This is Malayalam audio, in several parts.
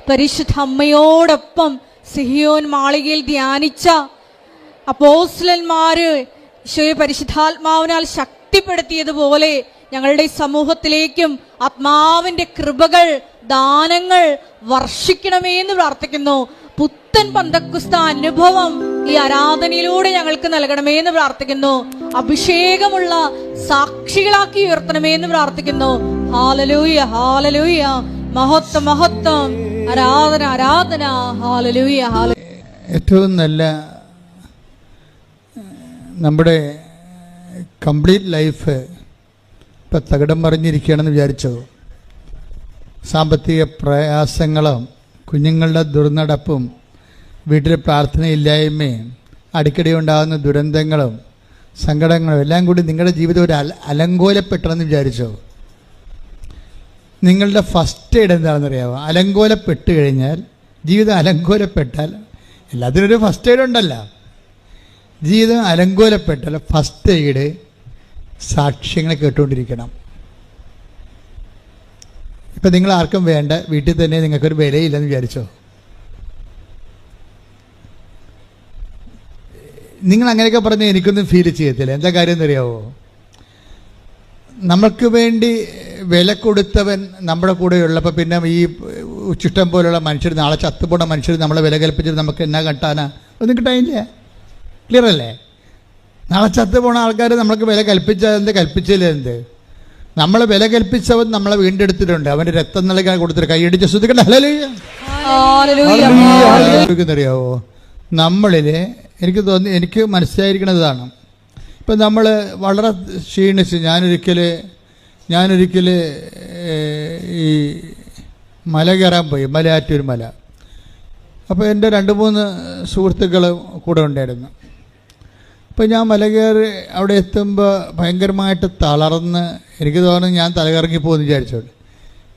പരിശുദ്ധ അമ്മയോടൊപ്പം സിഹിയോൻ മാളികയിൽ ധ്യാനിച്ച അപ്പോസ്തലന്മാര് ഈശോയെ പരിശുദ്ധാത്മാവിനാൽ ശക്തിപ്പെടുത്തിയതുപോലെ ഞങ്ങളുടെ സമൂഹത്തിലേക്കും ആത്മാവിന്റെ കൃപകൾ, ദാനങ്ങൾ വർഷിക്കണമേ എന്ന് പ്രാർത്ഥിക്കുന്നു. പുത്തൻ പന്തക്കുസ്ത അനുഭവം ഈ ആരാധനയിലൂടെ ഞങ്ങൾക്ക് നൽകണമേ എന്ന് പ്രാർത്ഥിക്കുന്നു. അഭിഷേകമുള്ള സാക്ഷികളാക്കി ഉയർത്തണമേ എന്ന് പ്രാർത്ഥിക്കുന്നു. ഹല്ലേലൂയ, ഹല്ലേലൂയ, മഹത്വം, മഹത്വം, ആരാധന, ആരാധന, ഹല്ലേലൂയ, ഹല്ലേലൂയ. ഏറ്റവും നല്ല നമ്മുടെ കംപ്ലീറ്റ് ലൈഫ് ഇപ്പം തകിടം മറിഞ്ഞിരിക്കുകയാണെന്ന് വിചാരിച്ചോ? സാമ്പത്തിക പ്രയാസങ്ങളും കുഞ്ഞുങ്ങളുടെ ദുർനടപ്പും വീട്ടിലെ പ്രാർത്ഥനയില്ലായ്മയും അടിക്കടി ഉണ്ടാകുന്ന ദുരന്തങ്ങളും സങ്കടങ്ങളും എല്ലാം കൂടി നിങ്ങളുടെ ജീവിതം ഒരു അലങ്കോലപ്പെട്ടെന്ന് വിചാരിച്ചോ? നിങ്ങളുടെ ഫസ്റ്റ് എയ്ഡ് എന്താണെന്നറിയാമോ? അലങ്കോലപ്പെട്ട് കഴിഞ്ഞാൽ, ജീവിതം അലങ്കോലപ്പെട്ടാൽ, എല്ലാത്തിനൊരു ഫസ്റ്റ് എയ്ഡ് ഉണ്ടല്ലോ. ജീവിതം അലങ്കോലപ്പെട്ടാൽ ഫസ്റ്റ് എയ്ഡ് സാക്ഷ്യങ്ങൾ കേട്ടുകൊണ്ടിരിക്കണം. ഇപ്പം നിങ്ങൾ ആർക്കും വേണ്ട, വീട്ടിൽ തന്നെ നിങ്ങൾക്കൊരു വിലയില്ലെന്ന് വിചാരിച്ചോ? നിങ്ങൾ അങ്ങനെയൊക്കെ പറഞ്ഞാൽ എനിക്കൊന്നും ഫീൽ ചെയ്യത്തില്ല. എന്താ കാര്യം എന്നറിയാവോ? നമ്മൾക്ക് വേണ്ടി വില കൊടുത്തവൻ നമ്മുടെ കൂടെ ഉള്ളപ്പോൾ പിന്നെ ഈ ഉച്ചിഷ്ടം പോലുള്ള മനുഷ്യർ, നാളെ ചത്തുപോണ മനുഷ്യർ നമ്മളെ വില കൽപ്പിച്ചിട്ട് നമുക്ക് എന്നാ കിട്ടാനാ? ഒന്നും കിട്ടാനില്ല. ക്ലിയർ അല്ലേ? നാളെ ചത്തുപോണ ആൾക്കാർ നമ്മൾക്ക് വില കൽപ്പിച്ചതെന്ത്, കൽപ്പിച്ചില്ല എന്ത്? നമ്മളെ വില കൽപ്പിച്ചവൻ നമ്മളെ വീണ്ടെടുത്തിട്ടുണ്ട്. അവൻ്റെ രക്തം നൽകാൻ കൊടുത്തിട്ട് കൈയടിച്ച് ശ്രദ്ധിക്കട്ടെ. അറിയാവോ? നമ്മളിൽ എനിക്ക് മനസ്സിലായിരിക്കണതാണ്, ഇപ്പം നമ്മൾ വളരെ ക്ഷീണിച്ച്, ഞാനൊരിക്കൽ ഈ മല കയറാൻ പോയി, മലയാറ്റൂർ മല. അപ്പോൾ എൻ്റെ 2-3 സുഹൃത്തുക്കൾ കൂടെ ഉണ്ടായിരുന്നു. അപ്പോൾ ഞാൻ മല കയറി അവിടെ എത്തുമ്പോൾ ഭയങ്കരമായിട്ട് തളർന്ന്, എനിക്ക് തോന്നുന്നു ഞാൻ തലകറങ്ങി പോകുമെന്ന് വിചാരിച്ചോണ്ട്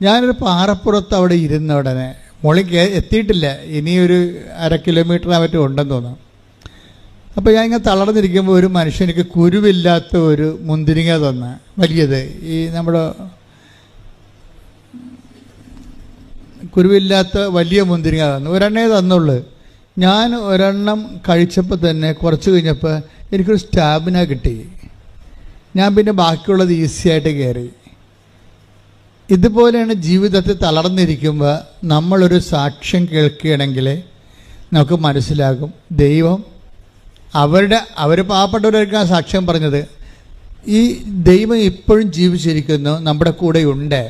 ഞാനൊരു പാറപ്പുറത്ത് അവിടെ ഇരുന്ന ഉടനെ, മുകളിൽ എത്തിയിട്ടില്ല, ഇനിയൊരു 1/2 കിലോമീറ്റർ മറ്റും ഉണ്ടെന്ന് തോന്നുന്നു. അപ്പോൾ ഞാൻ ഇങ്ങനെ തളർന്നിരിക്കുമ്പോൾ ഒരു മനുഷ്യൻ എനിക്ക് കുരുവില്ലാത്ത ഒരു മുന്തിരിങ്ങ തന്ന, വലിയത്, ഈ നമ്മുടെ കുരുവില്ലാത്ത വലിയ മുന്തിരിങ്ങ തന്നു. ഒരെണ്ണേ തന്നുള്ളൂ. ഞാൻ ഒരെണ്ണം കഴിച്ചപ്പോൾ തന്നെ കുറച്ച് കഴിഞ്ഞപ്പോൾ എനിക്കൊരു സ്റ്റാമിന കിട്ടി. ഞാൻ പിന്നെ ബാക്കിയുള്ളത് ഈസിയായിട്ട് കയറി. ഇതുപോലെയാണ് ജീവിതത്തിൽ തളർന്നിരിക്കുമ്പോൾ നമ്മളൊരു സാക്ഷ്യം കേൾക്കുകയാണെങ്കിൽ നമുക്ക് മനസ്സിലാകും ദൈവം അവർ പാവപ്പെട്ടവരായിരിക്കും ആ സാക്ഷ്യം പറഞ്ഞത്. ഈ ദൈവം ഇപ്പോഴും ജീവിച്ചിരിക്കുന്നു, നമ്മുടെ കൂടെ ഉണ്ട്.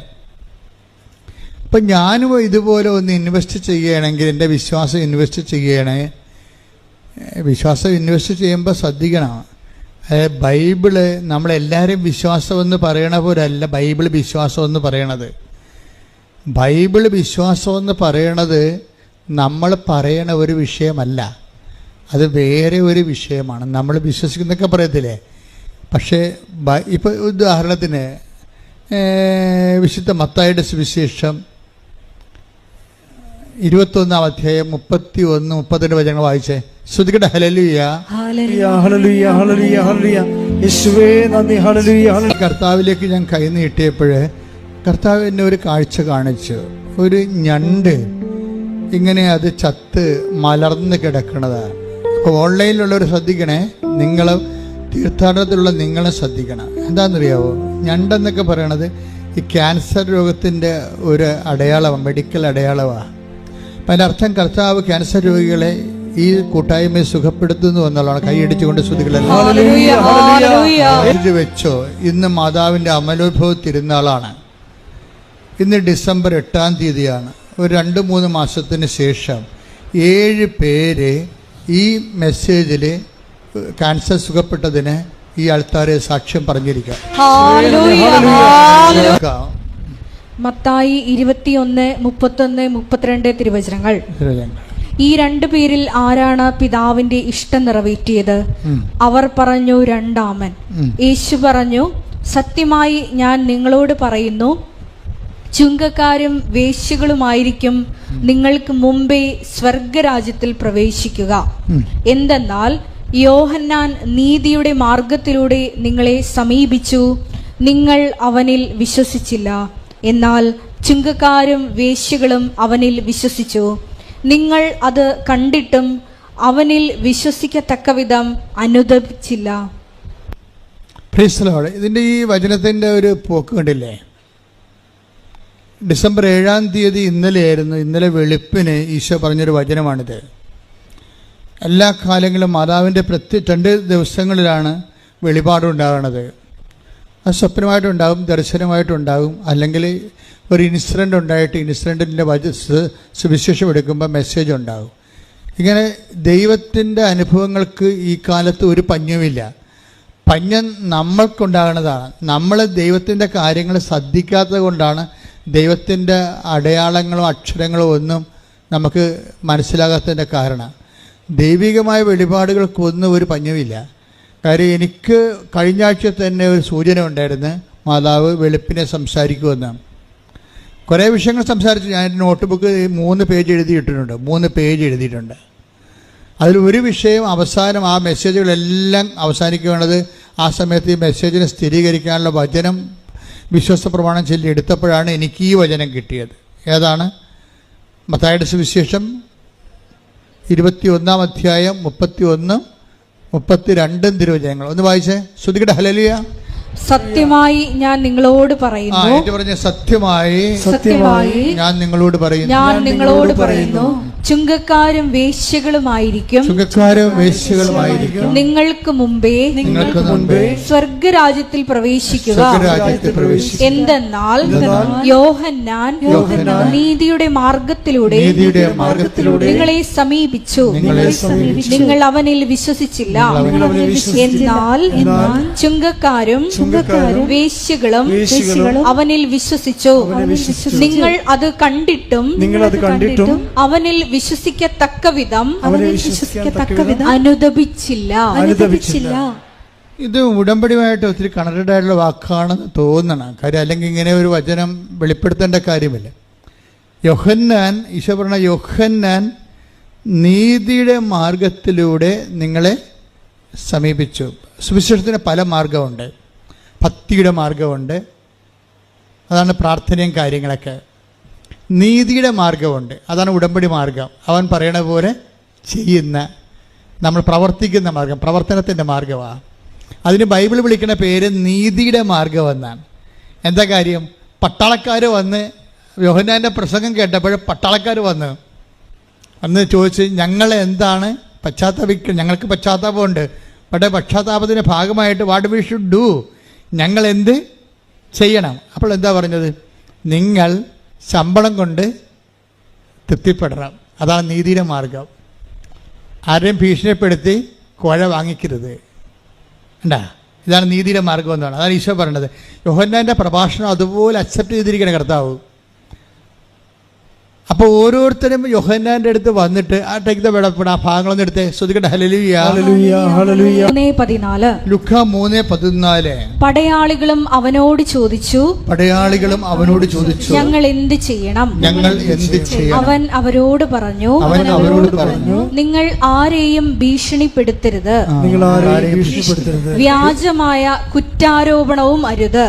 ഇപ്പം ഞാനും ഇതുപോലെ ഒന്ന് ഇൻവെസ്റ്റ് ചെയ്യുകയാണെങ്കിൽ, എൻ്റെ വിശ്വാസം ഇൻവെസ്റ്റ് ചെയ്യുകയാണെങ്കിൽ, വിശ്വാസം ഇൻവെസ്റ്റ് ചെയ്യുമ്പോൾ ശ്രദ്ധിക്കണം. ബൈബിള് നമ്മളെല്ലാവരും വിശ്വാസമെന്ന് പറയണ പോലല്ല ബൈബിൾ വിശ്വാസമെന്ന് പറയണത്. ബൈബിൾ വിശ്വാസമെന്ന് പറയണത് നമ്മൾ പറയണ ഒരു വിഷയമല്ല, അത് വേറെ ഒരു വിഷയമാണ്. നമ്മൾ വിശ്വസിക്കുന്നൊക്കെ പറയത്തില്ലേ? പക്ഷേ ഇപ്പോൾ ഉദാഹരണത്തിന് വിശുദ്ധ മത്തായിയുടെ സുവിശേഷം 21-ാം അധ്യായം 31-32 വചനങ്ങൾ വായിച്ചേ. ശ്രുതികട്ടെ. ഹല്ലേലൂയ, ഹല്ലേലൂയ, ഹല്ലേലൂയ, ഹല്ലേലൂയ, യേശുവേ നന്ദി, ഹല്ലേലൂയ. കർത്താവിലേക്ക് ഞാൻ കൈ നീട്ടിയപ്പോൾ കർത്താവ് എന്നെ ഒരു കാഴ്ച കാണിച്ചു. ഒരു ഞണ്ട് ഇങ്ങനെ അത് ചത്ത് മലർന്ന് കിടക്കണതാണ്. അപ്പോൾ ഓൺലൈനിലുള്ളവർ ശ്രദ്ധിക്കണേ, നിങ്ങൾ തീർത്ഥാടനത്തിലുള്ള നിങ്ങളെ ശ്രദ്ധിക്കണം. എന്താണെന്നറിയാവോ? ഞണ്ടെന്നൊക്കെ പറയണത് ഈ ക്യാൻസർ രോഗത്തിൻ്റെ ഒരു അടയാളമാണ്, മെഡിക്കൽ അടയാളമാണ്. അപ്പം അതിൻ്റെ അർത്ഥം കർത്താവ് ക്യാൻസർ രോഗികളെ ഈ കൂട്ടായ്മയെ സുഖപ്പെടുത്തുന്നു എന്നുള്ളതാണ്. കൈയടിച്ചുകൊണ്ട് ശ്രുതികളെല്ലാം വെച്ചോ. ഇന്ന് മാതാവിൻ്റെ അമലോത്ഭവ തിരുനാളാണ്. ഇന്ന് ഡിസംബർ 8-ാം തീയതിയാണ്. ഒരു 2-3 മാസത്തിന് ശേഷം 7 പേര് ഈ മെസ്സേജിൽ ക്യാൻസർ സുഖപ്പെട്ടതിന് ഈ ആൾക്കാരെ സാക്ഷ്യം പറഞ്ഞിരിക്കാം. മത്തായി 21:31-32 തിരുവചനങ്ങൾ. ഈ 2 പേരിൽ ആരാണ് പിതാവിന്റെ ഇഷ്ടം നിറവേറ്റിയത്? അവർ പറഞ്ഞു, 2 ആമൻ. യേശു പറഞ്ഞു, സത്യമായി ഞാൻ നിങ്ങളോട് പറയുന്നു, ചുങ്കക്കാരും വേശ്യകളുമായിരിക്കും നിങ്ങൾക്ക് മുമ്പേ സ്വർഗരാജ്യത്തിൽ പ്രവേശിക്കുക. എന്തെന്നാൽ യോഹന്നാൻ നീതിയുടെ മാർഗത്തിലൂടെ നിങ്ങളെ സമീപിച്ചു, നിങ്ങൾ അവനിൽ വിശ്വസിച്ചില്ല. എന്നാൽ ചുങ്കക്കാരും വേശ്യകളും അവനിൽ വിശ്വസിച്ചു. നിങ്ങൾ അത് കണ്ടിട്ടും അവനിൽ വിശ്വസിക്കത്തക്കവിധം അനുദപിച്ചില്ല. Praise the Lord. ഇതിൻ്റെ ഈ വചനത്തിൻ്റെ ഒരു പോക്ക് കണ്ടില്ലേ? ഡിസംബർ 7-ാം തീയതി ഇന്നലെയായിരുന്നു. ഇന്നലെ വെളുപ്പിന് ഈശോ പറഞ്ഞൊരു വചനമാണിത്. എല്ലാ കാലങ്ങളിലും മാതാവിൻ്റെ 2 ദിവസങ്ങളിലാണ് വെളിപാടുണ്ടാകുന്നത്. അത് സ്വപ്നമായിട്ടുണ്ടാകും, ദർശനമായിട്ടുണ്ടാകും, അല്ലെങ്കിൽ ഒരു ഇൻസിഡൻ്റ് ഉണ്ടായിട്ട് ഇൻസിഡൻറ്റിൻ്റെ സുവിശേഷം എടുക്കുമ്പോൾ മെസ്സേജ് ഉണ്ടാകും. ഇങ്ങനെ ദൈവത്തിൻ്റെ അനുഭവങ്ങൾക്ക് ഈ കാലത്ത് ഒരു പഞ്ഞവുമില്ല. പഞ്ഞം നമ്മൾക്കുണ്ടാകുന്നതാണ്. നമ്മൾ ദൈവത്തിൻ്റെ കാര്യങ്ങൾ ശ്രദ്ധിക്കാത്തത് കൊണ്ടാണ് ദൈവത്തിൻ്റെ അടയാളങ്ങളോ അക്ഷരങ്ങളോ ഒന്നും നമുക്ക് മനസ്സിലാകാത്തതിൻ്റെ കാരണം. ദൈവികമായ വെളിപാടുകൾക്കൊന്നും ഒരു പഞ്ഞവുമില്ല. കാര്യം എനിക്ക് കഴിഞ്ഞ ആഴ്ച തന്നെ ഒരു സൂചന ഉണ്ടായിരുന്നു, മാതാവ് വെളുപ്പിനെ സംസാരിക്കുമെന്ന്. കുറേ വിഷയങ്ങൾ സംസാരിച്ചു. ഞാൻ നോട്ട് ബുക്ക് 3 പേജ് എഴുതിയിട്ടുണ്ട്. 3 പേജ് എഴുതിയിട്ടുണ്ട്. അതിൽ ഒരു വിഷയം അവസാനം, ആ മെസ്സേജുകളെല്ലാം അവസാനിക്കേണ്ടത് ആ സമയത്ത് ഈ മെസ്സേജിനെ സ്ഥിരീകരിക്കാനുള്ള വചനം വിശ്വാസ പ്രമാണം ചൊല്ലി എടുത്തപ്പോഴാണ് എനിക്ക് ഈ വചനം കിട്ടിയത്. ഏതാണ്? മത്തായിയുടെ സുവിശേഷം 21-ാം അധ്യായം 31, 32 തിരുവചനങ്ങൾ. ഒന്ന് വായിച്ചേ. ശ്രുതികട ഹല്ലേലൂയ. സത്യമായി ഞാൻ നിങ്ങളോട് പറയുന്നു. സത്യമായി ഞാൻ നിങ്ങളോട് പറയുന്നു, ചുങ്കക്കാരും വേശ്യകളുമായിരിക്കും നിങ്ങൾക്ക് മുമ്പേ സ്വർഗരാജ്യത്തിൽ പ്രവേശിക്കുക. എന്തെന്നാൽ യോഹന്നാൻ നീതിയുടെ മാർഗത്തിലൂടെ നിങ്ങളെ സമീപിച്ചു, നിങ്ങൾ അവനിൽ വിശ്വസിച്ചില്ല. എന്നാൽ ചുങ്കക്കാരും വേശ്യകളും അവനിൽ വിശ്വസിച്ചു. നിങ്ങൾ അത് കണ്ടിട്ടും അവനിൽ വിശ്വസിക്കത്തക്ക വിധം അനുദപിച്ചില്ല. ഇത് ഉടമ്പടിയുമായിട്ട് ഒത്തിരി കണക്റ്റഡ് ആയിട്ടുള്ള വാക്കാണെന്ന് തോന്നണം. കാര്യം അല്ലെങ്കിൽ ഇങ്ങനെ ഒരു വചനം വെളിപ്പെടുത്തേണ്ട കാര്യമില്ല. യോഹന്നാൻ, ഈശോ പറഞ്ഞ യോഹന്നാൻ നീതിയുടെ മാർഗത്തിലൂടെ നിങ്ങളെ സമീപിച്ചു. സുവിശേഷത്തിന് പല മാർഗമുണ്ട്. ഭക്തിയുടെ മാർഗമുണ്ട്, അതാണ് പ്രാർത്ഥനയും കാര്യങ്ങളൊക്കെ. നീതിയുടെ മാർഗമുണ്ട്, അതാണ് ഉടമ്പടി മാർഗം. അവൻ പറയണ പോലെ ചെയ്യുന്ന, നമ്മൾ പ്രവർത്തിക്കുന്ന മാർഗം, പ്രവർത്തനത്തിൻ്റെ മാർഗമാണ്. അതിന് ബൈബിൾ വിളിക്കുന്ന പേര് നീതിയുടെ മാർഗം എന്നാണ്. എന്താ കാര്യം? പട്ടാളക്കാർ വന്ന് യോഹന്നാൻ്റെ പ്രസംഗം കേട്ടപ്പോൾ പട്ടാളക്കാർ വന്ന് ചോദിച്ച്, ഞങ്ങൾ എന്താണ് പശ്ചാത്താപിക്കുക, ഞങ്ങൾക്ക് പശ്ചാത്താപമുണ്ട്, പക്ഷേ പശ്ചാത്താപത്തിൻ്റെ ഭാഗമായിട്ട് വാട്ട് വി ഷുഡ് ഡു, ഞങ്ങൾ എന്ത് ചെയ്യണം? അപ്പോൾ എന്താ പറഞ്ഞത്? നിങ്ങൾ ശമ്പളം കൊണ്ട് തൃപ്തിപ്പെടണം. അതാണ് നീതിയുടെ മാർഗം. ആരെയും ഭീഷണിപ്പെടുത്തി കോഴ വാങ്ങിക്കരുത്. ഉണ്ടാ, ഇതാണ് നീതിയുടെ മാർഗം എന്നാണ്. അതാണ് ഈശോ പറയണത്. യോഹന്നാൻ്റെ പ്രഭാഷണം അതുപോലെ അക്സെപ്റ്റ് ചെയ്തിരിക്കണം കർത്താവ്. അപ്പോൾ ഓരോരുത്തരും യോഹന്നാന്റെ അടുത്ത് വന്നിട്ട് ആ ഭാഗങ്ങളൊന്നും എടുത്തേ. ശ്രുതികട്ടെ. ഹല്ലേലൂയ. ലുക്കാ 3:14. പടയാളികളും അവനോട് ചോദിച്ചു, ഞങ്ങൾ എന്ത് ചെയ്യണം? അവൻ അവരോട് പറഞ്ഞു, നിങ്ങൾ ആരെയും ഭീഷണിപ്പെടുത്തരുത്, വ്യാജമായ കുറ്റാരോപണവും അരുത്,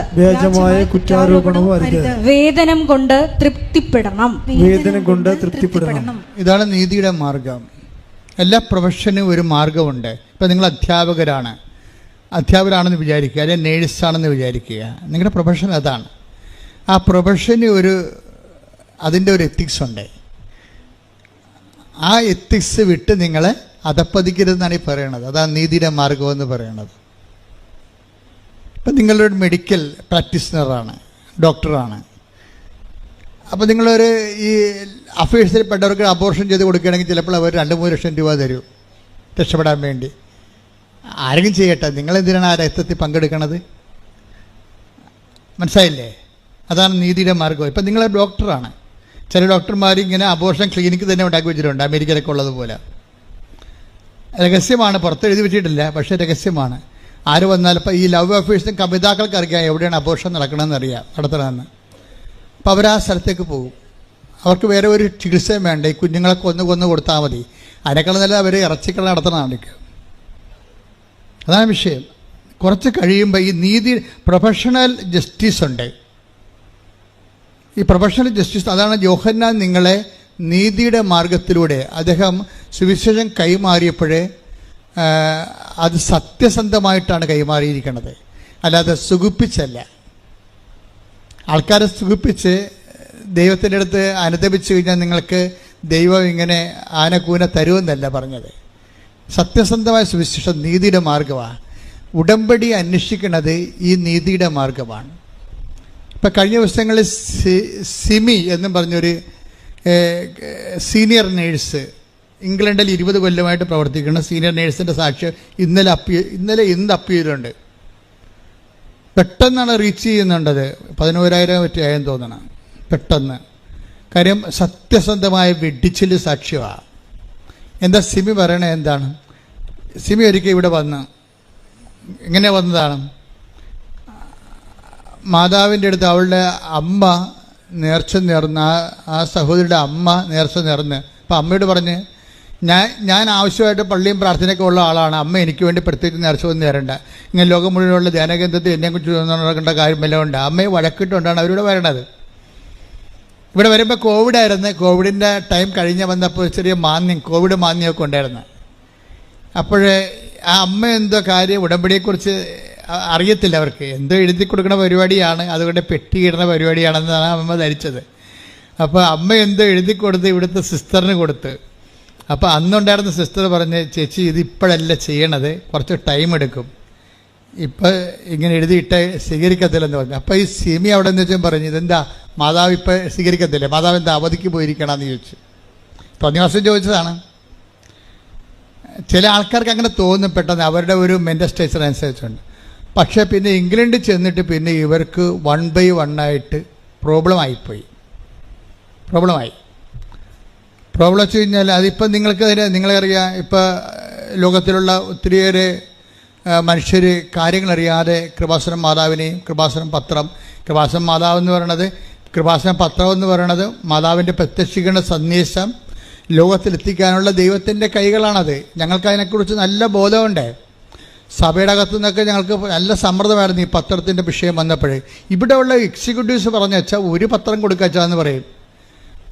വേതനം കൊണ്ട് തൃപ്തിപ്പെടണം. ഇതാണ് നീതിയുടെ മാർഗം. എല്ലാ പ്രൊഫഷനും ഒരു മാർഗമുണ്ട്. ഇപ്പം നിങ്ങൾ അധ്യാപകരാണെന്ന് വിചാരിക്കുക, അല്ലെങ്കിൽ നേഴ്സാണെന്ന് വിചാരിക്കുക. നിങ്ങളുടെ പ്രൊഫഷൻ അതാണ്. ആ പ്രൊഫഷന് അതിൻ്റെ ഒരു എത്തിക്സ് ഉണ്ട്. ആ എത്തിക്സ് വിട്ട് നിങ്ങളെ അധപ്പതിക്കരുതെന്നാണ് ഈ പറയണത്. അതാണ് നീതിയുടെ മാർഗം എന്ന് പറയണത്. ഇപ്പം നിങ്ങളൊരു മെഡിക്കൽ പ്രാക്ടീഷണറാണ്, ഡോക്ടറാണ്. അപ്പോൾ നിങ്ങളൊരു ഈ അഫയേഴ്സിൽ പെട്ടവർക്ക് അബോർഷൻ ചെയ്ത് കൊടുക്കുകയാണെങ്കിൽ ചിലപ്പോൾ അവർ 2-3 ലക്ഷം രൂപ തരും രക്ഷപ്പെടാൻ വേണ്ടി. ആരെങ്കിലും ചെയ്യട്ടെ, നിങ്ങളെന്തിനാണ് ആ രക്തത്തിൽ പങ്കെടുക്കണത്? മനസ്സിലായില്ലേ? അതാണ് നീതിയുടെ മാർഗം. ഇപ്പം നിങ്ങൾ ഡോക്ടറാണ്. ചില ഡോക്ടർമാർ ഇങ്ങനെ അബോർഷൻ ക്ലിനിക്ക് തന്നെ ഉണ്ടാക്കി വെച്ചിട്ടുണ്ട്, അമേരിക്കയിലൊക്കെ ഉള്ളതുപോലെ. രഹസ്യമാണ്, പുറത്ത് എഴുതി വെച്ചിട്ടില്ല, പക്ഷേ രഹസ്യമാണ്. ആര് വന്നാലും ഇപ്പം ഈ ലവ് അഫയേഴ്സും കവിതാക്കൾക്ക് അറിയാം എവിടെയാണ് അബോർഷൻ നടത്തണമെന്ന്. അപ്പോൾ അവർ ആ സ്ഥലത്തേക്ക് പോകും. അവർക്ക് വേറെ ഒരു ചികിത്സയും വേണ്ട, ഈ കുഞ്ഞുങ്ങളെ കൊന്നു കൊടുത്താൽ മതി. അതിനേക്കാൾ നല്ല അവർ ഇറച്ചിക്കള നടത്തണം. അതാണ് വിഷയം. കുറച്ച് കഴിയുമ്പോൾ ഈ പ്രൊഫഷണൽ ജസ്റ്റിസ് ഉണ്ട്. ഈ പ്രൊഫഷണൽ ജസ്റ്റിസ്, അതാണ് യോഹന്നാൻ നിങ്ങളെ നീതിയുടെ മാർഗത്തിലൂടെ അദ്ദേഹം സുവിശേഷം കൈമാറിയപ്പോഴേ അത് സത്യസന്ധമായിട്ടാണ് കൈമാറിയിരിക്കുന്നത്, അല്ലാതെ സുഖിപ്പിച്ചല്ല. ആൾക്കാരെ സുഖിപ്പിച്ച് ദൈവത്തിൻ്റെ അടുത്ത് അനുദപിച്ചു കഴിഞ്ഞാൽ നിങ്ങൾക്ക് ദൈവം ഇങ്ങനെ ആനക്കൂന തരുമെന്നല്ല പറഞ്ഞത്. സത്യസന്ധമായ സുവിശേഷം നീതിയുടെ മാർഗമാണ്. ഉടമ്പടി അന്വേഷിക്കുന്നത് ഈ നീതിയുടെ മാർഗമാണ്. ഇപ്പം കഴിഞ്ഞ ദിവസങ്ങളിൽ സിമി എന്നും പറഞ്ഞൊരു സീനിയർ നേഴ്സ്, ഇംഗ്ലണ്ടിൽ 20 കൊല്ലമായിട്ട് പ്രവർത്തിക്കുന്ന സീനിയർ നേഴ്സിൻ്റെ സാക്ഷ്യം ഇന്ന് അപ്പീലുണ്ട്. പെട്ടെന്നാണ് റീച്ച് ചെയ്യുന്നുണ്ടത്, 11,000 പറ്റിയായെന്ന് തോന്നണം. പെട്ടെന്ന്. കാര്യം സത്യസന്ധമായ വെടിച്ചിൽ സാക്ഷ്യമാണ്. എന്താ സിമി പറയണത്? എന്താണ് സിമി ഒരിക്കൽ ഇവിടെ വന്ന്, എങ്ങനെ വന്നതാണ്? മാതാവിൻ്റെ അടുത്ത് അവളുടെ അമ്മ നേർച്ച നേർന്ന്, ആ സഹോദരിയുടെ അമ്മ നേർച്ച നേർന്ന്. അപ്പം അമ്മയോട് പറഞ്ഞ്, ഞാൻ ആവശ്യമായിട്ട് പള്ളിയും പ്രാർത്ഥനയൊക്കെ ഉള്ള ആളാണ്, അമ്മ എനിക്ക് വേണ്ടി പ്രത്യേകിച്ച് നേർച്ച ഒന്നും നേരണ്ട, ഇങ്ങനെ ലോകം മുഴുവനുള്ള ധ്യാനകേന്ദ്രത്തിൽ എന്നെക്കുറിച്ച് നടക്കേണ്ട കാര്യമെല്ലാം ഉണ്ട്. അമ്മയെ വഴക്കിട്ടുകൊണ്ടാണ് അവരിവിടെ വരണത്. ഇവിടെ വരുമ്പോൾ കോവിഡായിരുന്നു. കോവിഡിൻ്റെ ടൈം കഴിഞ്ഞ് വന്നപ്പോൾ ചെറിയ മാന്യം, കോവിഡ് മാന്യമൊക്കെ ഉണ്ടായിരുന്നു. അപ്പോഴേ ആ അമ്മ എന്തോ കാര്യം ഉടമ്പടിയെക്കുറിച്ച് അറിയത്തില്ല, അവർക്ക് എന്തോ എഴുതി കൊടുക്കുന്ന പരിപാടിയാണ്, അതുകൊണ്ട് പെട്ടിയിടുന്ന പരിപാടിയാണെന്നാണ് അമ്മ ധരിച്ചത്. അപ്പോൾ അമ്മ എന്തോ എഴുതി കൊടുത്ത് ഇവിടുത്തെ സിസ്റ്ററിന് കൊടുത്ത്. അപ്പോൾ അന്നുണ്ടായിരുന്ന സിസ്റ്റർ പറഞ്ഞ്, ചേച്ചി ഇത് ഇപ്പോഴല്ല ചെയ്യണത്, കുറച്ച് ടൈം എടുക്കും, ഇപ്പം ഇങ്ങനെ എഴുതിയിട്ട് സ്വീകരിക്കത്തില്ലെന്ന് പറഞ്ഞു. അപ്പോൾ ഈ സിമി അവിടെ നിന്ന് വെച്ചാൽ പറഞ്ഞു, ഇതെന്താ മാതാവ് ഇപ്പം സ്വീകരിക്കത്തില്ലേ, മാതാവ് എന്താ അവധിക്ക് പോയിരിക്കണമെന്ന് ചോദിച്ചു. തോന്നിവാസം ചോദിച്ചതാണ്. ചില ആൾക്കാർക്ക് അങ്ങനെ തോന്നും പെട്ടെന്ന്, അവരുടെ ഒരു മെൻ്റൽ സ്റ്റേച്ചർ അനുസരിച്ചുണ്ട്. പക്ഷേ പിന്നെ ഇംഗ്ലണ്ടിൽ ചെന്നിട്ട് പിന്നെ ഇവർക്ക് 1 by 1 ആയിട്ട് പ്രോബ്ലമായി. പ്രോബ്ലം വെച്ച് കഴിഞ്ഞാൽ അതിപ്പം നിങ്ങളറിയാം, ഇപ്പോൾ ലോകത്തിലുള്ള ഒത്തിരിയേറെ മനുഷ്യർ കാര്യങ്ങളറിയാതെ കൃപാസനം മാതാവിനെയും കൃപാസനം മാതാവ് എന്ന് പറയണത്, കൃപാസനം പത്രം എന്ന് പറയണത് മാതാവിൻ്റെ പ്രത്യക്ഷീകരണ സന്ദേശം ലോകത്തിലെത്തിക്കാനുള്ള ദൈവത്തിൻ്റെ കൈകളാണത്. ഞങ്ങൾക്ക് അതിനെക്കുറിച്ച് നല്ല ബോധമുണ്ട്. സഭയുടെ അകത്തു നിന്നൊക്കെ ഞങ്ങൾക്ക് നല്ല സമ്മർദ്ദമായിരുന്നു ഈ പത്രത്തിൻ്റെ വിഷയം വന്നപ്പോഴേ. ഇവിടെയുള്ള എക്സിക്യൂട്ടീവ്സ് പറഞ്ഞു വെച്ചാൽ ഒരു പത്രം കൊടുക്കാച്ചാന്ന് പറയും.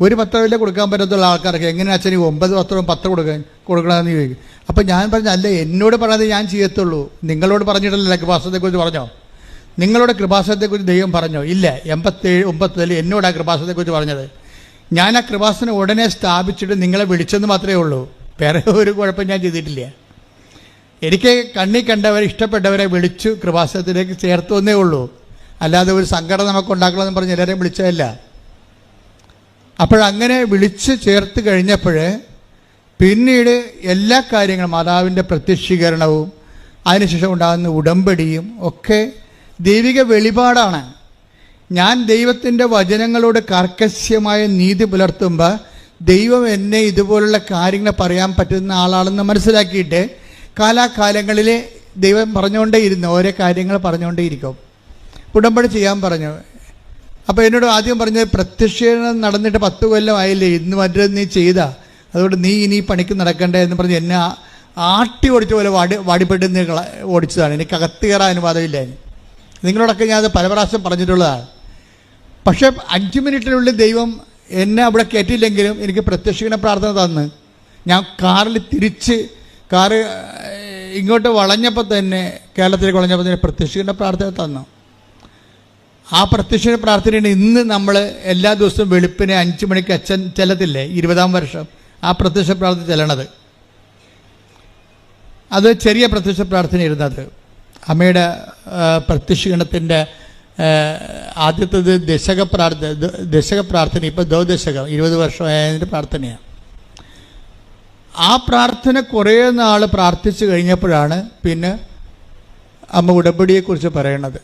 ഒരു പത്രമില്ലേ കൊടുക്കാൻ പറ്റത്തുള്ള ആൾക്കാർക്ക് എങ്ങനെയാ അച്ഛൻ 9 പത്രം കൊടുക്കണമെന്ന് ചോദിക്കും. അപ്പം ഞാൻ പറഞ്ഞു, അല്ല എന്നോട് പറഞ്ഞത് ഞാൻ ചെയ്യത്തുള്ളൂ, നിങ്ങളോട് പറഞ്ഞിട്ടല്ല. കൃപാസനത്തെക്കുറിച്ച് പറഞ്ഞോ? നിങ്ങളോട് കൃപാസനത്തെക്കുറിച്ച് ദൈവം പറഞ്ഞോ? ഇല്ല. 87-89 എന്നോട് ആ കൃപാസനത്തെക്കുറിച്ച് പറഞ്ഞത്. ഞാൻ ആ കൃപാസനം ഉടനെ സ്ഥാപിച്ചിട്ട് നിങ്ങളെ വിളിച്ചെന്ന് മാത്രമേ ഉള്ളൂ, വേറെ ഒരു കുഴപ്പം ഞാൻ ചെയ്തിട്ടില്ല. എനിക്ക് കണ്ണി കണ്ടവരെ ഇഷ്ടപ്പെട്ടവരെ വിളിച്ചു കൃപാസനത്തിലേക്ക് ചേർത്തു എന്നേ ഉള്ളൂ, അല്ലാതെ ഒരു സംഘടന നമുക്ക് ഉണ്ടാക്കണമെന്ന് പറഞ്ഞ് എല്ലാവരെയും വിളിച്ചതല്ല. അപ്പോഴങ്ങനെ വിളിച്ച് ചേർത്ത് കഴിഞ്ഞപ്പോൾ പിന്നീട് എല്ലാ കാര്യങ്ങളും മാതാവിൻ്റെ പ്രത്യക്ഷീകരണവും അതിനുശേഷം ഉണ്ടാകുന്ന ഉടമ്പടിയും ഒക്കെ ദൈവിക വെളിപാടാണ്. ഞാൻ ദൈവത്തിൻ്റെ വചനങ്ങളോട് കർക്കശ്യമായ നീതി പുലർത്തുമ്പോൾ ദൈവം എന്നെ ഇതുപോലുള്ള കാര്യങ്ങൾ പറയാൻ പറ്റുന്ന ആളാണെന്ന് മനസ്സിലാക്കിയിട്ട് കാലാകാലങ്ങളിൽ ദൈവം പറഞ്ഞുകൊണ്ടേയിരുന്നു, ഓരോ കാര്യങ്ങൾ പറഞ്ഞുകൊണ്ടേയിരിക്കും. ഉടമ്പടി ചെയ്യാൻ പറഞ്ഞു. അപ്പോൾ എന്നോട് ആദ്യം പറഞ്ഞത്, പ്രത്യക്ഷീകരണം നടന്നിട്ട് 10 കൊല്ലം ആയില്ലേ, ഇന്ന് മറ്റൊരു നീ ചെയ്താ, അതുകൊണ്ട് നീ ഇനി പണിക്ക് നടക്കണ്ടേ എന്ന് പറഞ്ഞ് എന്നെ ആട്ടി ഓടിച്ച പോലെ വാടിപ്പെട്ട് ഓടിച്ചതാണ്. എനിക്ക് അകത്ത് കയറാൻ അനുവാദമില്ല. നിങ്ങളോടൊക്കെ ഞാൻ അത് പല പ്രാവശ്യം പറഞ്ഞിട്ടുള്ളതാണ്. പക്ഷേ 5 മിനിറ്റിനുള്ളിൽ ദൈവം എന്നെ അവിടെ കയറ്റിയില്ലെങ്കിലും എനിക്ക് പ്രത്യക്ഷീകരണ പ്രാർത്ഥന തന്ന്, ഞാൻ കാറിൽ കാറ് ഇങ്ങോട്ട് വളഞ്ഞപ്പോൾ തന്നെ, കേരളത്തിലേക്ക് വളഞ്ഞപ്പോൾ തന്നെ പ്രത്യക്ഷീകരണ പ്രാർത്ഥന തന്നു. ആ പ്രത്യക്ഷീകരണ പ്രാർത്ഥനയാണ് ഇന്ന് നമ്മൾ എല്ലാ ദിവസവും വെളുപ്പിനെ 5 മണിക്ക് അച്ഛൻ ചെല്ലത്തില്ലേ, 20-ാം വർഷം ആ പ്രത്യക്ഷ പ്രാർത്ഥന ചെല്ലണത്. അത് ചെറിയ പ്രത്യക്ഷ പ്രാർത്ഥന ഇരുന്നത്. അമ്മയുടെ പ്രത്യക്ഷീകരണത്തിൻ്റെ ആദ്യത്തേത് ദശക പ്രാർത്ഥന, ഇപ്പോൾ ദശകം 20 വർഷമായതിൻ്റെ പ്രാർത്ഥനയാണ്. ആ പ്രാർത്ഥന കുറേ നാൾ പ്രാർത്ഥിച്ചു കഴിഞ്ഞപ്പോഴാണ് പിന്നെ അമ്മ ഉടമ്പടിയെക്കുറിച്ച് പറയണത്.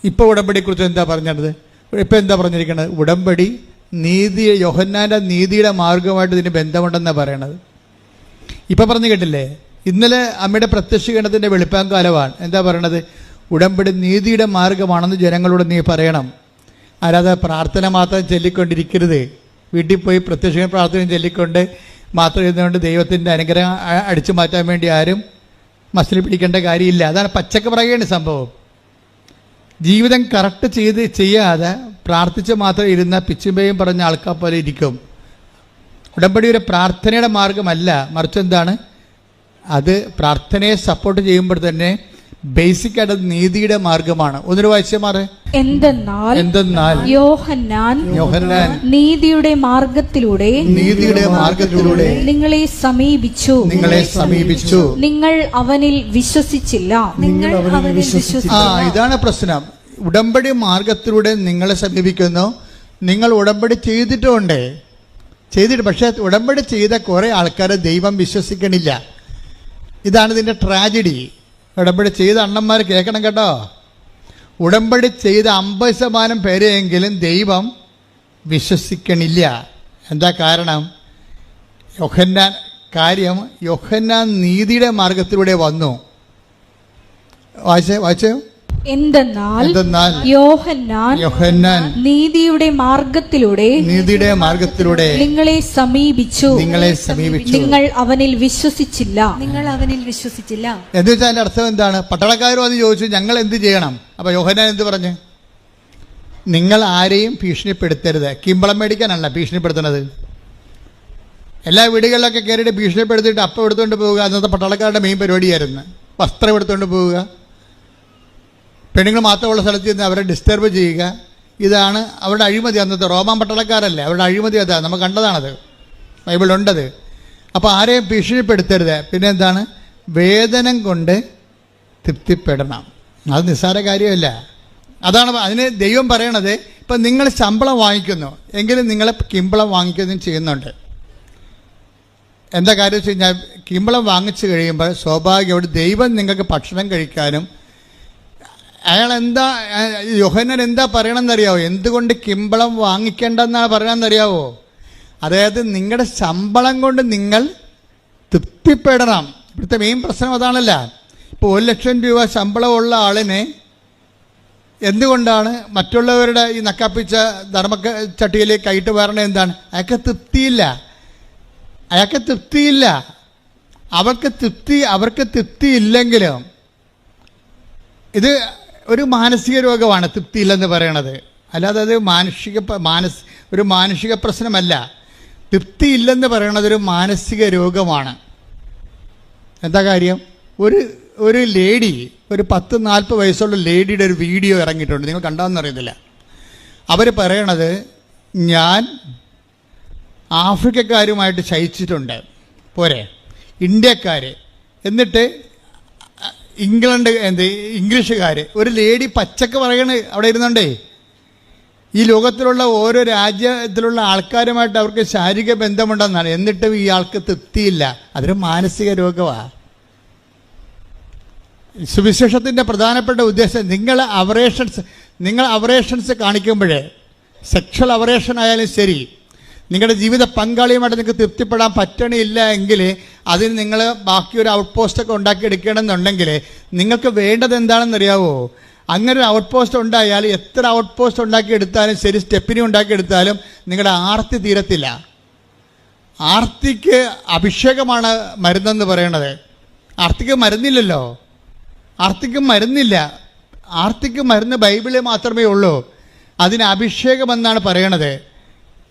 ഇപ്പോൾ ഉടമ്പടിയെക്കുറിച്ച് എന്താ പറഞ്ഞത്? ഇപ്പോൾ എന്താ പറഞ്ഞിരിക്കുന്നത്? ഉടമ്പടി യോഹന്നാൻ്റെ നീതിയുടെ മാർഗമായിട്ട് ഇതിന് ബന്ധമുണ്ടെന്നാണ് പറയണത്. ഇപ്പം പറഞ്ഞു കേട്ടില്ലേ, ഇന്നലെ അമ്മയുടെ പ്രത്യക്ഷീകരണത്തിൻ്റെ വെളുപ്പാങ്കാലമാണ്. എന്താ പറയണത്? ഉടമ്പടി നീതിയുടെ മാർഗമാണെന്ന് ജനങ്ങളോട് നീ പറയണം. അല്ലാതെ പ്രാർത്ഥന മാത്രം ചൊല്ലിക്കൊണ്ടിരിക്കരുത്. വീട്ടിൽ പോയി പ്രത്യക്ഷീകരണ പ്രാർത്ഥന ചൊല്ലിക്കൊണ്ട് മാത്രം ഇരുന്നുകൊണ്ട് ദൈവത്തിൻ്റെ അനുഗ്രഹം അടിച്ചു മാറ്റാൻ വേണ്ടി ആരും മസിൽ പിടിക്കേണ്ട കാര്യമില്ല. അതാണ് പച്ചക്ക് പറയുകയാണ് സംഭവം. ജീവിതം കറക്റ്റ് ചെയ്യാതെ പ്രാർത്ഥിച്ച് മാത്രം ഇരുന്ന പിച്ചുമ്പയും പറഞ്ഞ ആൾക്കാർ പോലെ ഇരിക്കും. ഉടമ്പടി ഒരു പ്രാർത്ഥനയുടെ മാർഗമല്ല, മറിച്ച് എന്താണ്, അത് പ്രാർത്ഥനയെ സപ്പോർട്ട് ചെയ്യുമ്പോൾ തന്നെ ബേസിക് ആയിട്ട് നീതിയുടെ മാർഗമാണ്. ഒന്നൊരു വായിച്ചേ മാറ്. എന്തെന്നാൽ യോഹന്നാൻ നീതിയുടെ മാർഗത്തിലൂടെ നിങ്ങളെ സമീപിച്ചു നിങ്ങൾ അവനിൽ വിശ്വസിച്ചില്ല. ഇതാണ് പ്രശ്നം. ഉടമ്പടി മാർഗത്തിലൂടെ നിങ്ങളെ സമീപിക്കുന്നു. നിങ്ങൾ ഉടമ്പടി ചെയ്തിട്ട് പക്ഷെ ഉടമ്പടി ചെയ്ത കുറെ ആൾക്കാരെ ദൈവം വിശ്വസിക്കണില്ല. ഇതാണ് ഇതിന്റെ ട്രാജഡി. ഉടമ്പടി ചെയ്ത അണ്ണന്മാർ കേൾക്കണം കേട്ടോ. ഉടമ്പടി ചെയ്ത 50% പേരെയെങ്കിലും ദൈവം വിശ്വസിക്കണില്ല. എന്താ കാരണം? യോഹന്നാൻ നീതിയുടെ മാർഗത്തിലൂടെ വന്നു. വായിച്ചേ. എന്തെന്നാൽ യോഹന്നാൻ നീതിയുടെ മാർഗത്തിലൂടെ നിങ്ങളെ സമീപിച്ചു നിങ്ങൾ അവനിൽ വിശ്വസിച്ചില്ല. എന്ന് വെച്ചാൽ അതിന്റെ അർത്ഥം എന്താണ്? പട്ടാളക്കാരും അത് ചോദിച്ചു, ഞങ്ങൾ എന്ത് ചെയ്യണം? അപ്പൊ യോഹന്നാൻ എന്ത് പറഞ്ഞു? നിങ്ങൾ ആരെയും ഭീഷണിപ്പെടുത്തരുത്. കിമ്പളം മേടിക്കാനല്ല ഭീഷണിപ്പെടുത്തുന്നത്. എല്ലാ വീടുകളിലൊക്കെ കയറിയിട്ട് ഭീഷണിപ്പെടുത്തിയിട്ട് അപ്പം എടുത്തുകൊണ്ട് പോവുക. അന്നത്തെ പട്ടാളക്കാരുടെ മെയിൻ പരിപാടിയായിരുന്നു. വസ്ത്രം എടുത്തുകൊണ്ട് പോവുക, പെണ്ണുങ്ങൾ മാത്രമുള്ള സ്ഥലത്ത് നിന്ന് അവരെ ഡിസ്റ്റർബ് ചെയ്യുക. ഇതാണ് അവരുടെ അഴിമതി. അന്നത്തെ റോമാൻ പട്ടാളക്കാരല്ലേ, അവരുടെ അഴിമതി അതാണ്. നമ്മൾ കണ്ടതാണത്, ബൈബിളുണ്ടത്. അപ്പോൾ ആരെയും ഭീഷണിപ്പെടുത്തരുത്. പിന്നെ എന്താണ്? വേതനം കൊണ്ട് തൃപ്തിപ്പെടണം. അത് നിസ്സാര കാര്യമല്ല. അതാണ് അതിന് ദൈവം പറയണത്. ഇപ്പം നിങ്ങൾ ശമ്പളം വാങ്ങിക്കുന്നു എങ്കിലും നിങ്ങൾ കിമ്പളം വാങ്ങിക്കുകയും ചെയ്യുന്നുണ്ട്. എന്താ കാര്യം വെച്ച് കഴിഞ്ഞാൽ, കിമ്പളം വാങ്ങിച്ചു കഴിയുമ്പോൾ സ്വാഭാവികമായിട്ട് ദൈവം നിങ്ങൾക്ക് ഭക്ഷണം കഴിക്കാനും യോഹന്നാൻ എന്താ പറയണമെന്നറിയാവോ? എന്തുകൊണ്ട് കിമ്പളം വാങ്ങിക്കേണ്ടെന്നാണ് പറയണമെന്നറിയാവോ? അതായത് നിങ്ങളുടെ ശമ്പളം കൊണ്ട് നിങ്ങൾ തൃപ്തിപ്പെടണം. ഇവിടുത്തെ മെയിൻ പ്രശ്നം അതാണല്ല. ഇപ്പോൾ 1,00,000 രൂപ ശമ്പളമുള്ള ആളിനെ എന്തുകൊണ്ടാണ് മറ്റുള്ളവരുടെ ഈ നക്കാപ്പിച്ച ചട്ടിയിലേക്ക് കൈയിട്ട് വരണത്? എന്താണ്? അയാൾക്ക് തൃപ്തിയില്ല. അവർക്ക് തൃപ്തി ഇല്ലെങ്കിലും ഇത് ഒരു മാനസിക രോഗമാണ് തൃപ്തിയില്ലെന്ന് പറയണത്. അല്ലാതെ അത് ഒരു മാനുഷിക പ്രശ്നമല്ല. തൃപ്തിയില്ലെന്ന് പറയണത് ഒരു മാനസിക രോഗമാണ്. എന്താ കാര്യം? ഒരു ലേഡി, ഒരു 10-40 വയസ്സുള്ള ലേഡിയുടെ ഒരു വീഡിയോ ഇറങ്ങിയിട്ടുണ്ട്. നിങ്ങൾ കണ്ടാന്നറിയത്തില്ല. അവർ പറയണത്, ഞാൻ ആഫ്രിക്കക്കാരുമായിട്ട് ശയിച്ചിട്ടുണ്ട്, പോരെ ഇന്ത്യക്കാർ, എന്നിട്ട് ഇംഗ്ലീഷുകാർ. ഒരു ലേഡി പച്ചക്ക് പറയണ അവിടെ ഇരുന്നുണ്ടേ, ഈ ലോകത്തിലുള്ള ഓരോ രാജ്യത്തിലുള്ള ആൾക്കാരുമായിട്ട് അവർക്ക് ശാരീരിക ബന്ധമുണ്ടെന്നാണ്. എന്നിട്ടും ഈ ആൾക്ക് തൃപ്തിയില്ല. അതൊരു മാനസിക രോഗമാണ്. സുവിശേഷത്തിൻ്റെ പ്രധാനപ്പെട്ട ഉദ്ദേശം, നിങ്ങൾ അവറേഷൻസ് കാണിക്കുമ്പോഴേ, സെക്ഷൽ അവറേഷൻ ആയാലും ശരി, നിങ്ങളുടെ ജീവിത പങ്കാളിയുമായിട്ട് നിങ്ങൾക്ക് തൃപ്തിപ്പെടാൻ പറ്റണില്ല എങ്കിൽ അതിന് നിങ്ങൾ ബാക്കി ഒരു ഔട്ട് പോസ്റ്റൊക്കെ ഉണ്ടാക്കിയെടുക്കണമെന്നുണ്ടെങ്കിൽ നിങ്ങൾക്ക് വേണ്ടത് എന്താണെന്നറിയാവോ? അങ്ങനെ ഒരു ഔട്ട് പോസ്റ്റ് ഉണ്ടായാൽ എത്ര ഔട്ട് പോസ്റ്റ് ഉണ്ടാക്കിയെടുത്താലും ശരി, സ്റ്റെപ്പിനി ഉണ്ടാക്കിയെടുത്താലും നിങ്ങളുടെ ആർത്തി തീരത്തില്ല. ആർത്തിക്ക് അഭിഷേകമാണ് മരുന്നെന്ന് പറയണത്. ആർത്തിക്ക് മരുന്നില്ലല്ലോ. ആർത്തിക്ക് മരുന്ന് ബൈബിളിൽ മാത്രമേ ഉള്ളൂ. അതിന് അഭിഷേകമെന്നാണ് പറയണത്.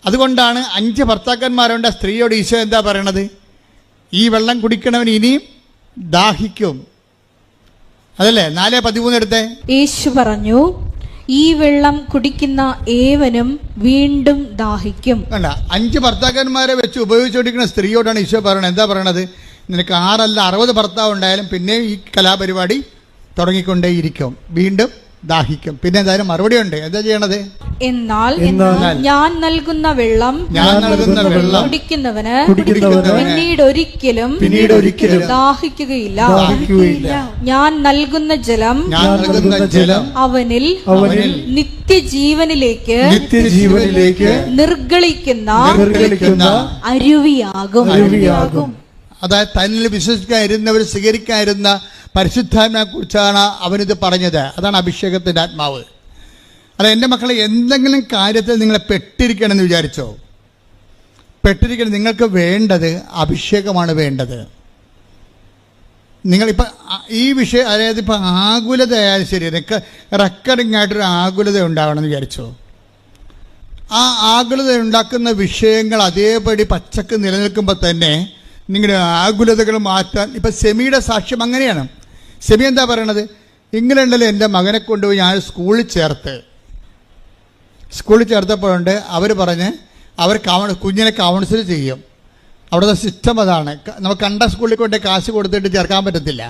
അതുകൊണ്ടാണ് 5 ഭർത്താക്കന്മാരുണ്ട്. സ്ത്രീയോട് ഈശോ എന്താ പറയണത്? ഈ വെള്ളം കുടിക്കണവൻ ഇനിയും ദാഹിക്കും. അതല്ലേ? 4:13 എടുത്തേ. യേശു പറഞ്ഞു, ഈ വെള്ളം കുടിക്കുന്ന ഏവനും വീണ്ടും ദാഹിക്കും. വേണ്ട, 5 ഭർത്താക്കന്മാരെ വെച്ച് ഉപയോഗിച്ചുകൊണ്ടിരിക്കുന്ന സ്ത്രീയോടാണ് ഈശോ പറയണത്. എന്താ പറയണത്? നിനക്ക് 6 അല്ല 60 ഭർത്താവ് ഉണ്ടായാലും പിന്നെ ഈ കലാപരിപാടി തുടങ്ങിക്കൊണ്ടേയിരിക്കും, വീണ്ടും ദാഹിക്കും. പിന്നെ എന്തായാലും മറുപടി ഉണ്ട്. എന്താ ചെയ്യണത്? എന്നാൽ ഞാൻ നൽകുന്ന വെള്ളം കുടിക്കുന്നവന് പിന്നീട് ഒരിക്കലും ദാഹിക്കുകയില്ല. ഞാൻ നൽകുന്ന ജലം അവനിൽ നിത്യജീവനിലേക്ക് നിർഗളിക്കുന്ന അരുവിയാകും. അതായത് തന്നിൽ വിശ്വസിക്കാതിരുന്നവർ സ്വീകരിക്കാതിരുന്ന പരിശുദ്ധാത്മാവിനെ കുറിച്ചാണ് അവനിത് പറഞ്ഞത്. അതാണ് അഭിഷേകത്തിൻ്റെ ആത്മാവ്. അല്ല, എൻ്റെ മക്കളെ, എന്തെങ്കിലും കാര്യത്തിൽ നിങ്ങളെ പെട്ടിരിക്കണമെന്ന് വിചാരിച്ചോ? നിങ്ങൾക്ക് വേണ്ടത് അഭിഷേകമാണ് വേണ്ടത്. നിങ്ങളിപ്പോൾ ഈ വിഷയം, അതായത് ഇപ്പോൾ ആകുലത ആയാലും ശരി, റെക്കറിങ് ആയിട്ടൊരു ആകുലത ഉണ്ടാവണമെന്ന് വിചാരിച്ചോ. ആ ആകുലത ഉണ്ടാക്കുന്ന വിഷയങ്ങൾ അതേപടി പച്ചക്ക് നിലനിൽക്കുമ്പോൾ തന്നെ നിങ്ങളുടെ ആകുലതകൾ മാറ്റാൻ, ഇപ്പം സെമിയുടെ സാക്ഷ്യം അങ്ങനെയാണ്. സെമി എന്താ പറയണത്? ഇംഗ്ലണ്ടിൽ എൻ്റെ മകനെ കൊണ്ടുപോയി ഞാൻ സ്കൂളിൽ ചേർത്തപ്പോഴുണ്ട് അവർ പറഞ്ഞ് അവർ കുഞ്ഞിനെ കൗൺസിൽ ചെയ്യും. അവിടുത്തെ സിസ്റ്റം അതാണ്. നമുക്ക് കണ്ട സ്കൂളിൽ കൊണ്ട് കാശ് കൊടുത്തിട്ട് ചേർക്കാൻ പറ്റത്തില്ല.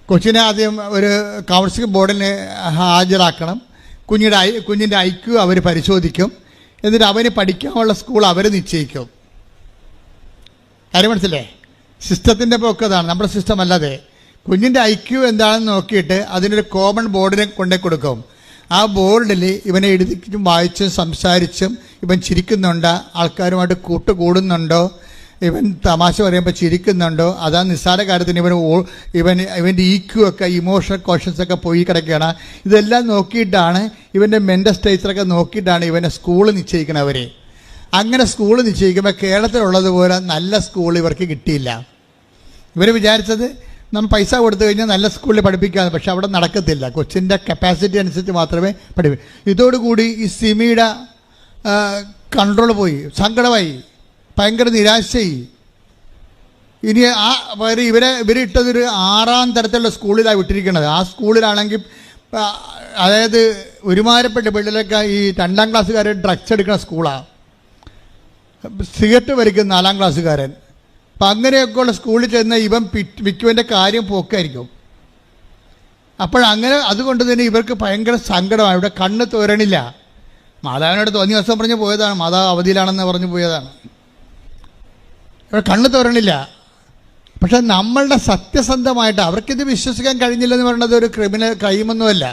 കൊച്ചിനെ ആദ്യം ഒരു കൗൺസിലിംഗ് ബോർഡിന് ഹാജരാക്കണം. കുഞ്ഞിൻ്റെ IQ അവർ പരിശോധിക്കും. എന്നിട്ട് അവന് പഠിക്കാനുള്ള സ്കൂൾ അവർ നിശ്ചയിക്കും. കാര്യം മനസ്സില്ലേ? സിസ്റ്റത്തിൻ്റെ പോക്കതാണ്, നമ്മുടെ സിസ്റ്റം അല്ലാതെ. കുഞ്ഞിൻ്റെ IQ എന്താണെന്ന് നോക്കിയിട്ട് അതിനൊരു കോമൺ ബോർഡിനെ കൊണ്ടേ കൊടുക്കും. ആ ബോർഡിൽ ഇവനെ എഴുതിച്ചും വായിച്ചും സംസാരിച്ചും ഇവൻ ചിരിക്കുന്നുണ്ടോ, ആൾക്കാരുമായിട്ട് കൂട്ടുകൂടുന്നുണ്ടോ, ഇവൻ തമാശ പറയുമ്പോൾ ചിരിക്കുന്നുണ്ടോ, അതാ നിസ്സാര കാര്യത്തിന് ഇവൻ്റെ EQ ഒക്കെ, ഇമോഷണൽ കോഷൻസ് ഒക്കെ പോയി കിടക്കുകയാണ്. ഇതെല്ലാം നോക്കിയിട്ടാണ്, ഇവൻ്റെ മെൻ്റൽ സ്റ്റേച്ചറൊക്കെ നോക്കിയിട്ടാണ് ഇവനെ സ്കൂൾ നിശ്ചയിക്കണവർ. അങ്ങനെ സ്കൂൾ നിശ്ചയിക്കുമ്പോൾ കേരളത്തിലുള്ളതുപോലെ നല്ല സ്കൂൾ ഇവർക്ക് കിട്ടിയില്ല. ഇവർ വിചാരിച്ചത് നമ്മൾ പൈസ കൊടുത്തു കഴിഞ്ഞാൽ നല്ല സ്കൂളിൽ പഠിപ്പിക്കാമെന്ന്. പക്ഷെ അവിടെ നടക്കത്തില്ല. കൊച്ചിൻ്റെ കപ്പാസിറ്റി അനുസരിച്ച് മാത്രമേ പഠിപ്പിക്കൂ. ഇതോടുകൂടി ഈ സിമിയുടെ കൺട്രോൾ പോയി, സങ്കടമായി, ഭയങ്കര നിരാശയായി. ഇനി ഇവരിട്ടതൊരു 6ാം തരത്തിലുള്ള സ്കൂളിലാണ് വിട്ടിരിക്കുന്നത്. ആ സ്കൂളിലാണെങ്കിൽ അതായത് ഒരുമാരപ്പെട്ട പിള്ളേരൊക്കെ ഈ 2ാം ക്ലാസ്സുകാർ ഡ്രഗ്സ് എടുക്കുന്ന സ്കൂളാണ്. സിഗരറ്റ് വലിക്കുന്ന 4ാം ക്ലാസ്സുകാരൻ. അപ്പം അങ്ങനെയൊക്കെയുള്ള സ്കൂളിൽ ചെന്ന് ഇവൻ വിക്കുവിൻ്റെ കാര്യം പോക്കായിരിക്കും. അപ്പോഴങ്ങനെ അതുകൊണ്ട് തന്നെ ഇവർക്ക് ഭയങ്കര സങ്കടമാണ്. ഇവിടെ കണ്ണ് തോരണില്ല. മാതാവിനോട് തോന്നിയ ദിവസം പറഞ്ഞ് പോയതാണ്, മാതാവ് അവധിയിലാണെന്ന് പറഞ്ഞു പോയതാണ്. ഇവിടെ കണ്ണ് തോരണില്ല. പക്ഷെ നമ്മളുടെ സത്യസന്ധമായിട്ട് അവർക്കിത് വിശ്വസിക്കാൻ കഴിഞ്ഞില്ലെന്ന് പറയുന്നത് ഒരു ക്രൈമൊന്നുമല്ല.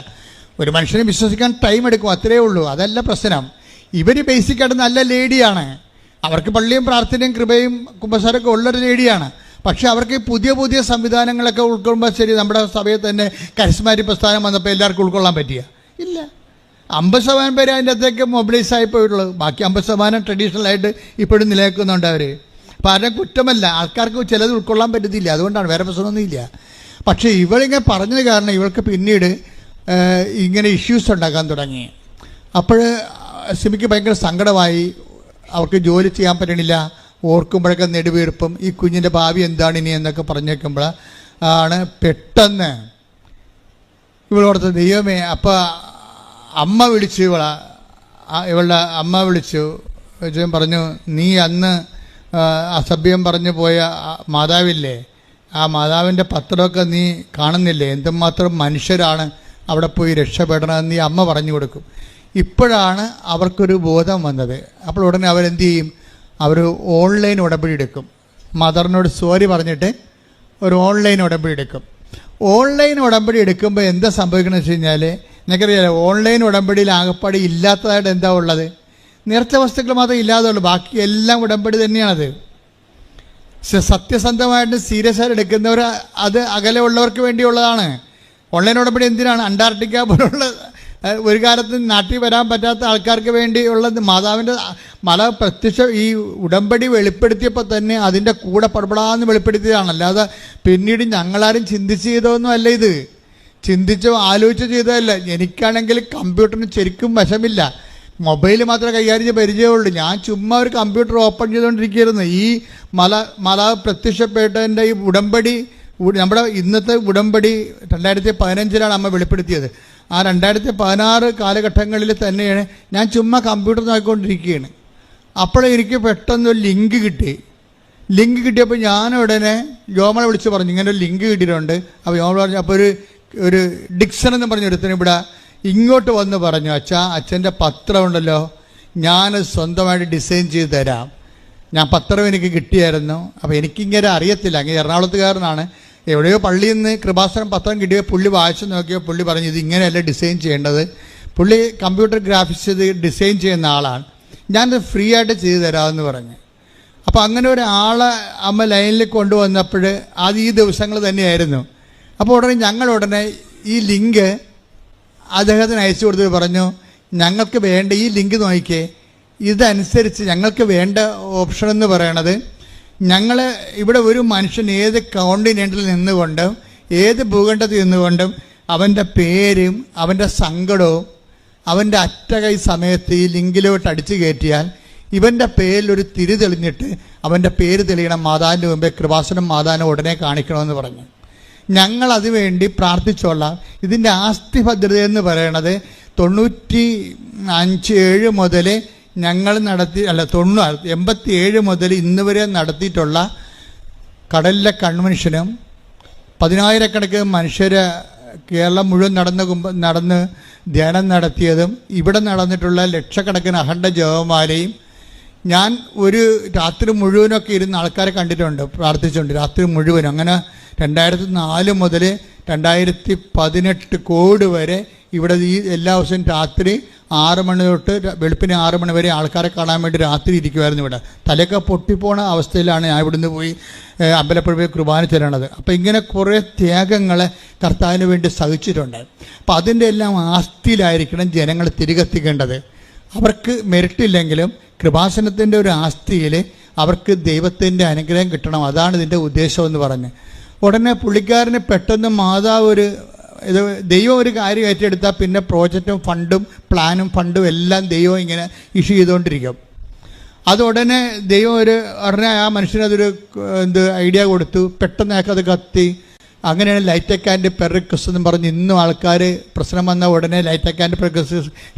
ഒരു മനുഷ്യനെ വിശ്വസിക്കാൻ ടൈം എടുക്കും, അത്രയേ ഉള്ളൂ. അതല്ല പ്രശ്നം. ഇവർ ബേസിക്കായിട്ട് നല്ല ലേഡിയാണ്. അവർക്ക് പള്ളിയും പ്രാർത്ഥനയും കൃപയും കുമ്പസാരമൊക്കെ ഉള്ളൊരു ലേഡിയാണ്. പക്ഷെ അവർക്ക് പുതിയ പുതിയ സംവിധാനങ്ങളൊക്കെ ഉൾക്കൊള്ളുമ്പോൾ ശരി, നമ്മുടെ സഭയിൽ തന്നെ കരിസ്മാറ്റിക് പ്രസ്ഥാനം വന്നപ്പോൾ എല്ലാവർക്കും ഉൾക്കൊള്ളാൻ പറ്റിയ ഇല്ല. 50% പേര് അതിൻ്റെ അകത്തേക്ക് മൊബിലൈസ് ആയിപ്പോയിട്ടുള്ളൂ. ബാക്കി 50% ട്രഡീഷണലായിട്ട് ഇപ്പോഴും നിലനിൽക്കുന്നുണ്ട് അവർ. അപ്പോൾ ആരുടെ കുറ്റമല്ല, ആൾക്കാർക്ക് ചിലത് ഉൾക്കൊള്ളാൻ പറ്റത്തില്ല, അതുകൊണ്ടാണ്, വേറെ പ്രശ്നമൊന്നുമില്ല. പക്ഷേ ഇവളിങ്ങനെ പറഞ്ഞത് കാരണം ഇവൾക്ക് പിന്നീട് ഇങ്ങനെ ഇഷ്യൂസ് ഉണ്ടാക്കാൻ തുടങ്ങി. അപ്പോൾ സിമിക്ക് ഭയങ്കര സങ്കടമായി. അവർക്ക് ജോലി ചെയ്യാൻ പറ്റണില്ല. ഓർക്കുമ്പോഴൊക്കെ നെടുവീർപ്പും ഈ കുഞ്ഞിൻ്റെ ഭാവി എന്താണ് ഇനി എന്നൊക്കെ പറഞ്ഞേക്കുമ്പോൾ ആണ് പെട്ടെന്ന് ഇവളോടത്ത് ദൈവമേ. അപ്പോൾ അമ്മ വിളിച്ചു, ഇവളുടെ അമ്മ വിളിച്ചു പറഞ്ഞു, നീ അന്ന് അസഭ്യം പറഞ്ഞു പോയ മാതാവില്ലേ, ആ മാതാവിൻ്റെ പത്രമൊക്കെ നീ കാണുന്നില്ലേ, എന്തുമാത്രം മനുഷ്യരാണ് അവിടെ പോയി രക്ഷപ്പെടണമെന്ന് നീ അമ്മ പറഞ്ഞു കൊടുക്കും. ഇപ്പോഴാണ് അവർക്കൊരു ബോധം വന്നത്. അപ്പോൾ ഉടനെ അവരെന്ത് ചെയ്യും? അവർ ഓൺലൈൻ ഉടമ്പടി എടുക്കും. മദറിനോട് സോറി പറഞ്ഞിട്ട് ഒരു ഓൺലൈൻ ഉടമ്പടി എടുക്കും. ഓൺലൈൻ ഉടമ്പടി എടുക്കുമ്പോൾ എന്താ സംഭവിക്കണമെന്ന് വെച്ച് കഴിഞ്ഞാൽ, നിങ്ങൾക്കറിയാലോ, ഓൺലൈൻ ഉടമ്പടിയിൽ ആകപ്പാടി ഇല്ലാത്തതായിട്ട് എന്താ ഉള്ളത്? നേർച്ച വസ്തുക്കൾ മാത്രമേ ഇല്ലാതുള്ളൂ, ബാക്കി എല്ലാം ഉടമ്പടി തന്നെയാണത്. സത്യസന്ധമായിട്ട് സീരിയസ് ആയിട്ട് എടുക്കുന്നവർ അത് അകലെ ഉള്ളവർക്ക് വേണ്ടിയുള്ളതാണ്. ഓൺലൈൻ ഉടമ്പടി എന്തിനാണ്? അന്റാർട്ടിക്ക പോലുള്ള ഒരു കാലത്ത് നാട്ടിൽ വരാൻ പറ്റാത്ത ആൾക്കാർക്ക് വേണ്ടിയുള്ളത്. മാതാവിൻ്റെ മല ഈ ഉടമ്പടി വെളിപ്പെടുത്തിയപ്പോൾ തന്നെ അതിൻ്റെ കൂടെ പടപടാന്ന് വെളിപ്പെടുത്തിയതാണ്. അല്ലാതെ പിന്നീട് ഞങ്ങളാരും ചിന്തിച്ച് ചെയ്തതൊന്നും അല്ല. ഇത് ചിന്തിച്ചോ ആലോചിച്ചോ ചെയ്തതല്ല. എനിക്കാണെങ്കിൽ കമ്പ്യൂട്ടറിന് ശരിക്കും വശമില്ല, മൊബൈൽ മാത്രമേ കൈകാര്യം പരിചയമുള്ളൂ. ഞാൻ ചുമ്മാ ഒരു കമ്പ്യൂട്ടർ ഓപ്പൺ ചെയ്തുകൊണ്ടിരിക്കുകയായിരുന്നു. ഈ മാതാവ് പ്രത്യക്ഷപ്പെട്ടതിൻ്റെ ഈ ഉടമ്പടി, നമ്മുടെ ഇന്നത്തെ ഉടമ്പടി 2015 അമ്മ വെളിപ്പെടുത്തിയത്. ആ 2016 കാലഘട്ടങ്ങളിൽ തന്നെയാണ് ഞാൻ ചുമ്മാ കമ്പ്യൂട്ടർ നോക്കിക്കൊണ്ടിരിക്കുകയാണ്. അപ്പോഴേ എനിക്ക് പെട്ടെന്നൊരു ലിങ്ക് കിട്ടി. ലിങ്ക് കിട്ടിയപ്പോൾ ഞാൻ ഉടനെ ജോമളെ വിളിച്ച് പറഞ്ഞു, ഇങ്ങനെ ഒരു ലിങ്ക് കിട്ടിയിട്ടുണ്ട്. അപ്പോൾ ജോമള പറഞ്ഞു, അപ്പോൾ ഒരു ഡിക്സൺ എന്ന് പറഞ്ഞൊരുത്തനും ഇവിടെ ഇങ്ങോട്ട് വന്ന് പറഞ്ഞു, അച്ഛൻ്റെ പത്രം ഉണ്ടല്ലോ, ഞാൻ സ്വന്തമായിട്ട് ഡിസൈൻ ചെയ്ത് തരാം. ഞാൻ പത്രം എനിക്ക് കിട്ടിയായിരുന്നു. അപ്പോൾ എനിക്കിങ്ങനെ അറിയത്തില്ല, അങ്ങനെ എറണാകുളത്തുകാരനാണ്. എവിടെയോ പള്ളിയിൽ നിന്ന് കൃപാസനം പത്രം കിട്ടിയോ പുള്ളി വായിച്ചു നോക്കിയോ പുള്ളി പറഞ്ഞു, ഇത് ഇങ്ങനെയല്ല ഡിസൈൻ ചെയ്യേണ്ടത്. പുള്ളി കമ്പ്യൂട്ടർ ഗ്രാഫിക്സ് ചെയ്ത് ഡിസൈൻ ചെയ്യുന്ന ആളാണ്, ഞാനത് ഫ്രീ ആയിട്ട് ചെയ്തു തരാമെന്ന് പറഞ്ഞു. അപ്പോൾ അങ്ങനെ ഒരാളെ അമ്മ ലൈനിൽ കൊണ്ടുവന്നപ്പോൾ അത് ഈ ദിവസങ്ങൾ തന്നെയായിരുന്നു. അപ്പോൾ ഞങ്ങൾ ഈ ലിങ്ക് അദ്ദേഹത്തിന് അയച്ചു കൊടുത്തിട്ട് പറഞ്ഞു, ഞങ്ങൾക്ക് വേണ്ട ഈ ലിങ്ക് നോക്കിക്കേ, ഇതനുസരിച്ച് ഞങ്ങൾക്ക് വേണ്ട ഓപ്ഷൻ എന്ന് പറയണത്, ഞങ്ങൾ ഇവിടെ ഒരു മനുഷ്യൻ ഏത് കോണ്ടിനെൻറ്റിൽ നിന്നുകൊണ്ടും ഏത് ഭൂഖണ്ഡത്തിൽ നിന്നുകൊണ്ടും അവൻ്റെ പേരും അവൻ്റെ സങ്കടവും അവൻ്റെ അറ്റകൈ സമയത്ത് ഈ ലിങ്കിലോട്ട് അടിച്ചു കയറ്റിയാൽ ഇവൻ്റെ പേരിൽ ഒരു തിരി തെളിഞ്ഞിട്ട് അവൻ്റെ പേര് തെളിയണം മാതാവിൻ്റെ മുമ്പേ കൃപാസനം മാതാവിനെ ഉടനെ കാണിക്കണമെന്ന് പറഞ്ഞു. ഞങ്ങൾ അതിനുവേണ്ടി പ്രാർത്ഥിച്ചോളാം. ഇതിൻ്റെ ആസ്തി ഭദ്രതയെന്ന് പറയണത് 97 മുതൽ ഞങ്ങൾ നടത്തി 87 മുതൽ ഇന്ന് വരെ നടത്തിയിട്ടുള്ള കടലിലെ കൺവെൻഷനും 10,000-കണക്കിന് മനുഷ്യരെ കേരളം മുഴുവൻ നടന്ന് ധ്യാനം നടത്തിയതും ഇവിടെ നടന്നിട്ടുള്ള ലക്ഷക്കണക്കിന് അഖണ്ഡ ജപമാലയും ഞാൻ ഒരു രാത്രി മുഴുവനൊക്കെ ഇരുന്ന് ആൾക്കാരെ കണ്ടിട്ടുണ്ട്, പ്രാർത്ഥിച്ചിട്ടുണ്ട് രാത്രി മുഴുവനും. അങ്ങനെ 2004 മുതൽ 2018 കോവിഡ് വരെ ഇവിടെ ഈ എല്ലാ ദിവസവും രാത്രി 6 മണി തൊട്ട് വെളുപ്പിന് 6 മണി വരെ ആൾക്കാരെ കാണാൻ വേണ്ടി രാത്രി ഇരിക്കുമായിരുന്നു. ഇവിടെ തലയൊക്കെ പൊട്ടിപ്പോണ അവസ്ഥയിലാണ് ഞാൻ ഇവിടുന്ന് പോയി അമ്പലപ്പുഴ പോയി കുർബാന ചെല്ലണത്. അപ്പോൾ ഇങ്ങനെ കുറേ ത്യാഗങ്ങൾ കർത്താവിന് വേണ്ടി സഹിച്ചിട്ടുണ്ട്. അപ്പോൾ അതിൻ്റെ എല്ലാം ആസ്തിയിലായിരിക്കണം ജനങ്ങൾ തിരികെത്തിക്കേണ്ടത്. അവർക്ക് മെറിറ്റില്ലെങ്കിലും കൃപാസനത്തിൻ്റെ ഒരു ആസ്തിയിൽ അവർക്ക് ദൈവത്തിൻ്റെ അനുഗ്രഹം കിട്ടണം. അതാണ് ഇതിൻ്റെ ഉദ്ദേശമെന്ന് പറഞ്ഞ് ഉടനെ പുള്ളിക്കാരന് പെട്ടെന്ന് മാതാവ് ദൈവം ഒരു കാര്യം ഏറ്റെടുത്താൽ പിന്നെ പ്രോജക്റ്റും ഫണ്ടും പ്ലാനും ഫണ്ടും എല്ലാം ദൈവം ഇങ്ങനെ ഇഷ്യൂ ചെയ്തുകൊണ്ടിരിക്കും. അതുടനെ ദൈവം ഉടനെ ആ മനുഷ്യനതൊരു ഐഡിയ കൊടുത്തു. പെട്ടെന്ന് അയാൾക്കത് കത്തി. അങ്ങനെയാണ് ലൈറ്റ് ആൻഡ് പെർ റിക്വസ്റ്റ് എന്ന് പറഞ്ഞ് ഇന്നും ആൾക്കാർ പ്രശ്നം വന്ന ഉടനെ ലൈറ്റ് ആൻഡ് പെർ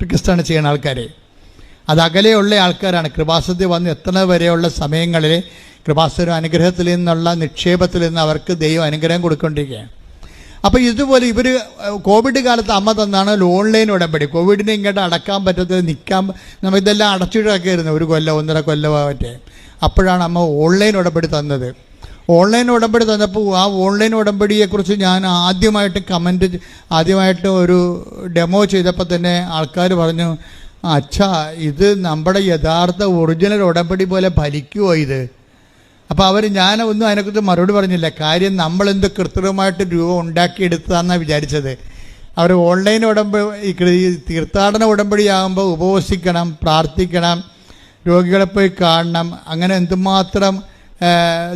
റിക്വസ്റ്റാണ് ചെയ്യുന്ന ആൾക്കാർ. അത് അകലെയുള്ള ആൾക്കാരാണ്. കൃപാസനത്തിൽ വന്ന് എത്തുന്നത് വരെയുള്ള സമയങ്ങളിൽ കൃപാസന അനുഗ്രഹത്തിൽ നിന്നുള്ള നിക്ഷേപത്തിൽ നിന്ന് അവർക്ക് ദൈവം അനുഗ്രഹം കൊടുക്കൊണ്ടിരിക്കുകയാണ്. അപ്പോൾ ഇതുപോലെ ഇവർ കോവിഡ് കാലത്ത് അമ്മ തന്നാണ് ഓൺലൈൻ ഉടമ്പടി. കോവിഡിനെ ഇങ്ങോട്ട് അടക്കാൻ പറ്റാത്തത് നമ്മൾ ഇതെല്ലാം അടച്ചിട്ടൊക്കെയായിരുന്നു 1 കൊല്ലം 1.5 കൊല്ലമായിട്ട്. അപ്പോഴാണ് അമ്മ ഓൺലൈൻ ഉടമ്പടി തന്നത്. ഓൺലൈൻ ഉടമ്പടി തന്നപ്പോൾ ആ ഓൺലൈൻ ഉടമ്പടിയെക്കുറിച്ച് ഞാൻ ആദ്യമായിട്ട് ഒരു ഡെമോ ചെയ്തപ്പോൾ തന്നെ ആൾക്കാർ പറഞ്ഞു, അച്ഛാ ഇത് നമ്മുടെ യഥാർത്ഥ ഒറിജിനൽ ഉടമ്പടി പോലെ ഫലിക്കുമോ ഇത്? അപ്പോൾ ഞാനൊന്നും അതിനെക്കുറിച്ച് മറുപടി പറഞ്ഞില്ല. കാര്യം നമ്മളെന്ത് കൃത്രിമമായിട്ട് രൂപം ഉണ്ടാക്കിയെടുത്തതാണെന്നാണ് വിചാരിച്ചത്. അവർ ഓൺലൈൻ തീർത്ഥാടന ഉടമ്പടിയാകുമ്പോൾ ഉപവസിക്കണം, പ്രാർത്ഥിക്കണം, രോഗികളെ പോയി കാണണം, അങ്ങനെ എന്തുമാത്രം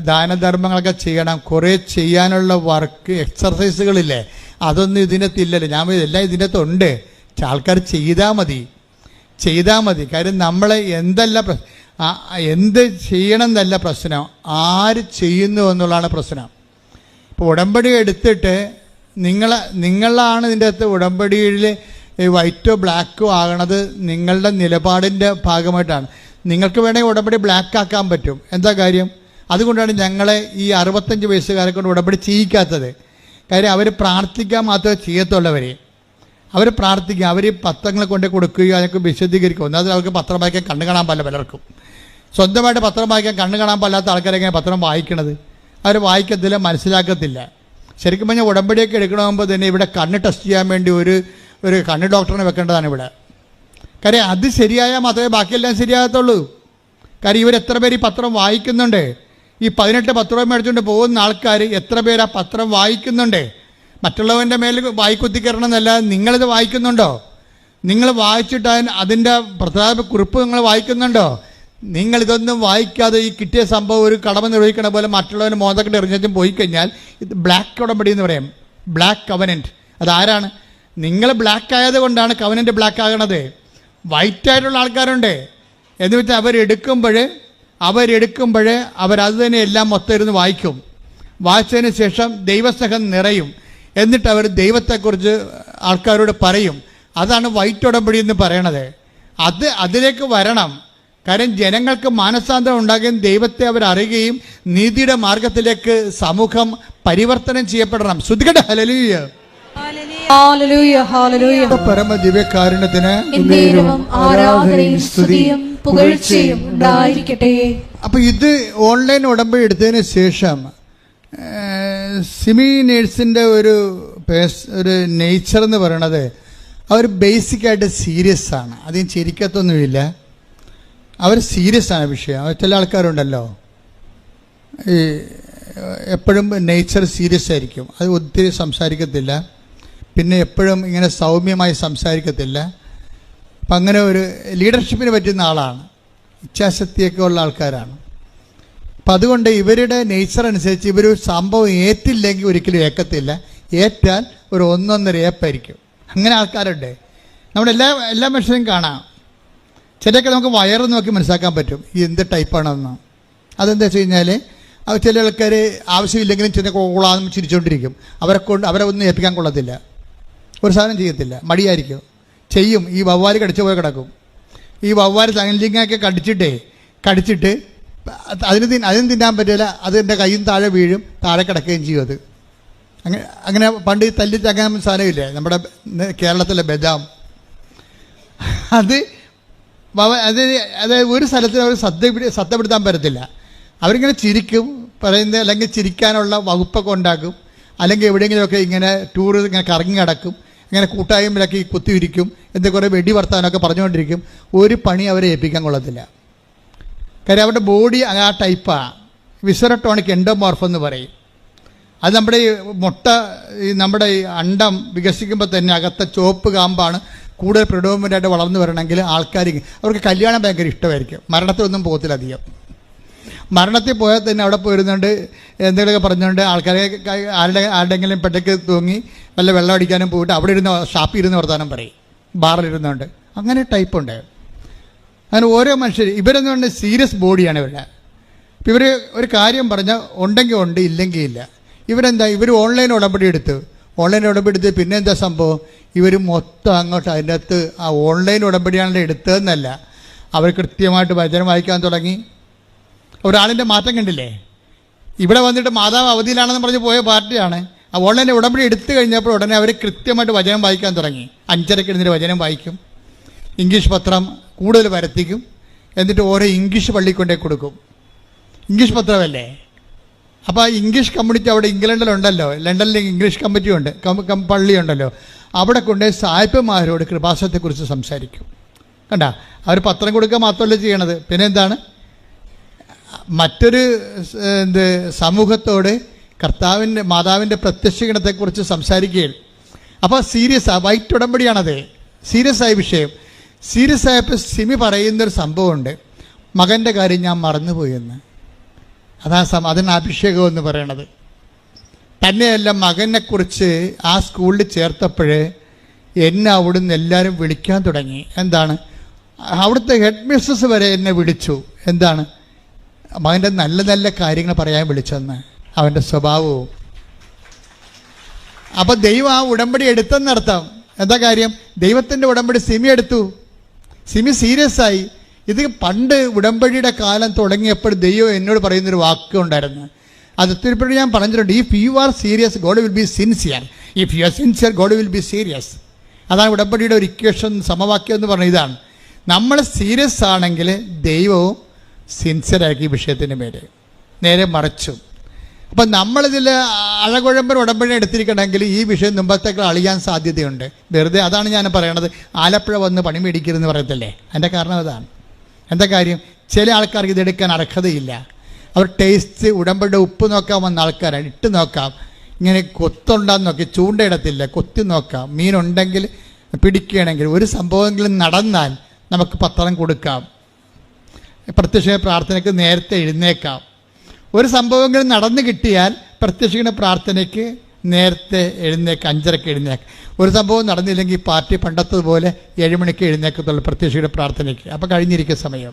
ദാനധർമ്മങ്ങളൊക്കെ ചെയ്യണം, കുറേ ചെയ്യാനുള്ള വർക്ക് എക്സർസൈസുകളില്ലേ, അതൊന്നും ഇതിനകത്തില്ലല്ലോ. ഞാൻ എല്ലാം ഇതിനകത്തുണ്ട്. ആൾക്കാർ ചെയ്താൽ മതി. കാര്യം നമ്മളെ എന്ത് ചെയ്യണം എന്നല്ല പ്രശ്നം, ആര് ചെയ്യുന്നു എന്നുള്ളതാണ് പ്രശ്നം. ഇപ്പോൾ ഉടമ്പടി എടുത്തിട്ട് നിങ്ങളാണ് ഇതിൻ്റെ അകത്ത് ഉടമ്പടിയിൽ വൈറ്റോ ബ്ലാക്കോ ആകണത് നിങ്ങളുടെ നിലപാടിൻ്റെ ഭാഗമായിട്ടാണ്. നിങ്ങൾക്ക് വേണമെങ്കിൽ ഉടമ്പടി ബ്ലാക്ക് ആക്കാൻ പറ്റും. എന്താ കാര്യം? അതുകൊണ്ടാണ് ഞങ്ങളെ ഈ 65 വയസ്സുകാരെ കൊണ്ട് ഉടമ്പടി ചെയ്യിക്കാത്തത്. കാര്യം അവർ പ്രാർത്ഥിക്കാൻ മാത്രമേ ചെയ്യത്തുള്ളവരെ. അവർ പ്രാർത്ഥിക്കുക, അവർ പത്രങ്ങൾ കൊണ്ട് കൊടുക്കുകയോ അതൊക്കെ വിശദീകരിക്കും. ഒന്നാമത് അവർക്ക് പത്രം വായിക്കാൻ കണ്ണു കാണാൻ പല പലർക്കും. സ്വന്തമായിട്ട് പത്രം വായിക്കാൻ കണ്ണു കാണാൻ പാടില്ലാത്ത ആൾക്കാരെങ്ങനെ പത്രം വായിക്കണത്? അവർ വായിക്കത്തില്ല, മനസ്സിലാക്കത്തില്ല. ശരിക്കും പറഞ്ഞാൽ ഉടമ്പടിയൊക്കെ എടുക്കണമെങ്കിൽ തന്നെ ഇവിടെ കണ്ണ് ടെസ്റ്റ് ചെയ്യാൻ വേണ്ടി ഒരു കണ്ണ് ഡോക്ടറിനെ വെക്കേണ്ടതാണ് ഇവിടെ. കാര്യം അത് ശരിയായാൽ മാത്രമേ ബാക്കിയെല്ലാം ശരിയാകത്തുള്ളൂ. കാര്യം ഇവരെത്ര പേര് ഈ പത്രം വായിക്കുന്നുണ്ട്? ഈ 18 പത്രം മേടിച്ചുകൊണ്ട് പോകുന്ന ആൾക്കാർ എത്ര പേര് ആ പത്രം വായിക്കുന്നുണ്ട്? മറ്റുള്ളവൻ്റെ മേൽ വായിക്കുത്തി കയറണം എന്നല്ല, നിങ്ങളിത് വായിക്കുന്നുണ്ടോ? നിങ്ങൾ വായിച്ചിട്ട് അതിൻ്റെ പ്രധാന കുറിപ്പ് നിങ്ങൾ വായിക്കുന്നുണ്ടോ? നിങ്ങളിതൊന്നും വായിക്കാതെ ഈ കിട്ടിയ സംഭവം ഒരു കടമ നിർവഹിക്കണ പോലെ മറ്റുള്ളവന് മോന്തക്കെട്ട് എറിഞ്ഞും പോയി കഴിഞ്ഞാൽ ഇത് ബ്ലാക്ക് ഉടമ്പടി എന്ന് പറയും. Black covenant. അതാരാണ്? നിങ്ങൾ ബ്ലാക്ക് ആയത് കൊണ്ടാണ് കവനൻറ്റ് ബ്ലാക്ക് ആകണത്. വൈറ്റായിട്ടുള്ള ആൾക്കാരുണ്ട് എന്ന് വെച്ചാൽ അവരെടുക്കുമ്പോൾ അവരത് തന്നെ എല്ലാം മൊത്തം ഇരുന്ന് വായിക്കും. വായിച്ചതിന് ശേഷം ദൈവസ്നേഹം നിറയും. എന്നിട്ട് അവർ ദൈവത്തെക്കുറിച്ച് ആൾക്കാരോട് പറയും. അതാണ് വൈറ്റ് ഉടമ്പടി എന്ന് പറയണത്. അതിലേക്ക് വരണം. കാര്യം ജനങ്ങൾക്ക് മാനസാന്തരം ഉണ്ടാകുകയും ദൈവത്തെ അവർ അറിയുകയും നീതിയുടെ മാർഗത്തിലേക്ക് സമൂഹം പരിവർത്തനം ചെയ്യപ്പെടണം. ശ്രുതികട്ടെ ഹല്ലേലൂയ. പരമ ദിവ്യകാരുണ്യത്തിന് ആരാധനയും സ്തുതിയും പുകഴ്ചയും ഉണ്ടായിരിക്കട്ടെ. അപ്പൊ ഇത് ഓൺലൈൻ ഉടമ്പടി എടുത്തതിന് ശേഷം സിമി നേഴ്സിൻ്റെ ഒരു നേച്ചർ എന്ന് പറയണത് അവർ ബേസിക്കായിട്ട് സീരിയസ് ആണ്. അധികം ചിരിക്കത്തൊന്നുമില്ല. അവർ സീരിയസ് ആണ് വിഷയം. ചില ആൾക്കാരുണ്ടല്ലോ ഈ എപ്പോഴും നേച്ചർ സീരിയസ് ആയിരിക്കും. അത് ഒത്തിരി സംസാരിക്കത്തില്ല. പിന്നെ എപ്പോഴും ഇങ്ങനെ സൗമ്യമായി സംസാരിക്കത്തില്ല. അപ്പം അങ്ങനെ ഒരു ലീഡർഷിപ്പിന് പറ്റുന്ന ആളാണ്. ഇച്ഛാശക്തിയൊക്കെ ഉള്ള ആൾക്കാരാണ്. അപ്പം അതുകൊണ്ട് ഇവരുടെ നേച്ചർ അനുസരിച്ച് ഇവർ സംഭവം ഏറ്റില്ലെങ്കിൽ ഒരിക്കലും ഏക്കത്തില്ല, ഏറ്റാൽ ഒരു 1.5 ഏപ്പായിരിക്കും. അങ്ങനെ ആൾക്കാരുണ്ട്. നമ്മുടെ എല്ലാ മനുഷ്യരും കാണാം. ചിലയൊക്കെ നമുക്ക് വയറ് നോക്കി മനസ്സിലാക്കാൻ പറ്റും ഈ എന്ത് ടൈപ്പാണെന്ന്. അതെന്താ വെച്ച് കഴിഞ്ഞാൽ ചില ആൾക്കാർ ആവശ്യമില്ലെങ്കിലും ചില കോളാന്ന് ചിരിച്ചുകൊണ്ടിരിക്കും. അവരെ ഒന്നും ഏൽപ്പിക്കാൻ കൊള്ളത്തില്ല, ഒരു സാധനം ചെയ്യത്തില്ല, മടിയായിരിക്കും. ചെയ്യും. ഈ വവ്വാല് കടിച്ച പോലെ കിടക്കും. ഈ വവ്വാല് തങ്ങലിങ്ങൊക്കെ കടിച്ചിട്ട് അതിന് തിന്നാൻ പറ്റില്ല. അത് എൻ്റെ കയ്യും താഴെ വീഴും, താഴെ കിടക്കുകയും ചെയ്യും. അത് അങ്ങനെ പണ്ട് തല്ലി തങ്ങാൻ സാധനമില്ലേ നമ്മുടെ കേരളത്തിലെ ബദാം, അത് ഒരു സ്ഥലത്ത് അവർ ശ്രദ്ധപ്പെടുത്താൻ പറ്റത്തില്ല. അവരിങ്ങനെ ചിരിക്കും പറയുന്നത്, അല്ലെങ്കിൽ ചിരിക്കാനുള്ള വകുപ്പൊക്കെ ഉണ്ടാക്കും, അല്ലെങ്കിൽ എവിടെയെങ്കിലുമൊക്കെ ഇങ്ങനെ ടൂർ ഇങ്ങനെ കറങ്ങി കിടക്കും, ഇങ്ങനെ കൂട്ടായ്മയിലൊക്കെ കുത്തിയിരിക്കും, എന്തൊക്കെ കുറേ വെടി വർത്താനമൊക്കെ പറഞ്ഞുകൊണ്ടിരിക്കും. ഒരു പണി അവരെ ഏൽപ്പിക്കാൻ കൊള്ളത്തില്ല. കാര്യം അവരുടെ ബോഡി ആ ടൈപ്പാണ്. വിസറട്ടോണിക് എൻഡോമോർഫ് എന്ന് പറയും. അത് നമ്മുടെ ഈ നമ്മുടെ ഈ അണ്ടം വികസിക്കുമ്പോൾ തന്നെ അകത്തെ ചുവപ്പ് കാമ്പാണ് കൂടുതൽ പ്രിഡോമിനൻ്റായിട്ട് വളർന്നു വരണമെങ്കിൽ അവർക്ക് കല്യാണം ഭയങ്കര ഇഷ്ടമായിരിക്കും. മരണത്തിലൊന്നും പോകത്തില്ല അധികം. മരണത്തിൽ പോയാൽ തന്നെ അവിടെ പോയിരുന്നുണ്ട് എന്തെങ്കിലുമൊക്കെ പറഞ്ഞുകൊണ്ട് ആൾക്കാരെ ആരുടെയെങ്കിലും പെട്ടയ്ക്ക് തൂങ്ങി വല്ല വെള്ളം അടിക്കാനും പോയിട്ട് അവിടെ ഇരുന്ന് ഷാപ്പിൽ ഇരുന്ന് വർത്താനം പറയും, ബാറിലിരുന്നുകൊണ്ട്. അങ്ങനെ ടൈപ്പുണ്ട്. അങ്ങനെ ഓരോ മനുഷ്യർ ഇവരെന്ന് പറഞ്ഞാൽ സീരിയസ് ബോഡിയാണ് ഇവരുടെ. ഇപ്പം ഇവർ ഒരു കാര്യം പറഞ്ഞാൽ ഉണ്ടെങ്കിൽ ഉണ്ട്, ഇല്ലെങ്കിൽ ഇല്ല. ഇവർ ഓൺലൈൻ ഉടമ്പടി എടുത്ത് പിന്നെ എന്താ സംഭവം, ഇവർ മൊത്തം അങ്ങോട്ട് അതിൻ്റെ അകത്ത് ആ ഓൺലൈൻ ഉടമ്പടിയാണല്ലോ എടുത്തതെന്നല്ല, അവർ കൃത്യമായിട്ട് വചനം വായിക്കാൻ തുടങ്ങി. ഒരാളിൻ്റെ മാറ്റം കണ്ടില്ലേ? ഇവിടെ വന്നിട്ട് മാതാവ് അവധിയിലാണെന്ന് പറഞ്ഞ് പോയ പാർട്ടിയാണ്. ആ ഓൺലൈൻ ഉടമ്പടി എടുത്തു കഴിഞ്ഞപ്പോൾ ഉടനെ അവർ കൃത്യമായിട്ട് വചനം വായിക്കാൻ തുടങ്ങി. 5:30 എഴുന്നേറ്റ് വചനം വായിക്കും, ഇംഗ്ലീഷ് പത്രം കൂടുതൽ വരുത്തിക്കും, എന്നിട്ട് ഓരോ ഇംഗ്ലീഷ് പള്ളി കൊണ്ടേ കൊടുക്കും. ഇംഗ്ലീഷ് പത്രമല്ലേ? അപ്പോൾ ആ ഇംഗ്ലീഷ് കമ്മ്യൂണിറ്റി അവിടെ ഇംഗ്ലണ്ടിലുണ്ടല്ലോ, ലണ്ടനിൽ ഇംഗ്ലീഷ് കമ്മിറ്റി ഉണ്ട്, പള്ളിയുണ്ടല്ലോ, അവിടെ കൊണ്ടുപോയി സായിപ്പന്മാരോട് കൃപാസനത്തെക്കുറിച്ച് സംസാരിക്കും. കണ്ട, അവർ പത്രം കൊടുക്കുക മാത്രമല്ല ചെയ്യണത്, പിന്നെ എന്താണ്, മറ്റൊരു സമൂഹത്തോട് മാതാവിൻ്റെ പ്രത്യക്ഷീകരണത്തെക്കുറിച്ച് സംസാരിക്കുകയും. അപ്പോൾ സീരിയസാണ്, വൈറ്റ് ഉടമ്പടിയാണത്, സീരിയസ് ആയ വിഷയം. സീരിയസ് ആയപ്പോൾ സിമി പറയുന്നൊരു സംഭവമുണ്ട്, മകൻ്റെ കാര്യം ഞാൻ മറന്നുപോയെന്ന്. അതിന് അഭിഷേകം എന്ന് പറയണത്. തന്നെയല്ല, മകനെക്കുറിച്ച് ആ സ്കൂളിൽ ചേർത്തപ്പോൾ എന്നെ അവിടുന്ന് എല്ലാവരും വിളിക്കാൻ തുടങ്ങി. എന്താണ്, അവിടുത്തെ ഹെഡ് മിസ്സസ് വരെ എന്നെ വിളിച്ചു. എന്താണ്, മകൻ്റെ നല്ല നല്ല കാര്യങ്ങൾ പറയാൻ വിളിച്ചെന്ന്, അവൻ്റെ സ്വഭാവവും. അപ്പം ദൈവം ആ ഉടമ്പടി എടുത്തെന്നർത്ഥം. എന്താ കാര്യം, ദൈവത്തിൻ്റെ ഉടമ്പടി സിമി എടുത്തു. സിമി സീരിയസ് ആയി. ഇത് പണ്ട് ഉടമ്പടിയുടെ കാലം തുടങ്ങിയപ്പോൾ ദൈവം എന്നോട് പറയുന്നൊരു വാക്കുണ്ടായിരുന്നു. അത് ഒത്തിരിപ്പോഴും ഞാൻ പറഞ്ഞിട്ടുണ്ട്. If you are serious God will be sincere, if you are sincere God will be serious. അതാണ് ഉടമ്പടിയുടെ ഒരു ഇക്വേഷൻ, സമവാക്യം എന്ന് പറഞ്ഞ ഇതാണ്. നമ്മൾ സീരിയസ് ആണെങ്കിൽ ദൈവവും സിൻസിയറാക്കി ഈ വിഷയത്തിൻ്റെ മേലെ നേരെ മറിച്ചു. അപ്പം നമ്മളിതിൽ അഴകുഴമ്പൻ ഉടമ്പടി എടുത്തിരിക്കണമെങ്കിൽ ഈ വിഷയം മുമ്പത്തേക്കാൾ അളിയാൻ സാധ്യതയുണ്ട്. വെറുതെ അതാണ് ഞാൻ പറയണത്, ആലപ്പുഴ വന്ന് പണി മേടിക്കരുതെന്ന് പറയത്തില്ലേ, അതിൻ്റെ കാരണം അതാണ്. എന്താ കാര്യം, ചില ആൾക്കാർക്ക് ഇതെടുക്കാൻ അർഹതയില്ല. അവർ ടേസ്റ്റ് ഉടമ്പടിയുടെ ഉപ്പ് നോക്കാൻ വന്ന ആൾക്കാരാണ്. ഇട്ട് നോക്കാം, ഇങ്ങനെ കൊത്തുണ്ടാന്ന് നോക്കി, ചൂണ്ടയിടത്തില്ല, കൊത്തി നോക്കാം, മീനുണ്ടെങ്കിൽ പിടിക്കുകയാണെങ്കിൽ, ഒരു സംഭവമെങ്കിലും നടന്നാൽ നമുക്ക് പത്രം കൊടുക്കാം, പ്രത്യക്ഷ പ്രാർത്ഥനയ്ക്ക് നേരത്തെ എഴുന്നേക്കാം. ഒരു സംഭവമെങ്കിലും നടന്നു കിട്ടിയാൽ പ്രത്യക്ഷ പ്രാർത്ഥനയ്ക്ക് നേരത്തെ എഴുന്നേക്കാം, 5:30 എഴുന്നേക്കാം. ഒരു സംഭവം നടന്നില്ലെങ്കിൽ പാർട്ടി പണ്ടത്തതുപോലെ 7 മണിക്ക് എഴുന്നേക്കത്തുള്ളൂ പ്രത്യക്ഷയുടെ പ്രാർത്ഥനയ്ക്ക്. അപ്പോൾ കഴിഞ്ഞിരിക്കുന്ന സമയം.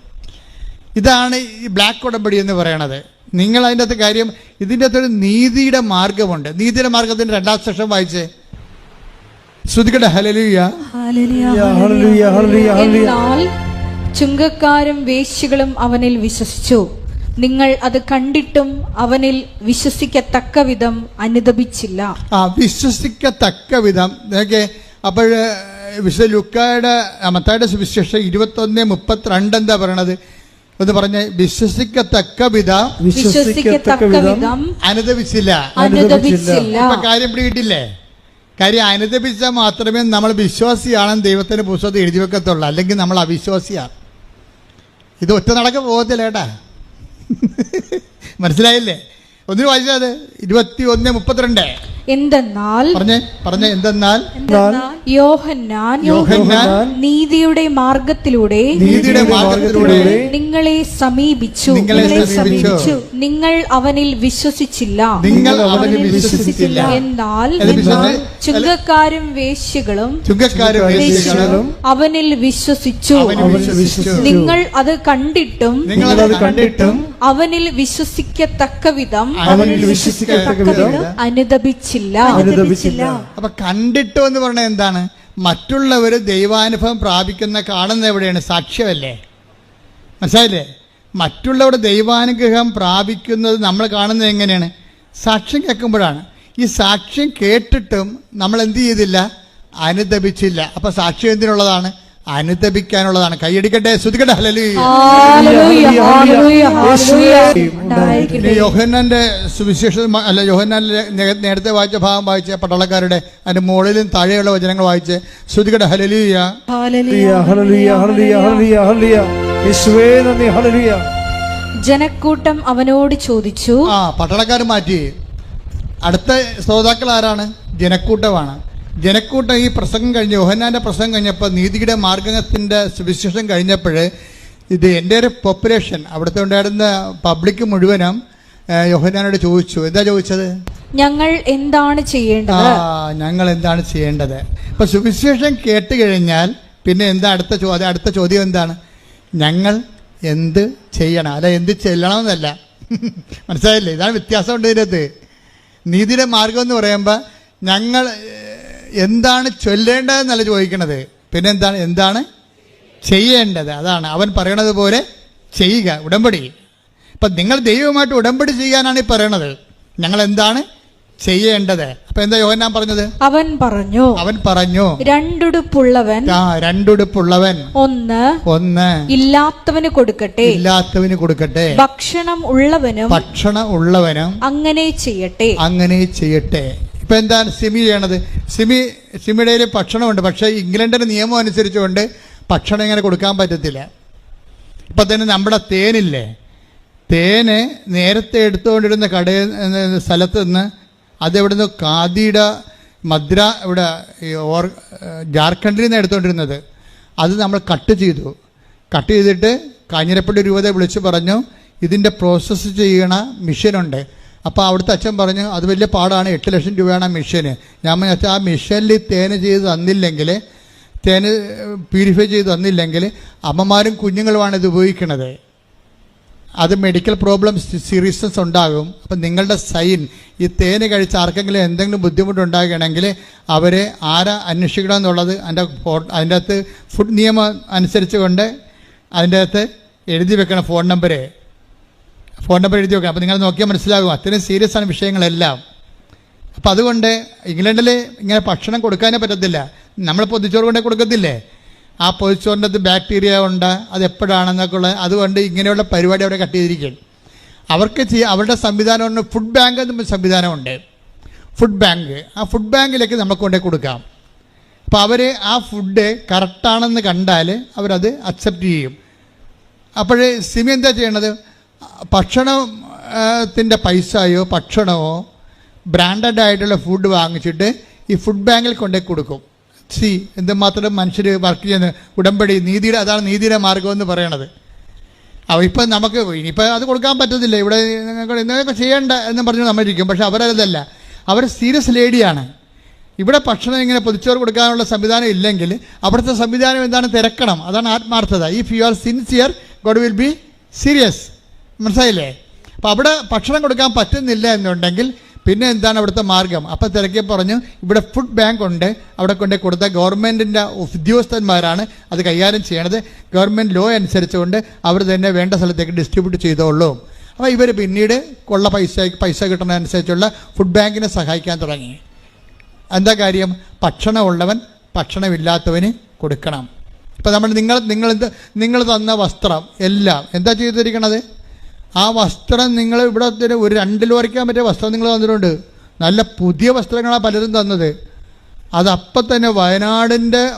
ഇതാണ് ഈ ബ്ലാക്ക് ഉടമ്പടി എന്ന് പറയണത്. നിങ്ങൾ അതിൻ്റെ അകത്ത് കാര്യം, ഇതിൻ്റെ അകത്തൊരു നീതിയുടെ മാർഗമുണ്ട്. നീതിയുടെ മാർഗത്തിൻ്റെ 2ാം സെക്ഷൻ വായിച്ചേ. ശ്രുതിക്കട്ടെ, ഹല്ലേലൂയ. എന്നാൽ ചുങ്കക്കാരും വേശ്യകളും അവനിൽ വിശ്വസിച്ചു. നിങ്ങൾ അത് കണ്ടിട്ടും അവനിൽ വിശ്വസിക്കത്തക്ക വിധം അനുദപിച്ചില്ല. വിശ്വസിക്കത്തക്ക വിധം. അപ്പോൾ വിശുദ്ധ ലൂക്കായുടെ മത്തായിയുടെ സുവിശേഷം 21:32 എന്താ പറയണത് എന്ന് പറഞ്ഞ, വിശ്വസിക്കത്തക്ക വിധം അനുദപിച്ചില്ല. കാര്യം പിടികിട്ടില്ലേ? കാര്യം അനുദപിച്ചാൽ മാത്രമേ നമ്മൾ വിശ്വാസിയാണെന്ന് ദൈവത്തിന്റെ പുസ്തകത്തിൽ എഴുതി വെക്കത്തുള്ളൂ, അല്ലെങ്കിൽ നമ്മൾ അവിശ്വാസിയാണ്. ഇത് ഒറ്റ നടക്ക പോകത്തില്ല കേട്ടാ. മനസ്സിലായില്ലേ? ഒന്നിനു വായിച്ചത് 21:32. എന്തെന്നാൽ പറഞ്ഞേ എന്തെന്നാൽ യോഹന്നാൻ നീതിയുടെ മാർഗത്തിലൂടെ നിങ്ങളെ സമീപിച്ചു നിങ്ങൾ അവനിൽ വിശ്വസിച്ചില്ല എന്നാൽ ചുങ്കക്കാരും വേശ്യകളും അവനിൽ വിശ്വസിച്ചു നിങ്ങൾ അത് കണ്ടിട്ടും അവനിൽ വിശ്വസിക്കത്തക്ക വിധം അനുദപിച്ചില്ല. അപ്പൊ കണ്ടിട്ടോ എന്ന് പറഞ്ഞാൽ എന്താണ്? മറ്റുള്ളവര് ദൈവാനുഭവം പ്രാപിക്കുന്ന കാണുന്ന എവിടെയാണ്? സാക്ഷ്യമല്ലേ? മനസ്സിലായില്ലേ? മറ്റുള്ളവരുടെ ദൈവാനുഗ്രഹം പ്രാപിക്കുന്നത് നമ്മൾ കാണുന്നത് എങ്ങനെയാണ്? സാക്ഷ്യം കേൾക്കുമ്പോഴാണ്. ഈ സാക്ഷ്യം കേട്ടിട്ടും നമ്മൾ എന്ത് ചെയ്തില്ല? അനുദപിച്ചില്ല. അപ്പൊ സാക്ഷ്യം എന്തിനുള്ളതാണ്? അനുദപിക്കാനുള്ളതാണ്. കൈയടിക്കട്ടെ, സ്തുതിക്കട്ടെ, ഹല്ലേലൂയ. യോഹന്നാന്റെ സുവിശേഷം അല്ല, യോഹന്നാനിലെ നേരത്തെ വായിച്ച ഭാഗം വായിച്ച പട്ടാളക്കാരുടെ അതിന്റെ മുകളിലും താഴെയുള്ള വചനങ്ങൾ വായിച്ച് സ്തുതിക്കട്ടെ, ഹല്ലേലൂയ. ജനക്കൂട്ടം അവനോട് ചോദിച്ചു. പട്ടാളക്കാർ മാറ്റി. അടുത്ത ശ്രോതാക്കൾ ആരാണ്? ജനക്കൂട്ടമാണ്. ജനക്കൂട്ടം ഈ പ്രസംഗം കഴിഞ്ഞ്, യോഹന്നാന്റെ പ്രസംഗം കഴിഞ്ഞപ്പോൾ, നീതിയുടെ മാർഗത്തിന്റെ സുവിശേഷം കഴിഞ്ഞപ്പോൾ, ഇത് എൻ്റെ ഒരു പോപ്പുലേഷൻ, അവിടുത്തെ ഉണ്ടായിരുന്ന പബ്ലിക് മുഴുവനും യോഹന്നാനോട് ചോദിച്ചു. എന്താ ചോദിച്ചത്? ഞങ്ങൾ എന്താണ് ചെയ്യേണ്ടത്? ഞങ്ങൾ എന്താണ് ചെയ്യേണ്ടത്? ഇപ്പൊ സുവിശേഷം കേട്ട് കഴിഞ്ഞാൽ പിന്നെ എന്താ അടുത്ത ചോദ്യം? അടുത്ത ചോദ്യം എന്താണ്? ഞങ്ങൾ എന്ത് ചെയ്യണം? അല്ല, എന്ത് ചെല്ലണമെന്നല്ല. മനസ്സിലായില്ലേ? ഇതാണ് വ്യത്യാസമുണ്ട് ഇതിനകത്ത്. നീതിയുടെ മാർഗം എന്ന് പറയുമ്പോൾ ഞങ്ങൾ എന്താണ് ചൊല്ലേണ്ടതെന്നല്ല ചോദിക്കണത്, പിന്നെ എന്താണ് ചെയ്യേണ്ടത്. അതാണ് അവൻ പറയണത് പോലെ ചെയ്യുക. ഉടമ്പടി. ഇപ്പം നിങ്ങൾ ദൈവവുമായിട്ട് ഉടമ്പടി ചെയ്യാനാണ് ഈ പറയണത്. ഞങ്ങൾ എന്താണ് ചെയ്യേണ്ടത്? അപ്പൊ എന്താ യോഹന്നാൻ പറഞ്ഞത്? അവൻ പറഞ്ഞു രണ്ടുടുപ്പുള്ളവൻ ഒന്ന് ഇല്ലാത്തവന് കൊടുക്കട്ടെ, ഭക്ഷണം ഉള്ളവനും അങ്ങനെ ചെയ്യട്ടെ. ഇപ്പൊ എന്താണ് സിമി ചെയ്യണത്? സിമിയുടെ ഭക്ഷണമുണ്ട്, പക്ഷെ ഇംഗ്ലണ്ടിന്റെ നിയമം അനുസരിച്ചുകൊണ്ട് ഭക്ഷണം ഇങ്ങനെ കൊടുക്കാൻ പറ്റത്തില്ല. ഇപ്പൊ തന്നെ നമ്മുടെ തേനില്ലേ, തേന് നേരത്തെ എടുത്തുകൊണ്ടിരുന്ന സ്ഥലത്ത് നിന്ന് അതെവിടുന്ന് ഖാദിയുടെ മദ്ര ഇവിടെ ജാർഖണ്ഡിൽ നിന്ന് എടുത്തുകൊണ്ടിരുന്നത്, അത് നമ്മൾ കട്ട് ചെയ്തിട്ട് കാഞ്ഞിരപ്പള്ളി രൂപതയെ വിളിച്ച് പറഞ്ഞു ഇതിൻ്റെ പ്രോസസ്സ് ചെയ്യണ മെഷീനുണ്ട്. അപ്പോൾ അവിടുത്തെ അച്ഛൻ പറഞ്ഞു അത് വലിയ പാടാണ്, 8 ലക്ഷം രൂപയാണ് ആ മെഷീന്. ഞാൻ വെച്ചാൽ ആ മെഷീനിൽ തേന് ചെയ്ത് തന്നില്ലെങ്കിൽ, തേന് പ്യൂരിഫൈ ചെയ്ത് തന്നില്ലെങ്കിൽ അമ്മമാരും കുഞ്ഞുങ്ങളുമാണ് ഇത് ഉപയോഗിക്കുന്നത്. അത് മെഡിക്കൽ പ്രോബ്ലംസ് സീരിയസ്നെസ് ഉണ്ടാകും. അപ്പം നിങ്ങളുടെ സൈൻ, ഈ തേന് കഴിച്ച് ആർക്കെങ്കിലും എന്തെങ്കിലും ബുദ്ധിമുട്ടുണ്ടാകണമെങ്കിൽ അവരെ ആരാ അന്വേഷിക്കണം എന്നുള്ളത് അതിൻ്റെ അകത്ത് ഫുഡ് നിയമം അനുസരിച്ച് കൊണ്ട് അതിൻ്റെ അകത്ത് എഴുതി വെക്കണം. ഫോൺ നമ്പർ എഴുതി വെക്കണം. അപ്പോൾ നിങ്ങൾ നോക്കിയാൽ മനസ്സിലാകും അത്രയും സീരിയസ് ആണ് വിഷയങ്ങളെല്ലാം. അപ്പം അതുകൊണ്ട് ഇംഗ്ലണ്ടിൽ ഇങ്ങനെ ഭക്ഷണം കൊടുക്കാനേ പറ്റത്തില്ല. നമ്മൾ പൊതിച്ചോറ് കൊണ്ടേ കൊടുക്കത്തില്ലേ, ആ പൊതിച്ചോറിൻ്റെ അത് ബാക്ടീരിയ ഉണ്ട്, അത് എപ്പോഴാണെന്നൊക്കെ ഉള്ളത്. അതുകൊണ്ട് ഇങ്ങനെയുള്ള പരിപാടി അവിടെ കട്ട് ചെയ്തിരിക്കുകയാണ്. അവർക്ക് അവരുടെ സംവിധാനമുണ്ട്, ഫുഡ് ബാങ്ക് എന്ന സംവിധാനമുണ്ട്. ഫുഡ് ബാങ്ക്, ആ ഫുഡ് ബാങ്കിലേക്ക് നമുക്ക് കൊണ്ടേ കൊടുക്കാം. അപ്പോൾ അവർ ആ ഫുഡ് കറക്റ്റാണെന്ന് കണ്ടാൽ അവരത് അക്സെപ്റ്റ് ചെയ്യും. അപ്പോൾ സിമി എന്താ ചെയ്യണത്? ഭക്ഷണത്തിൻ്റെ പൈസയോ ഭക്ഷണമോ ബ്രാൻഡഡ് ആയിട്ടുള്ള ഫുഡ് വാങ്ങിച്ചിട്ട് ഈ ഫുഡ് ബാങ്കിൽ കൊണ്ടേ കൊടുക്കും. എന്തുമാത്രം മനുഷ്യർ വർക്ക് ചെയ്യുന്ന ഉടമ്പടി നീതിയുടെ, അതാണ് നീതിയുടെ മാർഗം എന്ന് പറയണത്. അപ്പോൾ ഇപ്പം നമുക്ക് ഇനിയിപ്പോൾ അത് കൊടുക്കാൻ പറ്റത്തില്ല, ഇവിടെ ഇന്നൊക്കെ ചെയ്യേണ്ട എന്ന് പറഞ്ഞ് നമ്മളിരിക്കും. പക്ഷെ അവരതല്ല, അവർ സീരിയസ് ലേഡിയാണ്. ഇവിടെ ഭക്ഷണം ഇങ്ങനെ പൊതിച്ചോറ് കൊടുക്കാനുള്ള സംവിധാനം ഇല്ലെങ്കിൽ അവിടുത്തെ സംവിധാനം എന്താണ്? തിരക്കണം. അതാണ് ആത്മാർത്ഥത. If you are sincere God will be serious. മനസ്സിലായില്ലേ? അപ്പോൾ അവിടെ ഭക്ഷണം കൊടുക്കാൻ പറ്റുന്നില്ല എന്നുണ്ടെങ്കിൽ പിന്നെ എന്താണ് അവിടുത്തെ മാർഗം? അപ്പം തിരക്കി പറഞ്ഞു ഇവിടെ ഫുഡ് ബാങ്ക് ഉണ്ട്, അവിടെ കൊണ്ടേ കൊടുത്ത ഗവൺമെൻറ്റിൻ്റെ ഉദ്യോഗസ്ഥന്മാരാണ് അത് കൈകാര്യം ചെയ്യണത്. ഗവൺമെൻറ് ലോ അനുസരിച്ചുകൊണ്ട് അവർ തന്നെ വേണ്ട സ്ഥലത്തേക്ക് ഡിസ്ട്രിബ്യൂട്ട് ചെയ്തോളൂ. അപ്പോൾ ഇവർ പിന്നീട് കൊള്ള പൈസ കിട്ടുന്നതനുസരിച്ചുള്ള ഫുഡ് ബാങ്കിനെ സഹായിക്കാൻ തുടങ്ങി. എന്താ കാര്യം? ഭക്ഷണം ഉള്ളവൻ ഭക്ഷണമില്ലാത്തവന് കൊടുക്കണം. ഇപ്പം നിങ്ങൾ തന്ന വസ്ത്രം എല്ലാം എന്താ ചെയ്തിരിക്കണത്? ആ വസ്ത്രം നിങ്ങൾ ഇവിടെ ഒരു 2 ലോറിക്കാൻ പറ്റിയ വസ്ത്രം നിങ്ങൾ തന്നിട്ടുണ്ട്. നല്ല പുതിയ വസ്ത്രങ്ങളാണ് പലരും തന്നത്. അതപ്പം തന്നെ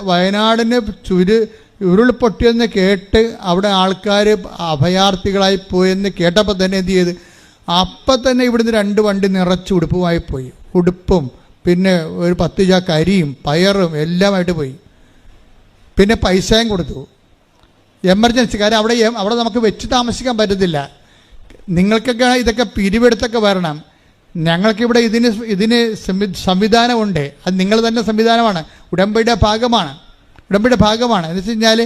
വയനാടിന് ഉരുൾപൊട്ടിയെന്ന് കേട്ട് അവിടെ ആൾക്കാർ അഭയാർത്ഥികളായി പോയെന്ന് കേട്ടപ്പോൾ തന്നെ എന്ത് ചെയ്ത്? അപ്പം തന്നെ ഇവിടുന്ന് 2 വണ്ടി നിറച്ച് ഉടുപ്പുമായി പോയി. ഉടുപ്പും പിന്നെ ഒരു 10 ചാക്ക് അരിയും പയറും എല്ലാമായിട്ട് പോയി. പിന്നെ പൈസയും കൊടുത്തു. എമർജൻസി, കാര്യം അവിടെ നമുക്ക് വെച്ച് താമസിക്കാൻ പറ്റത്തില്ല. നിങ്ങൾക്കൊക്കെ ഇതൊക്കെ പിരിവെടുത്തൊക്കെ വരണം. ഞങ്ങൾക്കിവിടെ ഇതിന് സംവിധാനമുണ്ട്. അത് നിങ്ങൾ തന്നെ സംവിധാനമാണ്, ഉടമ്പടിയുടെ ഭാഗമാണ്. എന്ന് വെച്ച് കഴിഞ്ഞാൽ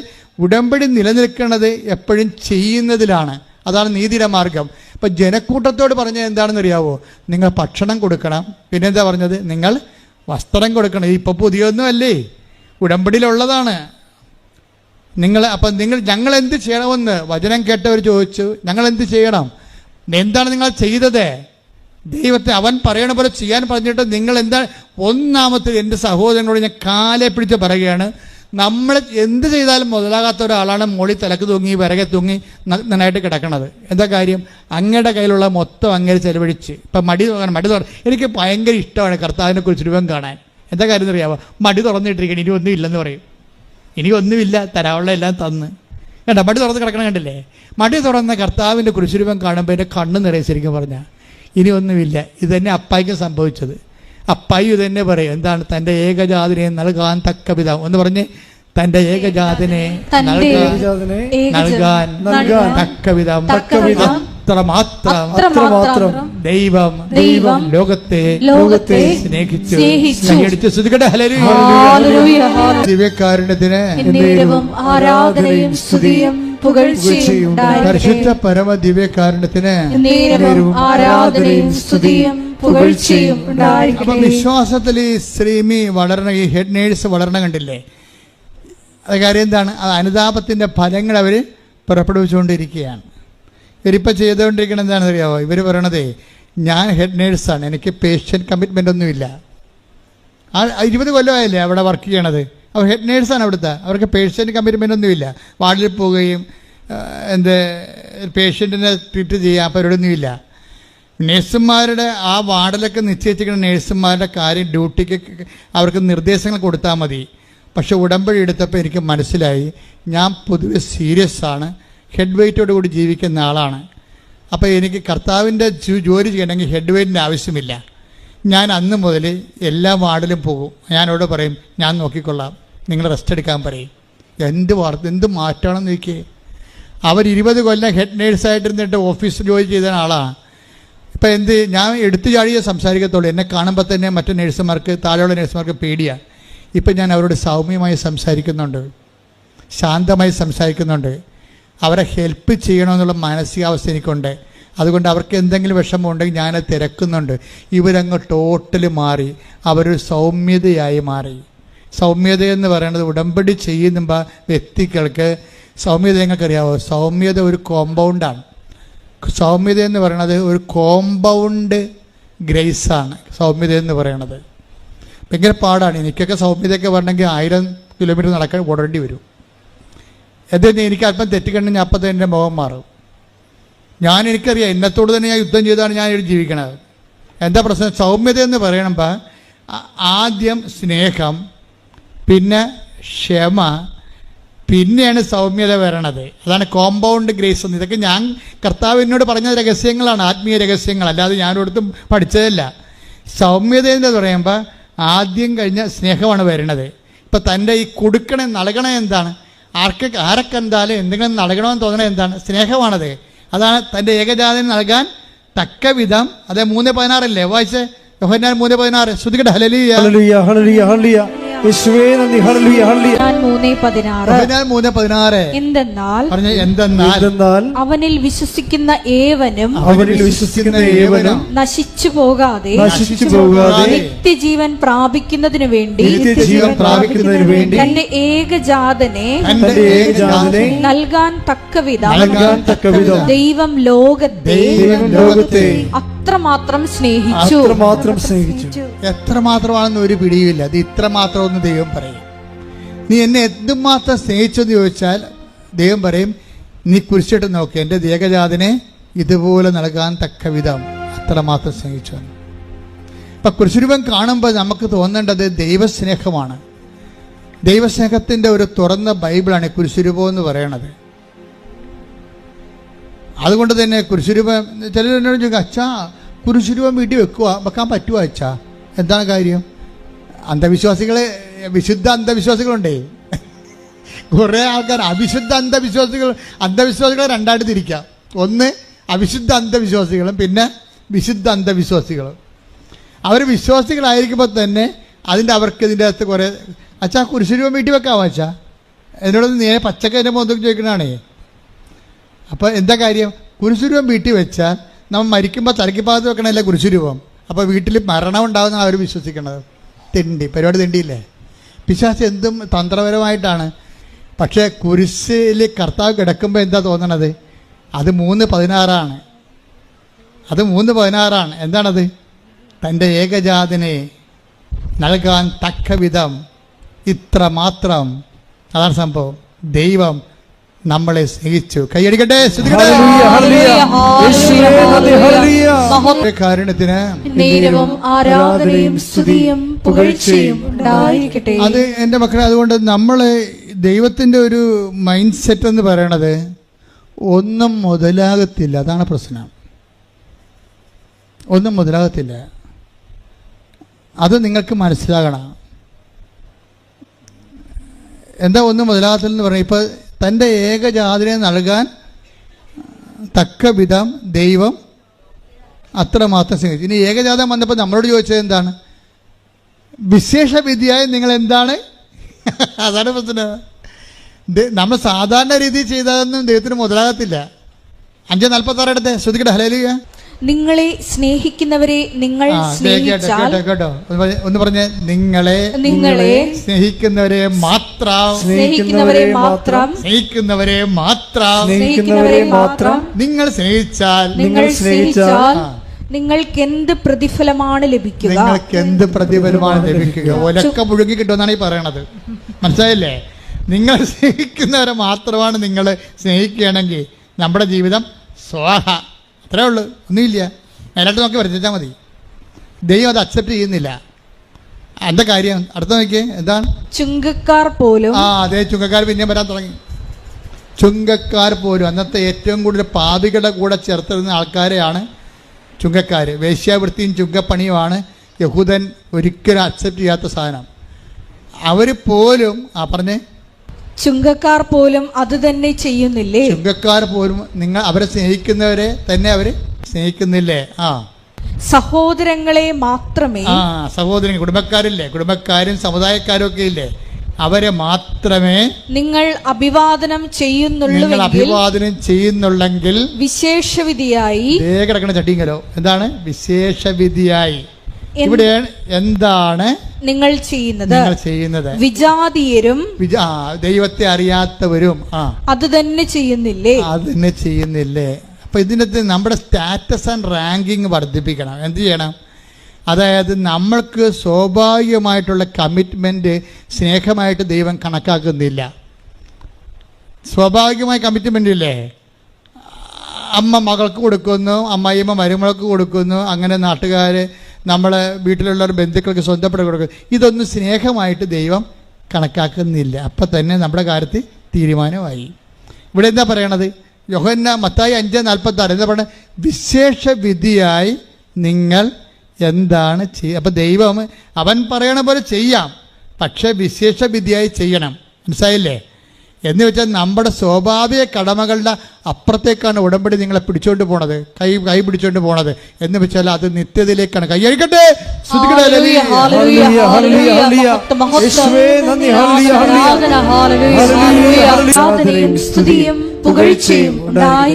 ഉടമ്പടി നിലനിൽക്കുന്നത് എപ്പോഴും ചെയ്യുന്നതിലാണ്. അതാണ് നീതിയുടെ മാർഗം. ഇപ്പം ജനക്കൂട്ടത്തോട് പറഞ്ഞത് എന്താണെന്ന് അറിയാവോ? നിങ്ങൾ ഭക്ഷണം കൊടുക്കണം. പിന്നെന്താ പറഞ്ഞത്? നിങ്ങൾ വസ്ത്രം കൊടുക്കണം. ഇപ്പം പുതിയൊന്നും അല്ലേ, ഉടമ്പടിയിലുള്ളതാണ്. ഞങ്ങൾ എന്ത് ചെയ്യണമെന്ന് വചനം കേട്ടവർ ചോദിച്ചു. ഞങ്ങൾ എന്ത് ചെയ്യണം? എന്താണ് നിങ്ങൾ ചെയ്തത്? ദൈവത്തെ അവൻ പറയണ പോലെ ചെയ്യാൻ പറഞ്ഞിട്ട് നിങ്ങൾ എന്താ? ഒന്നാമത്തെ എൻ്റെ സഹോദരനോട് ഞാൻ കാലെ പിടിച്ച് പറയുകയാണ്, നമ്മൾ എന്ത് ചെയ്താലും മുതലാകാത്ത ഒരാളാണ് മുകളിൽ തലക്ക് തൂങ്ങി വിറകെ തൂങ്ങി നന്നായിട്ട് കിടക്കണത്. എന്താ കാര്യം? അങ്ങയുടെ കയ്യിലുള്ള മൊത്തം അങ്ങേര് ചെലവഴിച്ച്. ഇപ്പം മടി എനിക്ക് ഭയങ്കര ഇഷ്ടമാണ് കർത്താവിനെ കുറിച്ച് രൂപം കാണാൻ. എന്താ കാര്യം എന്നറിയാമോ? മടി തുറന്നിട്ടിരിക്കണം, ഇനി ഒന്നും ഇല്ലെന്ന് പറയും. ഇനി ഒന്നുമില്ല, തരാനുള്ള എല്ലാം തന്ന്. കേട്ടോ, മടി തുറന്ന് കിടക്കണം. കണ്ടില്ലേ? മടി തുറന്ന കർത്താവിൻ്റെ കുരിശുരൂപം കാണുമ്പോൾ എൻ്റെ കണ്ണ് നിറയെ. ശരിക്കും പറഞ്ഞാൽ ഇനി ഒന്നുമില്ല. ഇത് തന്നെ അപ്പായിക്കും സംഭവിച്ചത്. അപ്പായി ഇത് തന്നെ പറയും, എന്താണ്? തൻ്റെ ഏകജാതനെ നൽകാൻ തക്ക വിധം എന്ന് പറഞ്ഞ്, തൻ്റെ ഏകജാതനെ നൽകാൻ തക്ക വിധം അത്രമാത്രം ദൈവം ലോകത്തെ സ്നേഹിച്ചു. ദിവ്യകാരുണ്യത്തിന് ആരാധനയും സ്തുതിയും പുകഴ്ചയും പരിശുദ്ധ പരമ ദിവ്യകാരുണ്യത്തിന് ആരാധനയും സ്തുതിയും പുകഴ്ചയും. അപ്പൊ വിശ്വാസത്തിൽ ഈ ശ്രീമി വളരണം, ഈ ഹെഡ് നേഴ്സ് വളരണം. കണ്ടില്ലേ? അത് കാര്യം എന്താണ്? അത് അനുതാപത്തിൻ്റെ ഫലങ്ങൾ അവർ പുറപ്പെടുവിച്ചുകൊണ്ടിരിക്കുകയാണ്. ഇവരിപ്പോൾ ചെയ്തുകൊണ്ടിരിക്കുന്നത് എന്താണെന്ന് അറിയാമോ? ഇവർ പറയണതേ, ഞാൻ ഹെഡ് നേഴ്സാണ്, എനിക്ക് പേഷ്യൻ്റ് കമ്മിറ്റ്മെൻ്റ് ഒന്നുമില്ല. 20 കൊല്ലമായില്ലേ അവിടെ വർക്ക് ചെയ്യണത്. അവർ ഹെഡ് നേഴ്സാണ് അവിടുത്തെ. അവർക്ക് പേഷ്യൻ്റ് കമ്മിറ്റ്മെൻ്റ് ഒന്നുമില്ല. വാർഡിൽ പോവുകയും പേഷ്യൻറ്റിനെ ട്രീറ്റ് ചെയ്യുക, അപ്പോൾ അവരോടൊന്നുമില്ല. നേഴ്സുമാരുടെ ആ വാർഡിലൊക്കെ നിശ്ചയിച്ചിരിക്കുന്ന നേഴ്സുമാരുടെ കാര്യം, ഡ്യൂട്ടിക്ക് അവർക്ക് നിർദ്ദേശങ്ങൾ കൊടുത്താൽ മതി. പക്ഷെ ഉടമ്പടി എടുത്തപ്പോൾ എനിക്ക് മനസ്സിലായി, ഞാൻ പൊതുവെ സീരിയസ് ആണ്, ഹെഡ് വെയ്റ്റോട് കൂടി ജീവിക്കുന്ന ആളാണ്. അപ്പോൾ എനിക്ക് കർത്താവിൻ്റെ ജോലി ചെയ്യണമെങ്കിൽ ഹെഡ് വെയ്റ്റിൻ്റെ ആവശ്യമില്ല. ഞാൻ അന്ന് മുതൽ എല്ലാ വാർഡിലും പോകും. ഞാനോട് പറയും, ഞാൻ നോക്കിക്കൊള്ളാം, നിങ്ങൾ റെസ്റ്റ് എടുക്കാൻ പറയും. എന്ത് മാറ്റമാണെന്ന് നോക്കിയേ. അവർ 20 കൊല്ലം ഹെഡ് നേഴ്സായിട്ടിരുന്നിട്ട് ഓഫീസിൽ ജോലി ചെയ്ത ആളാണ്. ഇപ്പം ഞാൻ എടുത്തു ചാടിയേ സംസാരിക്കത്തുള്ളൂ. എന്നെ കാണുമ്പോൾ തന്നെ മറ്റു നേഴ്സുമാർക്ക്, താഴെയുള്ള നേഴ്സുമാർക്ക് പേടിയാണ്. ഇപ്പം ഞാൻ അവരോട് സൗമ്യമായി സംസാരിക്കുന്നുണ്ട്, ശാന്തമായി സംസാരിക്കുന്നുണ്ട്. അവരെ ഹെൽപ്പ് ചെയ്യണമെന്നുള്ള മാനസികാവസ്ഥ എനിക്കുണ്ട്. അതുകൊണ്ട് അവർക്ക് എന്തെങ്കിലും വിഷമമുണ്ടെങ്കിൽ ഞാനത് തിരക്കുന്നുണ്ട്. ഇവരങ്ങ് ടോട്ടല് മാറി, അവരൊരു സൗമ്യതയായി മാറി. സൗമ്യതയെന്ന് പറയുന്നത് ഉടമ്പടി ചെയ്യുമ്പോൾ വ്യക്തികൾക്ക് സൗമ്യത നിങ്ങൾക്കറിയാമോ? സൗമ്യത ഒരു കോമ്പൗണ്ടാണ്. സൗമ്യത എന്ന് പറയുന്നത് ഒരു കോമ്പൗണ്ട് ഗ്രേസാണ്. സൗമ്യത എന്ന് പറയണത് ഭയങ്കര പാടാണ്. എനിക്കൊക്കെ സൗമ്യതയൊക്കെ വരണമെങ്കിൽ 1000 കിലോമീറ്റർ നടക്കാൻ ഓടേണ്ടി വരും. എന്തെന്ന് എനിക്ക് അല്പം തെറ്റിക്കണ്ടെങ്കിൽ ഞാൻ അപ്പം തന്നെ എൻ്റെ മുഖം മാറും. എനിക്കറിയാം, എന്നത്തോട് തന്നെ ഞാൻ യുദ്ധം ചെയ്താണ് ഞാൻ ഇവിടെ ജീവിക്കണത്. എന്താ പ്രശ്നം? സൗമ്യത എന്ന് പറയണമ്പോൾ ആദ്യം സ്നേഹം, പിന്നെ ക്ഷമ, പിന്നെയാണ് സൗമ്യത വരണത്. അതാണ് കോമ്പൗണ്ട് ഗ്രേസ് എന്ന്. ഇതൊക്കെ ഞാൻ കർത്താവ് എന്നോട് പറഞ്ഞ രഹസ്യങ്ങളാണ്, ആത്മീയ രഹസ്യങ്ങൾ, അല്ലാതെ ഞാനൊരിടത്തും പഠിച്ചതല്ല. സൗമ്യത എന്ന് പറയുമ്പോൾ ആദ്യം കഴിഞ്ഞ സ്നേഹമാണ് വരണത്. ഇപ്പം തൻ്റെ ഈ കൊടുക്കണേ നൽകണേ എന്താണ്? ആരൊക്കെ എന്തായാലും എന്തെങ്കിലും നൽകണമെന്ന് തോന്നണേ എന്താണ്? സ്നേഹമാണത്. അതാണ് തൻ്റെ ഏകജാതനെ നൽകാൻ തക്ക വിധം. അത് 3:16 വായിച്ചേ, യോഹന്നാൻ 3:16. ശ്രുതികട്ടെ, ഹല്ലേലൂയ ഹല്ലേലൂയ ഹല്ലേലൂയ ഹല്ലേലൂയ. യേശുവേ നന്ദി, ഹല്ലേലൂയ ഹല്ലേലൂയ. 3:16 എന്തെന്നാൽ അവനിൽ വിശ്വസിക്കുന്ന ഏവനും നശിച്ചു പോകാതെ നിത്യജീവൻ പ്രാപിക്കുന്നതിനു വേണ്ടി തന്റെ ഏകജാതനെ നൽകാൻ തക്കവിധം ദൈവം ലോകത്തെ അത്രമാത്രം സ്നേഹിച്ചു. എത്രമാത്രമാണെന്ന് ഒരു പിടിയുമില്ല. അത് ഇത്രമാത്രം ഒന്ന് ദൈവം പറയും. നീ എന്നെ എന്തുമാത്രം സ്നേഹിച്ചെന്ന് ചോദിച്ചാൽ ദൈവം പറയും, നീ കുരിശിട്ട് നോക്ക്, എൻ്റെ ഏകജാതനെ ഇതുപോലെ നൽകാൻ തക്ക വിധം അത്രമാത്രം സ്നേഹിച്ചു. ഇപ്പം കുരിശുരൂപം കാണുമ്പോൾ നമുക്ക് തോന്നേണ്ടത് ദൈവസ്നേഹമാണ്. ദൈവസ്നേഹത്തിൻ്റെ ഒരു തുറന്ന ബൈബിളാണ് കുരിശുരൂപം എന്ന് പറയണത്. അതുകൊണ്ട് തന്നെ കുരിശുരൂപം ചിലർ എന്നോട് ചോദിക്കും, അച്ഛാ കുരിശുരൂപം വീട്ടിൽ വെക്കാൻ പറ്റുമോ അച്ഛാ? എന്താണ് കാര്യം? അന്ധവിശ്വാസികളെ, വിശുദ്ധ അന്ധവിശ്വാസികളുണ്ടേ. കുറേ ആൾക്കാർ അവിശുദ്ധ അന്ധവിശ്വാസികളെ രണ്ടായിട്ട് തിരിക്കാം. ഒന്ന് അവിശുദ്ധ അന്ധവിശ്വാസികളും പിന്നെ വിശുദ്ധ അന്ധവിശ്വാസികളും. അവർ വിശ്വാസികളായിരിക്കുമ്പോൾ തന്നെ അവർക്ക് ഇതിൻ്റെ അകത്ത് കുറേ അച്ഛാ കുരിശുരൂപം വീട്ടിൽ വെക്കാമോ അച്ഛാ? എന്നോടൊന്ന് നേരെ പച്ചക്ക എൻ്റെ മുഖത്തേക്ക് ചോദിക്കണാണേ. അപ്പോൾ എന്താ കാര്യം? കുരിശുരൂപം വീട്ടിൽ വെച്ചാൽ നമ്മൾ മരിക്കുമ്പോൾ തലയ്ക്ക് ഭാഗത്ത് വെക്കണമല്ലേ കുരിശുരൂപം. അപ്പോൾ വീട്ടിൽ മരണം ഉണ്ടാകുന്ന അവർ വിശ്വസിക്കണത്. പരിപാടി തെണ്ടിയില്ലേ? പിശാച് എന്തും തന്ത്രപരമായിട്ടാണ്. പക്ഷേ കുരിശിൽ കർത്താവ് കിടക്കുമ്പോൾ എന്താ തോന്നണത്? അത് 3:16. അത് 3:16. എന്താണത്? തൻ്റെ ഏകജാതനെ നൽകാൻ തക്ക വിധം ഇത്ര മാത്രം. അതാണ് സംഭവം. ദൈവം നമ്മളെ സ്നേഹിച്ചു. കൈയടിക്കട്ടെ. കാരുണ്യത്തിന് ആരാധനയും സ്തുതിയും പുകഴ്ചയും ഉണ്ടായിരിക്കട്ടെ. അത് എൻ്റെ മക്കളെ, അതുകൊണ്ട് നമ്മൾ ദൈവത്തിൻ്റെ ഒരു മൈൻഡ് സെറ്റ് എന്ന് പറയണത് ഒന്നും മുതലാകത്തില്ല. അതാണ് പ്രശ്നം. ഒന്നും മുതലാകത്തില്ല. അത് നിങ്ങൾക്ക് മനസ്സിലാകണം. എന്താ ഒന്നും മുതലാകത്തില്ലെന്ന് പറഞ്ഞാൽ, ഇപ്പോൾ തൻ്റെ ഏകജാതനെ നൽകാൻ തക്ക വിധം ദൈവം അത്രമാത്രം സ്നേഹിച്ചു. ഇനി ഏകജാതം വന്നപ്പോൾ നമ്മളോട് ചോദിച്ചത് എന്താണ്? വിശേഷ വിധിയായി നിങ്ങൾ എന്താണ്? അതാണ് പ്രശ്നം. നമ്മൾ സാധാരണ രീതിയിൽ ചെയ്തതൊന്നും ദൈവത്തിന് മുതലാകത്തില്ല. 5:46 എടുത്തേ, ശ്രദ്ധിക്കട്ടെ. ഹല്ലേലൂയ. നിങ്ങളെ സ്നേഹിക്കുന്നവരെ നിങ്ങൾ സ്നേഹിച്ചാൽ, കേട്ടോ ഒന്ന് പറഞ്ഞേ, നിങ്ങളെ സ്നേഹിക്കുന്നവരെ മാത്രം നിങ്ങൾ സ്നേഹിച്ചാൽ നിങ്ങൾക്ക് എന്ത് പ്രതിഫലമാണ് ലഭിക്കുക? ഒലക്ക മുഴുകി കിട്ടുമെന്നാണ് ഈ പറയണത്. മനസ്സിലായില്ലേ? നിങ്ങൾ സ്നേഹിക്കുന്നവരെ മാത്രമാണ് നിങ്ങൾ സ്നേഹിക്കുകയാണെങ്കിൽ നമ്മുടെ ജീവിതം സ്വാഹ. അത്രേ ഉള്ളൂ, ഒന്നുമില്ല. മേലോട്ട് നോക്കി വരച്ചാൽ മതി. ദൈവം അത് അക്സെപ്റ്റ് ചെയ്യുന്നില്ല. എന്താ കാര്യം? അടുത്ത നോക്കിയേ, എന്താണ്? ചുങ്കക്കാർ പോലും. അതെ, ചുങ്കക്കാർ പിന്നെയും വരാൻ തുടങ്ങി. ചുങ്കക്കാർ പോലും അന്നത്തെ ഏറ്റവും കൂടുതൽ പാപികളുടെ കൂടെ ചേർത്തിരുന്ന ആൾക്കാരെയാണ് ചുങ്കക്കാർ. വേശ്യാവൃത്തിയും ചുങ്കപ്പണിയുമാണ് യഹൂദൻ ഒരിക്കലും അക്സെപ്റ്റ് ചെയ്യാത്ത സാധനം. അവർ പോലും പറഞ്ഞേ, ചുങ്കക്കാർ പോലും അത് തന്നെ ചെയ്യുന്നില്ലേ? ചുങ്കക്കാർ പോലും നിങ്ങൾ അവരെ സ്നേഹിക്കുന്നവരെ തന്നെ അവര് സ്നേഹിക്കുന്നില്ലേ? സഹോദരങ്ങളെ മാത്രമേ. സഹോദരൻ, കുടുംബക്കാരില്ലേ? കുടുംബക്കാരും സമുദായക്കാരും ഒക്കെ ഇല്ലേ? അവരെ മാത്രമേ നിങ്ങൾ അഭിവാദനം ചെയ്യുന്നുള്ളെങ്കിൽ വിശേഷവിധിയായി കിടക്കണ ചട്ടിങ്കലോ. എന്താണ് വിശേഷവിധിയായി? ഇവിടെ എന്താണ് നിങ്ങൾ ചെയ്യുന്നത്? വിജാതീയരും ദൈവത്തെ അറിയാത്തവരും അത് തന്നെ ചെയ്യുന്നില്ലേ? അപ്പൊ ഇതിനകത്ത് നമ്മുടെ സ്റ്റാറ്റസ് ആൻഡ് റാങ്കിങ് വർദ്ധിപ്പിക്കണം. എന്ത് ചെയ്യണം? അതായത് നമ്മൾക്ക് സ്വാഭാവികമായിട്ടുള്ള കമ്മിറ്റ്മെന്റ് സ്നേഹമായിട്ട് ദൈവം കണക്കാക്കുന്നില്ല. സ്വാഭാവികമായ കമ്മിറ്റ്മെന്റ് ഇല്ലേ? അമ്മ മകൾക്ക് കൊടുക്കുന്നു, അമ്മായിയമ്മ മരുമകൾക്ക് കൊടുക്കുന്നു, അങ്ങനെ നാട്ടുകാര് നമ്മളെ വീട്ടിലുള്ളവർ ബന്ധുക്കൾക്ക് സ്വന്തപ്പെട്ട് കൊടുക്കുന്നു. ഇതൊന്നും സ്നേഹമായിട്ട് ദൈവം കണക്കാക്കുന്നില്ല. അപ്പം തന്നെ നമ്മുടെ കാര്യത്തിൽ തീരുമാനമായി. ഇവിടെ എന്താ പറയണത്? മത്തായി 5:46 എന്താ പറയുന്നത്? വിശേഷ വിധിയായി നിങ്ങൾ എന്താണ് ചെയ്യുക? അപ്പം ദൈവം അവൻ പറയണ പോലെ ചെയ്യാം, പക്ഷെ വിശേഷ വിധിയായി ചെയ്യണം. മനസ്സിലായില്ലേ? എന്ന് വെച്ചാൽ നമ്മുടെ സ്വാഭാവിക കടമകളുടെ അപ്പുറത്തേക്കാണ് ഉടമ്പടി നിങ്ങളെ പിടിച്ചോണ്ട് പോണത്, കൈ പിടിച്ചോണ്ട് പോണത്. എന്ന് വെച്ചാൽ അത് നിത്യതയിലേക്കാണ്. കൈയടിക്കട്ടെ.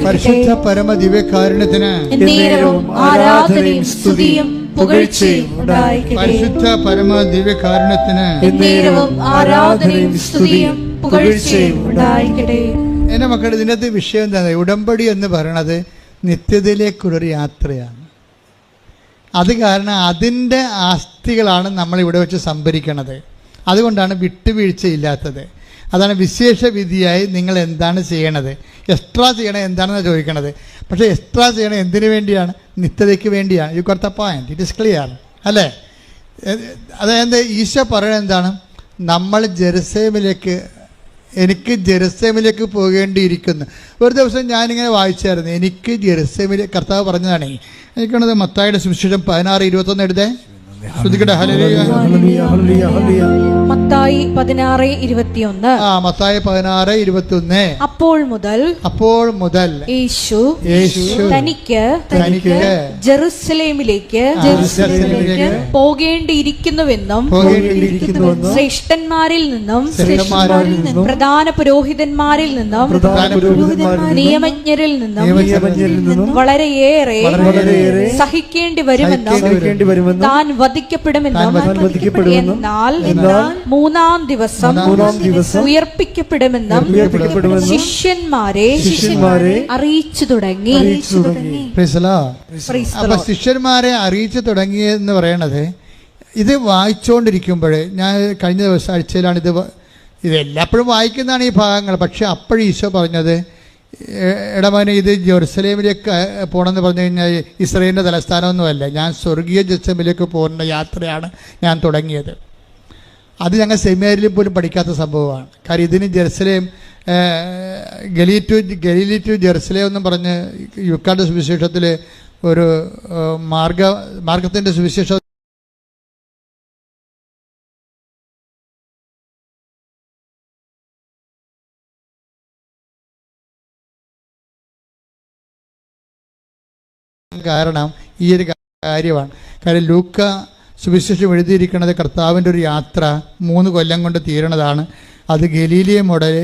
പരിശുദ്ധ പരമ ദിവ്യകാരുണ്യത്തിന് ആരാധനയും സ്തുതിയും പുകഴ്ചയും ഉണ്ടായിരിക്കട്ടെ. പരിശുദ്ധ പരമ ദിവ്യകാരുണ്യത്തിന് ആരാധനയും സ്തുതിയും പുകഴ്ചയും ഉണ്ടായിരിക്കട്ടെ. എൻ്റെ മക്കളുടെ ഇതിനകത്ത് വിഷയം എന്താണ്? ഉടമ്പടി എന്ന് പറയണത് നിത്യതയിലേക്കുള്ളൊരു യാത്രയാണ്. അത് കാരണം അതിൻ്റെ ആസ്തികളാണ് നമ്മൾ ഇവിടെ വെച്ച് സംഭരിക്കണത്. അതുകൊണ്ടാണ് വിട്ടുവീഴ്ചയില്ലാത്തത്. അതാണ് വിശേഷ വിധിയായി നിങ്ങൾ എന്താണ് ചെയ്യണത്? എക്സ്ട്രാ ചെയ്യണത് എന്താണെന്ന് ചോദിക്കണത്. പക്ഷേ എക്സ്ട്രാ ചെയ്യണത് എന്തിനു വേണ്ടിയാണ്? നിത്യതയ്ക്ക് വേണ്ടിയാണ്. You got the point. It is clear അല്ലേ? അതായത് ഈശോ പറയുന്നത് എന്താണ്? നമ്മൾ എനിക്ക് ജെറുസലേമിലേക്ക് പോകേണ്ടിയിരിക്കുന്നു. ഒരു ദിവസം ഞാനിങ്ങനെ വായിച്ചായിരുന്നു, എനിക്ക് ജെറുസലേമിലേക്ക് കർത്താവ് പറഞ്ഞതാണ്. എനിക്കാണത് മത്തായിയുടെ സുവിശേഷം 16:21 എടുത്തേ. ശ്രുതികട ഹല്ലേലൂയ. മത്തായി 16:21. മത്തായി 16:21. അപ്പോൾ മുതൽ യേശു തനിക്ക് ജെറുസലേമിലേക്ക് പോകേണ്ടിയിരിക്കുന്നുവെന്നും ശ്രേഷ്ഠന്മാരിൽ നിന്നും പ്രധാന പുരോഹിതന്മാരിൽ നിന്നും നിയമജ്ഞരിൽ നിന്നും വളരെയേറെ സഹിക്കേണ്ടി വരുമെന്നും താൻ വധിക്കപ്പെടുമെന്നും എന്നാൽ മൂന്നാം ദിവസം ഉയർപ്പിക്കപ്പെടുമെന്നും ശിഷ്യന്മാരെ അറിയിച്ചു തുടങ്ങി. അപ്പൊ ശിഷ്യന്മാരെ അറിയിച്ചു തുടങ്ങിയെന്ന് പറയണത്, ഇത് വായിച്ചുകൊണ്ടിരിക്കുമ്പോൾ, ഞാൻ കഴിഞ്ഞ ദിവസം ആഴ്ചയിലാണ് ഇത് എല്ലാപ്പോഴും വായിക്കുന്നതാണ് ഈ ഭാഗങ്ങൾ. പക്ഷെ അപ്പോഴും ഈശോ പറഞ്ഞത്, എടമോനെ, ഇത് ജെറുസലേമിലേക്ക് പോകണമെന്ന് പറഞ്ഞു കഴിഞ്ഞാൽ ഇസ്രായേലിൻ്റെ തലസ്ഥാനമൊന്നുമല്ല, ഞാൻ സ്വർഗീയ ജെറുസലേമിലേക്ക് പോകുന്ന യാത്രയാണ് ഞാൻ തുടങ്ങിയത്. അത് ഞങ്ങൾ സെമിനാരിലും പോലും പഠിക്കാത്ത സംഭവമാണ്. കാരണം ഇതിന് ജെറുസലേം ഗലീലി ടു ജെറുസലേം എന്നും പറഞ്ഞ് യുക്കാന്റെ സുവിശേഷത്തിൽ ഒരു മാർഗത്തിൻ്റെ സുവിശേഷം കാരണം ഈ ഒരു കാര്യമാണ്. കാര്യം ലൂക്ക സുവിശേഷം എഴുതിയിരിക്കുന്നത് കർത്താവിൻ്റെ ഒരു യാത്ര 3 കൊല്ലം കൊണ്ട് തീരണതാണ്. അത് ഗലീലിയ മുതൽ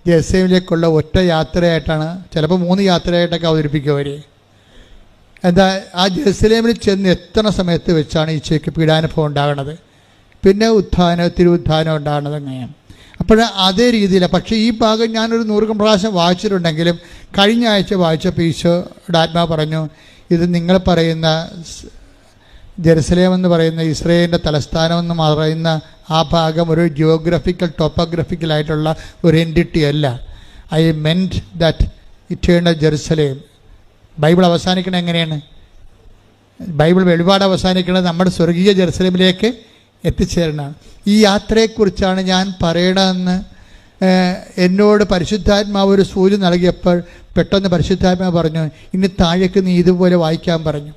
ജെറുസലേമിലേക്കുള്ള ഒറ്റ യാത്രയായിട്ടാണ്, ചിലപ്പോൾ 3 യാത്രയായിട്ടൊക്കെ അവതരിപ്പിക്കും അവർ. എന്താ, ആ ജെറുസലേമിൽ ചെന്ന് എത്തുന്ന സമയത്ത് വെച്ചാണ് ഈശോയ്ക്ക് പീഡാനുഭവം ഉണ്ടാകുന്നത്, പിന്നെ തിരുവുത്ഥാനം ഉണ്ടാകുന്നത്. അങ്ങനെയാണ്. അപ്പോൾ അതേ രീതിയിലാണ്. പക്ഷേ ഈ ഭാഗം ഞാനൊരു 100 പ്രാവശ്യം വായിച്ചിട്ടുണ്ടെങ്കിലും കഴിഞ്ഞ ആഴ്ച വായിച്ചപ്പോൾ ഈശോയുടെ ആത്മാവ് പറഞ്ഞു, ഇത് നിങ്ങൾ പറയുന്ന ജെറുസലേം എന്ന് പറയുന്ന ഇസ്രായേലിൻ്റെ തലസ്ഥാനം എന്ന് പറയുന്ന ആ ഭാഗം ഒരു ടോപ്പോഗ്രഫിക്കലായിട്ടുള്ള ഒരു എൻറ്റിറ്റി അല്ല. I meant that eternal Jerusalem. Bible അവസാനിക്കുന്നത് എങ്ങനെയാണ്? ബൈബിൾ വെളിപാട് അവസാനിക്കുന്നത് നമ്മുടെ സ്വർഗീയ ജെറുസലേമിലേക്ക് എത്തിച്ചേരണമാണ്. ഈ യാത്രയെക്കുറിച്ചാണ് ഞാൻ പറയണമെന്ന് എന്നോട് പരിശുദ്ധാത്മാവ് ഒരു സൂചന നൽകിയപ്പോൾ പെട്ടെന്ന് പരിശുദ്ധാത്മാവ് പറഞ്ഞു, ഇനി താഴേക്ക് നീ ഇതുപോലെ വായിക്കാൻ പറഞ്ഞു.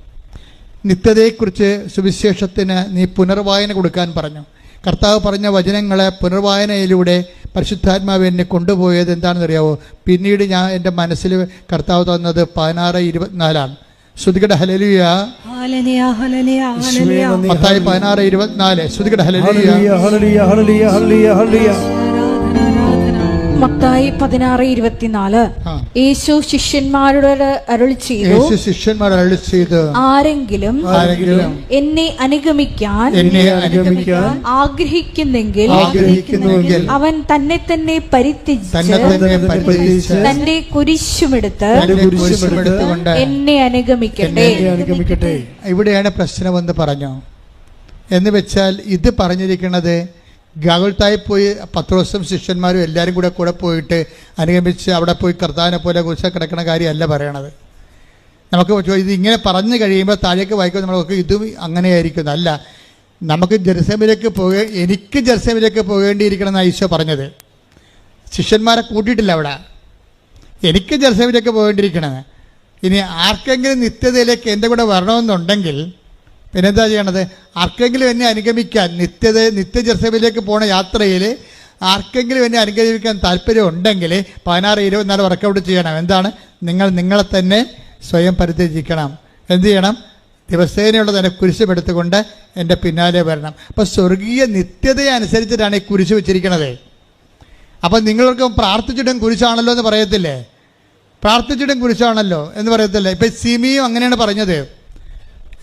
നിത്യതയെക്കുറിച്ച് സുവിശേഷത്തിന് നീ പുനർവായന കൊടുക്കാൻ പറഞ്ഞു. കർത്താവ് പറഞ്ഞ വചനങ്ങളെ പുനർവായനയിലൂടെ പരിശുദ്ധാത്മാവ് എന്നെ കൊണ്ടുപോയത് എന്താണെന്ന് അറിയാവോ? പിന്നീട് ഞാൻ എൻ്റെ മനസ്സിൽ കർത്താവ് തന്നത് 16:24. ശ്രുതികട ഹല്ലേലൂയ. മത്തായി 16:24. ശ്രുതികട ഹല്ലേലൂയ. മത്തായി 16:24. യേശു ശിഷ്യന്മാരോട് അരുളി ചെയ്തു, ആരെങ്കിലും എന്നെ അനുഗമിക്കാൻ ആഗ്രഹിക്കുന്നെങ്കിൽ അവൻ തന്നെ തന്നെ പരിത്യജിച്ച് തന്റെ കുരിശുമെടുത്ത് എന്നെ അനുഗമിക്കട്ടെ. ഇവിടെയാണ് പ്രശ്നമെന്ന് പറഞ്ഞു. എന്ന് വെച്ചാൽ ഇത് പറഞ്ഞിരിക്കുന്നത് ഗാഗുൽത്തായി പോയി പത്രോസും ശിഷ്യന്മാരും എല്ലാവരും കൂടെ പോയിട്ട് അനുഗമിച്ച് അവിടെ പോയി കർത്താവിനെ പോലെ കുരിശ കിടക്കുന്ന കാര്യമല്ല പറയണത്. നമുക്ക് ഇത് ഇങ്ങനെ പറഞ്ഞു കഴിയുമ്പോൾ താഴേക്ക് വായിക്കുമ്പോൾ നമ്മളൊക്കെ ഇതും അങ്ങനെയായിരിക്കുന്നു. അല്ല, നമുക്ക് എനിക്ക് ജെറുസലേമിലേക്ക് പോകേണ്ടിയിരിക്കണം എന്നാണ് ഈശോ പറഞ്ഞത്. ശിഷ്യന്മാരെ കൂട്ടിയിട്ടില്ല അവിടെ. എനിക്ക് ജെറുസലേമിലേക്ക് പോകേണ്ടിയിരിക്കണത്. ഇനി ആർക്കെങ്കിലും നിത്യതയിലേക്ക് എൻ്റെ കൂടെ വരണമെന്നുണ്ടെങ്കിൽ പിന്നെന്താ ചെയ്യണത്? ആർക്കെങ്കിലും എന്നെ അനുഗമിക്കാൻ നിത്യ ജെറുസലേമിലേക്ക് പോണ യാത്രയിൽ ആർക്കെങ്കിലും എന്നെ അനുഗമിക്കാൻ താല്പര്യം ഉണ്ടെങ്കിൽ 16:24 വർക്കൗട്ട് ചെയ്യണം. എന്താണ്? നിങ്ങളെ തന്നെ സ്വയം പരിത്യജിക്കണം. എന്ത് ചെയ്യണം? ദിവസേനയുള്ള തന്നെ കുരിശുമെടുത്തുകൊണ്ട് എൻ്റെ പിന്നാലെ വരണം. അപ്പോൾ സ്വർഗീയ നിത്യതയെ അനുസരിച്ചിട്ടാണ് ഈ കുരിശ് വെച്ചിരിക്കണത്. അപ്പം നിങ്ങൾക്ക് പ്രാർത്ഥിച്ചിട്ടും കുരിശാണല്ലോ എന്ന് പറയത്തില്ലേ? പ്രാർത്ഥിച്ചിട്ടും കുരിശാണല്ലോ എന്ന് പറയത്തില്ലേ? ഇപ്പം സിമിയും അങ്ങനെയാണ് പറഞ്ഞത്.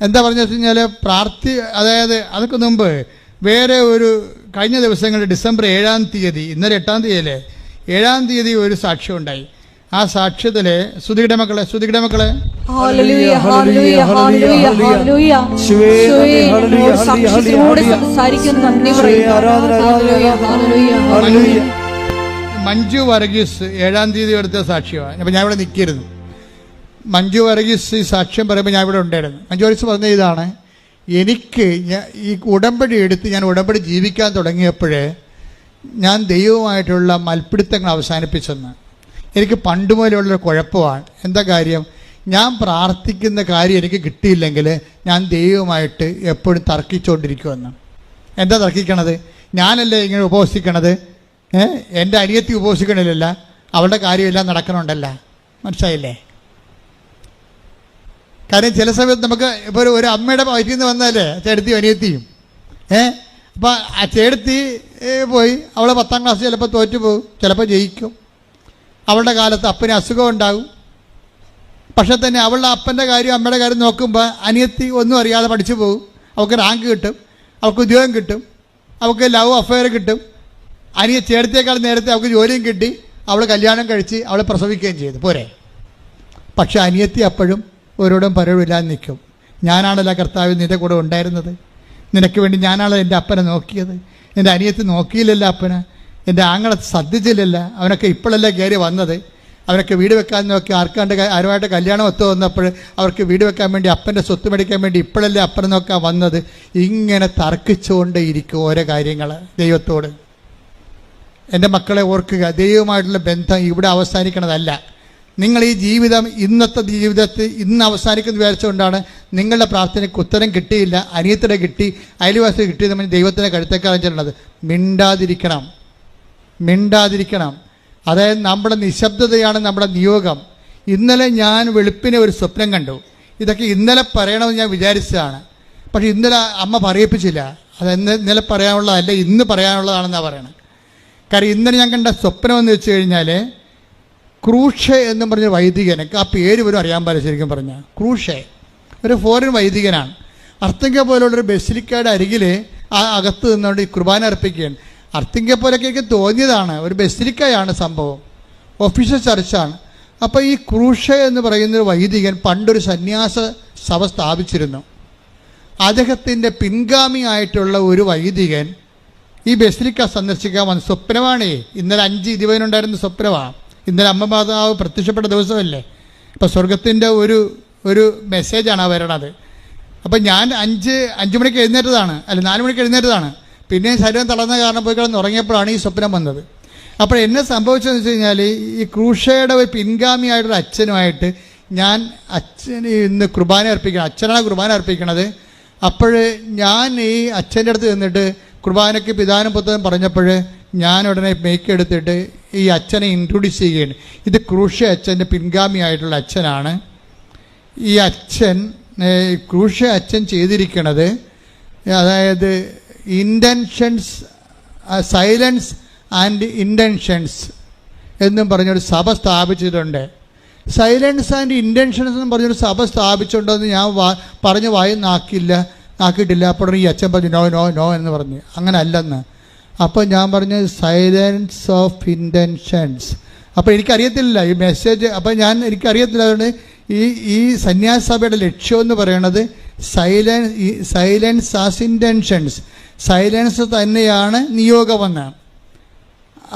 എന്താ പറഞ്ഞു വെച്ച് കഴിഞ്ഞാൽ അതായത് അതൊക്കെ മുമ്പ് വേറെ ഒരു കഴിഞ്ഞ ദിവസങ്ങളിൽ ഡിസംബർ 7-ാം തീയതി, ഇന്നലെ 8-ാം തീയതിയല്ലേ, 7-ാം തീയതി ഒരു സാക്ഷ്യം ഉണ്ടായി. ആ സാക്ഷ്യത്തില് ശ്രുതിയുടെ മക്കളെ മഞ്ജു വർഗീസ് 7-ാം തീയതി എടുത്ത സാക്ഷ്യമാണ്. അപ്പം ഞാൻ ഇവിടെ നിൽക്കരുത്. മഞ്ജു വർഗീസ് ഈ സാക്ഷ്യം പറയുമ്പോൾ ഞാൻ ഇവിടെ ഉണ്ടായിരുന്നു. മഞ്ജു വർഗീസ് പറഞ്ഞ ഇതാണ്, എനിക്ക് ഈ ഉടമ്പടി എടുത്ത് ഞാൻ ഉടമ്പടി ജീവിക്കാൻ തുടങ്ങിയപ്പോൾ ഞാൻ ദൈവവുമായിട്ടുള്ള മൽപ്പിടുത്തങ്ങൾ അവസാനിപ്പിച്ചെന്ന്. എനിക്ക് പണ്ട് മുതലുള്ളൊരു കുഴപ്പമാണ്. എന്താ കാര്യം? ഞാൻ പ്രാർത്ഥിക്കുന്ന കാര്യം എനിക്ക് കിട്ടിയില്ലെങ്കിൽ ഞാൻ ദൈവമായിട്ട് എപ്പോഴും തർക്കിച്ചുകൊണ്ടിരിക്കുമെന്ന്. എന്താ തർക്കിക്കണത്? ഞാനല്ലേ ഇങ്ങനെ ഉപവസിക്കണത്, എൻ്റെ അനിയത്തി ഉപവസിക്കണില്ല, അവളുടെ കാര്യമെല്ലാം നടക്കണുണ്ടല്ല. മനസ്സിലായില്ലേ? കാര്യം ചില സമയത്ത് നമുക്ക് ഇപ്പോൾ ഒരു അമ്മയുടെ വയറ്റിൽ നിന്ന് വന്നാലേ ചേട്ടത്തിയും അനിയത്തിയും അപ്പോൾ ആ ചേട്ടത്തി പോയി അവൾ 10ാം ക്ലാസ് ചിലപ്പോൾ തോറ്റു പോകും, ചിലപ്പോൾ ജയിക്കും. അവളുടെ കാലത്ത് അപ്പന് അസുഖം ഉണ്ടാകും. പക്ഷെ തന്നെ അവളുടെ അപ്പൻ്റെ കാര്യം അമ്മയുടെ കാര്യം നോക്കുമ്പോൾ അനിയത്തി ഒന്നും അറിയാതെ പഠിച്ചു പോകും. അവൾക്ക് റാങ്ക് കിട്ടും, അവൾക്ക് ഉദ്യോഗം കിട്ടും, അവൾക്ക് ലവ് അഫെയർ കിട്ടും. ചേട്ടത്തേക്കാൾ നേരത്തെ അവൾക്ക് ജോലിയും കിട്ടി, അവൾ കല്യാണം കഴിച്ച് അവൾ പ്രസവിക്കുകയും ചെയ്തു. പോരെ? പക്ഷെ അനിയത്തി അപ്പോഴും ഓരോടും പരവില്ലാതെ നിൽക്കും. ഞാനാണല്ലോ കർത്താവ് നിൻ്റെ കൂടെ ഉണ്ടായിരുന്നത്, നിനക്ക് വേണ്ടി ഞാനാണല്ലോ എൻ്റെ അപ്പനെ നോക്കിയത്. എൻ്റെ അനിയത്തി നോക്കിയില്ലല്ലോ അപ്പനെ, എൻ്റെ ആങ്ങളെ ശ്രദ്ധിച്ചില്ലല്ലോ, അവനൊക്കെ ഇപ്പോഴല്ലേ കയറി വന്നത്, അവരൊക്കെ വീട് വെക്കാൻ നോക്കി ആരുമായിട്ട് കല്യാണം ഒത്തു വന്നപ്പോൾ അവർക്ക് വീട് വെക്കാൻ വേണ്ടി അപ്പൻ്റെ സ്വത്ത് മേടിക്കാൻ വേണ്ടി ഇപ്പോഴല്ലേ അപ്പനെ നോക്കാൻ വന്നത്. ഇങ്ങനെ തർക്കിച്ചുകൊണ്ടേ ഇരിക്കും ഓരോ കാര്യങ്ങൾ ദൈവത്തോട്. എൻ്റെ മക്കളെ ഓർക്കുക, ദൈവമായിട്ടുള്ള ബന്ധം ഇവിടെ അവസാനിക്കണതല്ല. നിങ്ങൾ ഈ ജീവിതം ഇന്നത്തെ ജീവിതത്തിൽ ഇന്ന് അവസാനിക്കുന്ന വിചാരിച്ചുകൊണ്ടാണ് നിങ്ങളുടെ പ്രാർത്ഥനയ്ക്ക് ഉത്തരം കിട്ടിയില്ല, അനിയത്തിടെ കിട്ടി, അയൽവാസി കിട്ടി, നമ്മൾ ദൈവത്തിൻ്റെ കഴുത്തേക്കാളും ചെല്ലുന്നത്. മിണ്ടാതിരിക്കണം. അതായത് നമ്മുടെ നിശബ്ദതയാണ് നമ്മുടെ നിയോഗം. ഇന്നലെ ഞാൻ വെളുപ്പിനെ ഒരു സ്വപ്നം കണ്ടു. ഇതൊക്കെ ഇന്നലെ പറയണമെന്ന് ഞാൻ വിചാരിച്ചതാണ്, പക്ഷെ ഇന്നലെ അമ്മ പറയിപ്പിച്ചില്ല. അത് ഇന്നലെ പറയാനുള്ളതല്ല, ഇന്ന് പറയാനുള്ളതാണെന്നാണ് പറയണത്. കാര്യം ഇന്നലെ ഞാൻ കണ്ട സ്വപ്നം എന്ന് വെച്ച് കഴിഞ്ഞാൽ ക്രൂഷെ എന്ന് പറഞ്ഞൊരു വൈദികൻ, ആ പേര് പോലും അറിയാൻ പാടില്ല ശരിക്കും പറഞ്ഞാൽ. ക്രൂഷെ ഒരു ഫോറിൻ വൈദികനാണ്. അർത്തിങ്ക പോലുള്ളൊരു ബസിലിക്കയുടെ അരികിൽ ആ അകത്ത് നിന്നുകൊണ്ട് ഈ കുർബാന അർപ്പിക്കുകയാണ്. അർത്തിങ്ക പോലൊക്കെ എനിക്ക് തോന്നിയതാണ്, ഒരു ബസിലിക്കയാണ് സംഭവം, ഒഫീഷ്യൽ ചർച്ചാണ്. അപ്പോൾ ഈ ക്രൂഷെ എന്ന് പറയുന്നൊരു വൈദികൻ പണ്ടൊരു സന്യാസ സഭ സ്ഥാപിച്ചിരുന്നു. അദ്ദേഹത്തിൻ്റെ പിൻഗാമിയായിട്ടുള്ള ഒരു വൈദികൻ ഈ ബസിലിക്ക സന്ദർശിക്കാൻ വന്നു. സ്വപ്നമാണേ, ഇന്നലെ 5:20 സ്വപ്നമാണ്. ഇന്നലെ അമ്മ മാതാവ് പ്രത്യക്ഷപ്പെട്ട ദിവസമല്ലേ. ഇപ്പോൾ സ്വർഗത്തിൻ്റെ ഒരു മെസ്സേജാണ് ആ വരണത്. അപ്പം ഞാൻ 5 മണിക്ക് എഴുന്നേറ്റതാണ്, 4 മണിക്ക് എഴുന്നേറ്റതാണ്. പിന്നെ ശരീരം തളർന്ന കാരണം പോയി കിടന്ന് ഉറങ്ങിയപ്പോഴാണ് ഈ സ്വപ്നം വന്നത്. അപ്പോൾ എന്നെ സംഭവിച്ചതെന്ന് വെച്ച് കഴിഞ്ഞാൽ ഈ ക്രൂഷയുടെ ഒരു പിൻഗാമിയായിട്ടൊരു അച്ഛനുമായിട്ട് ഞാൻ അച്ഛന് ഇന്ന് കുർബാന അർപ്പിക്കണം, അച്ഛനാണ് കുർബാന അർപ്പിക്കണത്. അപ്പോൾ ഞാൻ ഈ അച്ഛൻ്റെ അടുത്ത് നിന്നിട്ട് കുർബാനയ്ക്ക് പിതാനും പുത്രനും പറഞ്ഞപ്പോൾ ഞാൻ ഉടനെ മേക്ക് എടുത്തിട്ട് ഈ അച്ഛനെ ഇൻട്രൊഡ്യൂസ് ചെയ്യുകയാണ്. ഇത് ക്രൂഷ അച്ഛൻ്റെ പിൻഗാമിയായിട്ടുള്ള അച്ഛനാണ്. ഈ അച്ഛൻ ക്രൂഷ അച്ഛൻ ചെയ്തിരിക്കുന്നത്, അതായത് ഇൻറ്റൻഷൻസ്, സൈലൻസ് ആൻഡ് ഇൻറ്റൻഷൻസ് എന്നും പറഞ്ഞൊരു സഭ സ്ഥാപിച്ചിട്ടുണ്ട്. സൈലൻസ് ആൻഡ് ഇൻറ്റൻഷൻസ് എന്നും പറഞ്ഞൊരു സഭ സ്ഥാപിച്ചിട്ടുണ്ടെന്ന് ഞാൻ പറഞ്ഞ് നാക്കിയിട്ടില്ല. അപ്പോൾ ഈ അച്ഛൻ പറഞ്ഞു നോ നോ നോ എന്ന് പറഞ്ഞു. അങ്ങനെ അല്ലെന്ന്. അപ്പോൾ ഞാൻ പറഞ്ഞു സൈലൻസ് ഓഫ് ഇൻറ്റൻഷൻസ്. അപ്പോൾ എനിക്കറിയത്തില്ല ഈ മെസ്സേജ്. അപ്പോൾ എനിക്കറിയത്തില്ല. അതുകൊണ്ട് ഈ സന്യാസ സഭയുടെ ലക്ഷ്യം എന്ന് പറയുന്നത് സൈലൻസ് ആസ് ഇൻറ്റൻഷൻസ്, സൈലൻസ് തന്നെയാണ് നിയോഗമെന്ന്.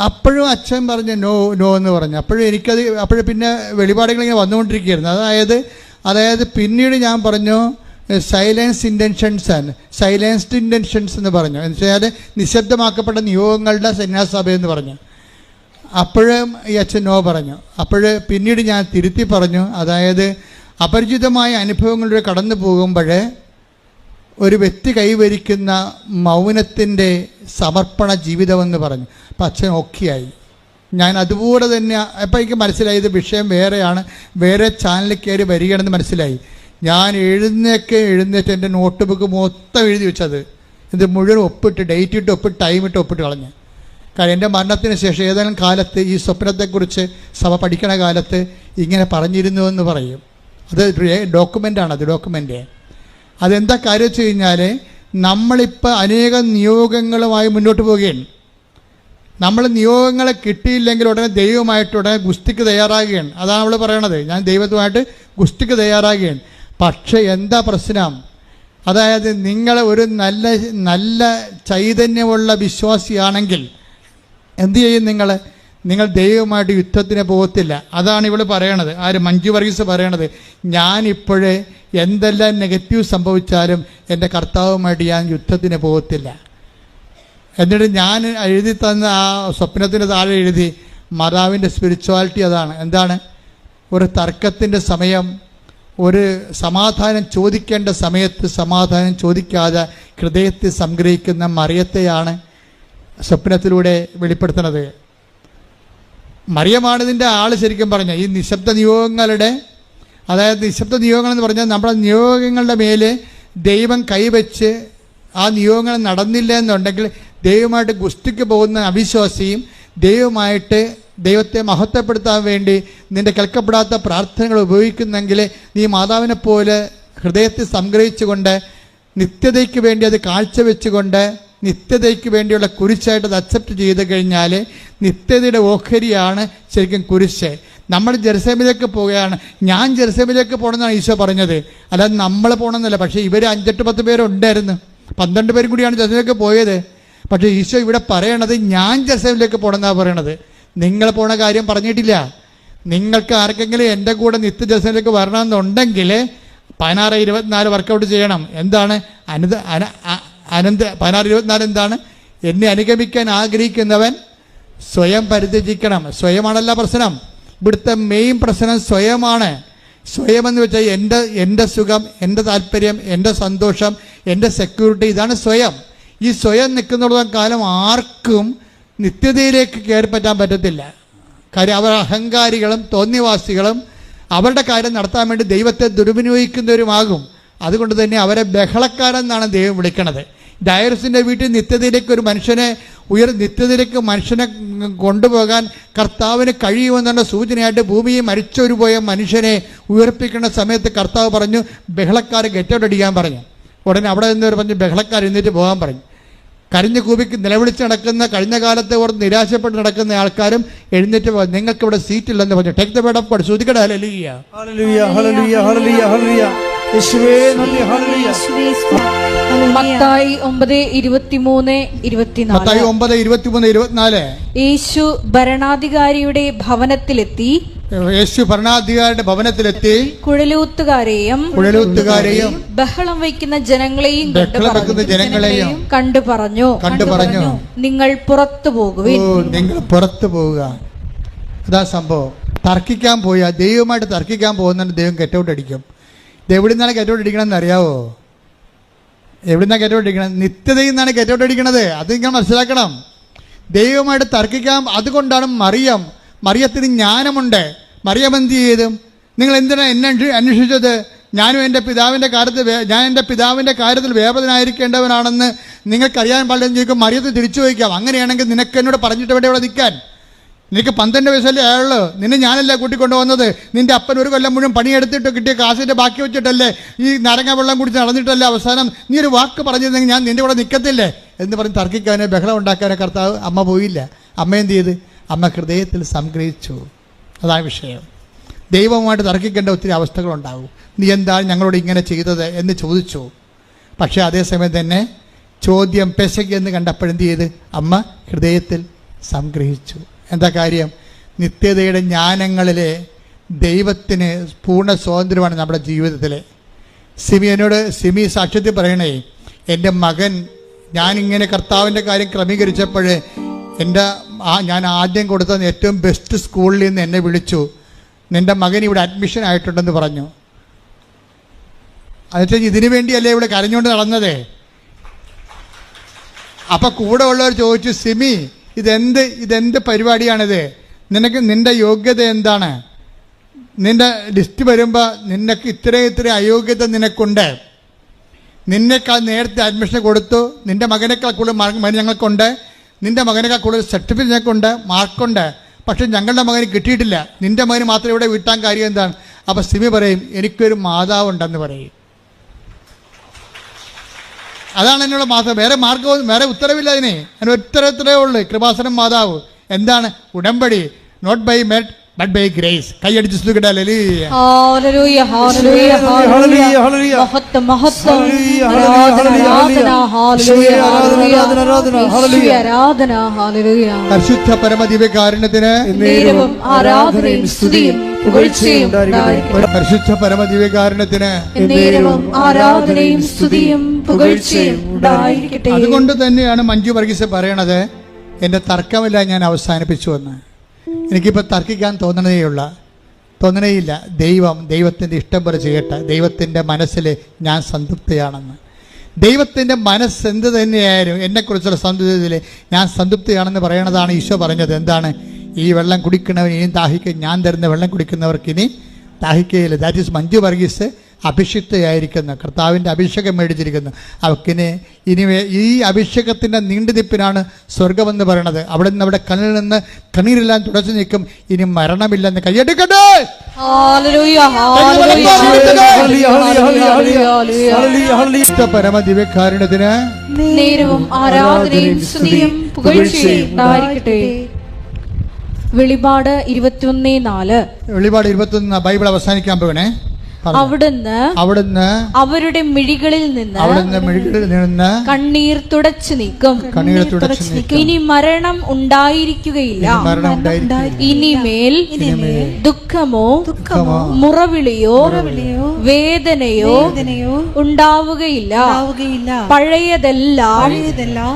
അപ്പോഴും അച്ഛൻ പറഞ്ഞു നോ നോ എന്ന് പറഞ്ഞു. അപ്പോഴും പിന്നെ വെളിപാടുകളിങ്ങനെ വന്നുകൊണ്ടിരിക്കുകയായിരുന്നു. അതായത് പിന്നീട് ഞാൻ പറഞ്ഞു സൈലൻസ് ഇൻറ്റൻഷൻസ് ആണ്, സൈലൻസ്ഡ് ഇൻറ്റൻഷൻസ് എന്ന് പറഞ്ഞു. എന്ന് വെച്ചാൽ നിശബ്ദമാക്കപ്പെട്ട നിയോഗങ്ങളുടെ സന്യാസസഭ എന്ന് പറഞ്ഞു. അപ്പോഴും ഈ അച്ഛൻ നോ പറഞ്ഞു. പിന്നീട് ഞാൻ തിരുത്തി പറഞ്ഞു, അതായത് അപരിചിതമായ അനുഭവങ്ങളിലൂടെ കടന്നു പോകുമ്പോൾ ഒരു വ്യക്തി കൈവരിക്കുന്ന മൗനത്തിൻ്റെ സമർപ്പണ ജീവിതമെന്ന് പറഞ്ഞു. അപ്പം അച്ഛൻ ഓക്കെയായി. ഞാൻ അതുപോലെ തന്നെ അപ്പം എനിക്ക് മനസ്സിലായി ഇത് വിഷയം വേറെയാണ്, വേറെ ചാനലിൽ കയറി വരികയാണെന്ന് മനസ്സിലായി. ഞാൻ എഴുന്നേറ്റ് എൻ്റെ നോട്ട് ബുക്ക് മൊത്തം എഴുതി വെച്ചത്, ഇത് മുഴുവൻ ഒപ്പിട്ട്, ഡേറ്റ് ഇട്ട് ഒപ്പിട്ട്, ടൈം ഇട്ട് ഒപ്പിട്ട് കളഞ്ഞ്. കാരണം എൻ്റെ മരണത്തിന് ശേഷം ഏതെങ്കിലും കാലത്ത് ഈ സ്വപ്നത്തെക്കുറിച്ച് സഭ പഠിക്കണ കാലത്ത് ഇങ്ങനെ പറഞ്ഞിരുന്നു എന്ന് പറയും. അത് ഡോക്യുമെൻ്റാണ്, അത് ഡോക്യുമെൻ്റ്. അതെന്താ കാര്യം വെച്ച് കഴിഞ്ഞാൽ നമ്മളിപ്പോൾ അനേകം നിയോഗങ്ങളുമായി മുന്നോട്ട് പോവുകയാണ്. നമ്മൾ നിയോഗങ്ങളെ കിട്ടിയില്ലെങ്കിൽ ഉടനെ ദൈവമായിട്ട് ഉടനെ ഗുസ്തിക്ക് തയ്യാറാകുകയാണ്. അതാണ് അവൾ പറയണത്, ഞാൻ ദൈവത്തുമായിട്ട് ഗുസ്തിക്ക് തയ്യാറാകുകയാണ്. പക്ഷേ എന്താ പ്രശ്നം? അതായത് നിങ്ങൾ ഒരു നല്ല ചൈതന്യമുള്ള വിശ്വാസിയാണെങ്കിൽ എന്തു ചെയ്യും? നിങ്ങൾ ദൈവമായിട്ട് യുദ്ധത്തിന് പോകത്തില്ല. അതാണ് ഇവൾ പറയണത്. മഞ്ജു വർഗീസ് പറയണത്, ഞാനിപ്പോഴേ എന്തെല്ലാം നെഗറ്റീവ് സംഭവിച്ചാലും എൻ്റെ കർത്താവുമായിട്ട് ഞാൻ യുദ്ധത്തിന് പോകത്തില്ല. എന്നിട്ട് ഞാൻ എഴുതി തന്ന ആ സ്വപ്നത്തിൻ്റെ താഴെ എഴുതി മാതാവിൻ്റെ സ്പിരിച്വാലിറ്റി അതാണ്. എന്താണ്? ഒരു തർക്കത്തിൻ്റെ സമയം, ഒരു സമാധാനം ചോദിക്കേണ്ട സമയത്ത് സമാധാനം ചോദിക്കാതെ ഹൃദയത്തിൽ സംഗ്രഹിക്കുന്ന മറിയത്തെയാണ് സ്വപ്നത്തിലൂടെ വെളിപ്പെടുത്തുന്നത്. മറിയമാണ് ഇതിൻ്റെ ആൾ. ശരിക്കും പറഞ്ഞാൽ ഈ നിശബ്ദ നിയോഗങ്ങളുടെ, അതായത് നിശബ്ദ നിയോഗങ്ങൾ എന്ന് പറഞ്ഞാൽ നമ്മുടെ നിയോഗങ്ങളുടെ മേൽ ദൈവം കൈവച്ച് ആ നിയോഗങ്ങൾ നടന്നില്ല എന്നുണ്ടെങ്കിൽ ദൈവമായിട്ട് ഗുസ്തിക്ക് പോകുന്ന അവിശ്വാസിയും ദൈവമായിട്ട് ദൈവത്തെ മഹത്വപ്പെടുത്താൻ വേണ്ടി നിന്റെ കേൾക്കപ്പെടാത്ത പ്രാർത്ഥനകൾ ഉപയോഗിക്കുന്നെങ്കിൽ നീ മാതാവിനെ പോലെ ഹൃദയത്തിൽ സംഗ്രഹിച്ചുകൊണ്ട് നിത്യതയ്ക്ക് വേണ്ടി അത് കാഴ്ചവെച്ചുകൊണ്ട് നിത്യതയ്ക്ക് വേണ്ടിയുള്ള കുരിശായിട്ട് അത് അക്സെപ്റ്റ് ചെയ്ത് കഴിഞ്ഞാൽ നിത്യതയുടെ ഓഹരിയാണ് ശരിക്കും കുരിശ്. നമ്മൾ ജെറുസലേമിലേക്ക് പോവുകയാണ്. ഞാൻ ജെറുസലേമിലേക്ക് പോകണമെന്നാണ് ഈശോ പറഞ്ഞത്, അല്ലാതെ നമ്മൾ പോകണമെന്നല്ല. പക്ഷേ ഇവർ 5-10 പേരുണ്ടായിരുന്നു, 12 പേരും കൂടിയാണ് ജെറുസലേമിലേക്ക് പോയത്. പക്ഷേ ഈശോ ഇവിടെ പറയണത് ഞാൻ ജെറുസലേമിലേക്ക് പോകണമെന്നാണ് പറയണത്. നിങ്ങൾ പോണ കാര്യം പറഞ്ഞിട്ടില്ല. നിങ്ങൾക്ക് ആർക്കെങ്കിലും എൻ്റെ കൂടെ നിത്യ ജെറുസലേമിലേക്ക് വരണമെന്നുണ്ടെങ്കിൽ 16-24 വർക്കൗട്ട് ചെയ്യണം. എന്താണ് 16-24 എന്താണ്? എന്നെ അനുഗമിക്കാൻ ആഗ്രഹിക്കുന്നവൻ സ്വയം പരിത്യജിക്കണം. സ്വയമാണല്ല പ്രശ്നം. ഇവിടുത്തെ മെയിൻ പ്രശ്നം സ്വയമാണ്. സ്വയം എന്ന് വെച്ചാൽ എൻ്റെ സുഖം, എൻ്റെ താല്പര്യം, എൻ്റെ സന്തോഷം, എൻ്റെ സെക്യൂരിറ്റി, ഇതാണ് സ്വയം. ഈ സ്വയം നിൽക്കുന്നിടത്തോളം കാലം ആർക്കും നിത്യതയിലേക്ക് കയറി പറ്റാൻ പറ്റത്തില്ല. കാര്യം അവർ അഹങ്കാരികളും തോന്നിവാസികളും അവരുടെ കാര്യം നടത്താൻ വേണ്ടി ദൈവത്തെ ദുർവിനിയോഗിക്കുന്നവരുമാകും. അതുകൊണ്ട് തന്നെ അവരെ ബഹളക്കാരെന്നാണ് ദൈവം വിളിക്കണത്. ഡയറസിൻ്റെ വീട്ടിൽ നിത്യതയിലേക്ക് ഒരു മനുഷ്യനെ നിത്യതയിലേക്ക് മനുഷ്യനെ കൊണ്ടുപോകാൻ കർത്താവിന് കഴിയുമെന്നുള്ള സൂചനയായിട്ട് ഭൂമിയിൽ മരിച്ചൊരു പോയ മനുഷ്യനെ ഉയർപ്പിക്കുന്ന സമയത്ത് കർത്താവ് പറഞ്ഞു ബഹളക്കാർ ഗെറ്റൗട്ട് അടിക്കാൻ പറഞ്ഞു. ഉടനെ അവിടെ നിന്നവർ പറഞ്ഞു ബഹളക്കാർ എഴുന്നേറ്റ് പോകാൻ പറഞ്ഞു. കരഞ്ഞു കൂപിക്ക് നിലവിളിച്ച് നടക്കുന്ന, കഴിഞ്ഞ കാലത്തെ ഓർത്ത് നിരാശപ്പെട്ട് നടക്കുന്ന ആൾക്കാരും എഴുന്നേറ്റ് പോകാൻ, നിങ്ങൾക്ക് ഇവിടെ സീറ്റില്ലെന്ന് പറഞ്ഞു. Take the word of God. ശ്രുതിക്കട്ടെ hallelujah hallelujah hallelujah hallelujah hallelujah. യേശുവേ നന്ദി. ഹല്ലേലൂയ. മത്തായി 9:23-24. യേശു ഭരണാധികാരിയുടെ ഭവനത്തിലെത്തി കുഴലൂത്തുകാരെയും ബഹളം വയ്ക്കുന്ന ജനങ്ങളെയും കണ്ടു പറഞ്ഞു, നിങ്ങൾ പുറത്തു പോകുവിൻ. നിങ്ങൾ പുറത്തു പോവുക. അതാ സംഭവം. തർക്കിക്കാൻ പോയാ, ദൈവമായിട്ട് തർക്കിക്കാൻ പോകുന്നുണ്ട് ദൈവം ഗെറ്റൗട്ട് അടിക്കും. ഇത് എവിടെ നിന്നാണ് ഗെറ്റൗട്ട് അടിക്കണമെന്ന് അറിയാവോ? എവിടെ നിന്നാണ് ഗെറ്റൗട്ട് അടിക്കണം? നിത്യതയിൽ നിന്നാണ് ഗെറ്റൗട്ട് അടിക്കണത്. അത് നിങ്ങൾ മനസ്സിലാക്കണം. ദൈവമായിട്ട് തർക്കിക്കാൻ. അതുകൊണ്ടാണ് മറിയത്തിന് ജ്ഞാനമുണ്ട്. മറിയം എന്ത് ചെയ്തു? നിങ്ങൾ എന്തിനാണ് എന്നെ അന്വേഷിച്ചത്? ഞാൻ എൻ്റെ പിതാവിൻ്റെ കാര്യത്തിൽ വേദനായിരിക്കേണ്ടവനാണെന്ന് നിങ്ങൾക്കറിയാൻ പാടില്ലെന്ന് ചോദിക്കും. മറിയത്ത് തിരിച്ചു ചോദിക്കാം, അങ്ങനെയാണെങ്കിൽ നിനക്ക് എന്നോട് പറഞ്ഞിട്ട് വേണ്ടി ഇവിടെ നിൽക്കാൻ? നിനക്ക് 12 വയസ്സല്ലേ ആയുള്ളൂ. നിന്നെ ഞാനല്ല കൂട്ടിക്കൊണ്ടുവന്നത്. നിന്റെ അപ്പൻ ഒരു കൊല്ലം മുഴുവൻ പണിയെടുത്തിട്ട് കിട്ടിയ കാശിൻ്റെ ബാക്കി വെച്ചിട്ടല്ലേ ഈ നാരങ്ങ വെള്ളം കുടിച്ച് നടന്നിട്ടല്ലേ അവസാനം നീ ഒരു വാക്ക് പറഞ്ഞിരുന്നെങ്കിൽ ഞാൻ നിന്റെ കൂടെ നിൽക്കത്തില്ലേ എന്ന് പറഞ്ഞ് തർക്കിക്കാനോ ബഹളം ഉണ്ടാക്കാനോ കർത്താവ് അമ്മ പോയില്ല. അമ്മ എന്ത് ചെയ്ത്? അമ്മ ഹൃദയത്തിൽ സംഗ്രഹിച്ചു. അതാണ് വിഷയം. ദൈവവുമായിട്ട് തർക്കിക്കേണ്ട ഒത്തിരി അവസ്ഥകളുണ്ടാകും. നീ എന്താണ് ഞങ്ങളോട് ഇങ്ങനെ ചെയ്തത് എന്ന് ചോദിച്ചു. പക്ഷേ അതേസമയം തന്നെ ചോദ്യം പെശകെന്ന് കണ്ടപ്പോഴെന്ത് ചെയ്ത്? അമ്മ ഹൃദയത്തിൽ സംഗ്രഹിച്ചു. എന്താ കാര്യം? നിത്യതയുടെ ജ്ഞാനങ്ങളിലെ ദൈവത്തിന് പൂർണ്ണ സ്വാതന്ത്ര്യമാണ് നമ്മുടെ ജീവിതത്തിൽ. സിമി സാക്ഷ്യത്തിൽ പറയണേ, എൻ്റെ മകൻ ഞാനിങ്ങനെ കർത്താവിൻ്റെ കാര്യം ക്രമീകരിച്ചപ്പോൾ ഞാൻ ആദ്യം കൊടുത്ത ഏറ്റവും ബെസ്റ്റ് സ്കൂളിൽ നിന്ന് എന്നെ വിളിച്ചു. നിൻ്റെ മകൻ ഇവിടെ അഡ്മിഷൻ ആയിട്ടുണ്ടെന്ന് പറഞ്ഞു. എന്നുവെച്ചാൽ ഇതിനു വേണ്ടിയല്ലേ ഇവിടെ കരഞ്ഞുകൊണ്ട് നടന്നത്. അപ്പം കൂടെ ഉള്ളവർ ചോദിച്ചു, സിമി ഇതെന്ത് പരിപാടിയാണിത്? നിന്റെ യോഗ്യത എന്താണ്? നിന്റെ ലിസ്റ്റ് വരുമ്പോൾ നിനക്ക് ഇത്രയും അയോഗ്യത നിനക്കുണ്ട്. നിന്നേക്കാൾ നേരത്തെ അഡ്മിഷൻ കൊടുത്തു. നിന്റെ മകനേക്കാൾ കൂടുതൽ ഞങ്ങൾക്കുണ്ട്. നിന്റെ മകനേക്കാൾ കൂടുതൽ സർട്ടിഫിക്കറ്റ് ഞങ്ങൾക്കുണ്ട്, മാർക്കുണ്ട്. പക്ഷെ ഞങ്ങളുടെ മകന് കിട്ടിയിട്ടില്ല. നിന്റെ മകന് മാത്രം ഇവിടെ വിട്ടാൻ കാര്യം എന്താണ്? അപ്പം സിമി പറയും, എനിക്കൊരു മാതാവുണ്ടെന്ന് പറയും. അതാണ് എന്നോട് മാതാവ്. വേറെ മാർഗവും വേറെ ഉത്തരവില്ല അതിന്. അതിന് ഉത്തരവേ ഉള്ളൂ, കൃപാസനം മാതാവ്. എന്താണ്? ഉടമ്പടി. Not by merit but by grace. കൈയടിച്ച് സ്തുതിക്കട്ടെ. Hallelujah hallelujah hallelujah hallelujah. മഹത്വം മഹത്വം. ആരാധന ഹല്ലേലൂയ ഹല്ലേലൂയ ആരാധന ഹല്ലേലൂയ. പരിശുദ്ധ പരമദിവ്യകാരുണ്യത്തിന് നേരവും ആരാധനയും സ്തുതിയും പുകഴ്ചയും ഉണ്ടായിരിക്കട്ടെ. പരിശുദ്ധ പരമദിവ്യകാരുണ്യത്തിന് നേരവും ആരാധനയും സ്തുതിയും പുകഴ്ചയും ഉണ്ടായിരിക്കട്ടെ. അതുകൊണ്ട് തന്നെയാണ് മഞ്ജു വർഗീസ് പറയണത്, എൻ്റെ തർക്കമില്ല ഞാൻ അവസാനിപ്പിച്ചു എന്ന്. എനിക്കിപ്പോൾ തർക്കിക്കാൻ തോന്നണതേയുള്ള തോന്നണേയില്ല. ദൈവത്തിൻ്റെ ഇഷ്ടം പോലെ ചെയ്യട്ടെ, ദൈവത്തിൻ്റെ മനസ്സിൽ ഞാൻ സംതൃപ്തിയാണെന്ന്. ദൈവത്തിൻ്റെ മനസ്സ് എന്ത് തന്നെയായാലും എന്നെക്കുറിച്ചുള്ള സംതൃപ്തിയിൽ ഞാൻ സംതൃപ്തിയാണെന്ന് പറയണതാണ് ഈശോ പറഞ്ഞത്. എന്താണ്? ഈ വെള്ളം കുടിക്കുന്നവന് ഇനിയും ദാഹിക്കും, ഞാൻ തരുന്ന വെള്ളം കുടിക്കുന്നവർക്ക് ഇനി ദാഹിക്കുകയില്ല. ദാറ്റ് ഈസ് മഞ്ജു വർഗീസ് അഭിഷിക്തയായിരിക്കുന്നു, കർത്താവിൻ്റെ അഭിഷേകം മേടിച്ചിരിക്കുന്നു. അവക്കിന് ഇനി ഈ അഭിഷേകത്തിൻ്റെ നീണ്ടുനിപ്പിനാണ് സ്വർഗമെന്ന് പറയണത്. അവിടെ നിന്ന് അവിടെ കണ്ണിൽ നിന്ന് കണ്ണീരെല്ലാം തുടച്ചു നിൽക്കും. ഇനി മരണമില്ലെന്ന് കൈയ്യടിക്കട്ടെ. പരമ ദിവ്യകാരുണ്യത്തിന് നേരവും ആരാധനയും സ്തുതിയും പുകഴ്ചയും ഉണ്ടായിരിക്കട്ടെ. വെളിപാട് 21:4. വെളിപാട് 21 ബൈബിൾ അവസാനിക്കാൻ പോകണേ. അവിടുന്ന് അവരുടെ മിഴികളിൽ നിന്ന് കണ്ണീർ തുടച്ചു നീക്കും. ഇനി മരണം ഉണ്ടായിരിക്കുകയില്ല. ഇനിമേൽ ദുഃഖമോ മുറവിളിയോ വേദനയോ ഉണ്ടാവുകയില്ല. പഴയതെല്ലാം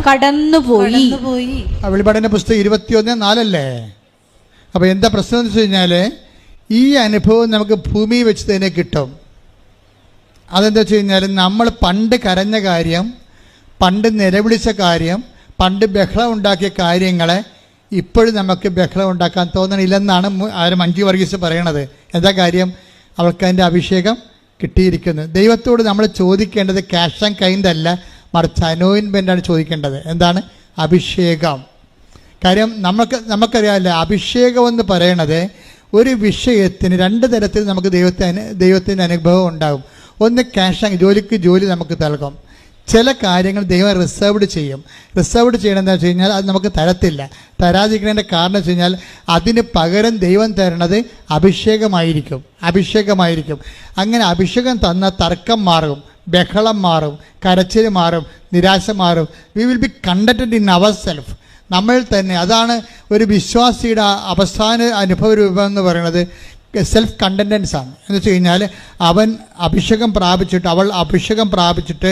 കടന്നുപോയി. വെളിപാടിന്റെ പുസ്തകം 21:4 അപ്പൊ എന്താ പ്രശ്നം എന്ന് വെച്ച് കഴിഞ്ഞാല് ഈ അനുഭവം നമുക്ക് ഭൂമിയിൽ വെച്ച് തന്നെ കിട്ടും. അതെന്താ വെച്ച് കഴിഞ്ഞാൽ നമ്മൾ പണ്ട് കരഞ്ഞ കാര്യം, പണ്ട് നിലവിളിച്ച കാര്യം, പണ്ട് ബഹളം ഉണ്ടാക്കിയ കാര്യങ്ങളെ ഇപ്പോഴും നമുക്ക് ബഹളം ഉണ്ടാക്കാൻ തോന്നണില്ലെന്നാണ് മഞ്ജു വർഗീസ് പറയണത്. എന്താ കാര്യം? അവൾക്ക് അതിൻ്റെ അഭിഷേകം കിട്ടിയിരിക്കുന്നു. ദൈവത്തോട് നമ്മൾ ചോദിക്കേണ്ടത് ക്യാഷ് ആൻഡ് കൈൻഡ് അല്ല, മറിച്ച് അനോയിൻമെൻ്റാണ് ചോദിക്കേണ്ടത്. എന്താണ്? അഭിഷേകം. കാര്യം നമുക്കറിയാമല്ലോ, അഭിഷേകം എന്ന് പറയണത് ഒരു വിഷയത്തിന് രണ്ട് തരത്തിൽ നമുക്ക് ദൈവത്തിൻ്റെ അനുഭവം ഉണ്ടാകും. ഒന്ന് ക്യാഷ്, ജോലി നമുക്ക് നൽകും. ചില കാര്യങ്ങൾ ദൈവം റിസർവ്ഡ് ചെയ്യും. റിസർവ്ഡ് ചെയ്യണമെന്ന് വെച്ച് കഴിഞ്ഞാൽ അത് നമുക്ക് തരാതിരിക്കുന്നതിൻ്റെ കാരണം വെച്ച് കഴിഞ്ഞാൽ അതിന് പകരം ദൈവം തരണത് അഭിഷേകമായിരിക്കും. അങ്ങനെ അഭിഷേകം തന്ന തർക്കം മാറും, ബഹളം മാറും, കരച്ചിൽ മാറും, നിരാശ മാറും. We will be contented in ourself. നമ്മൾ തന്നെ. അതാണ് ഒരു വിശ്വാസിയുടെ അവസാന അനുഭവ രൂപം എന്ന് പറയുന്നത്. സെൽഫ് കണ്ടന്റൻസ് ആണ്. എന്ന് വെച്ച് കഴിഞ്ഞാൽ അവൾ അഭിഷേകം പ്രാപിച്ചിട്ട്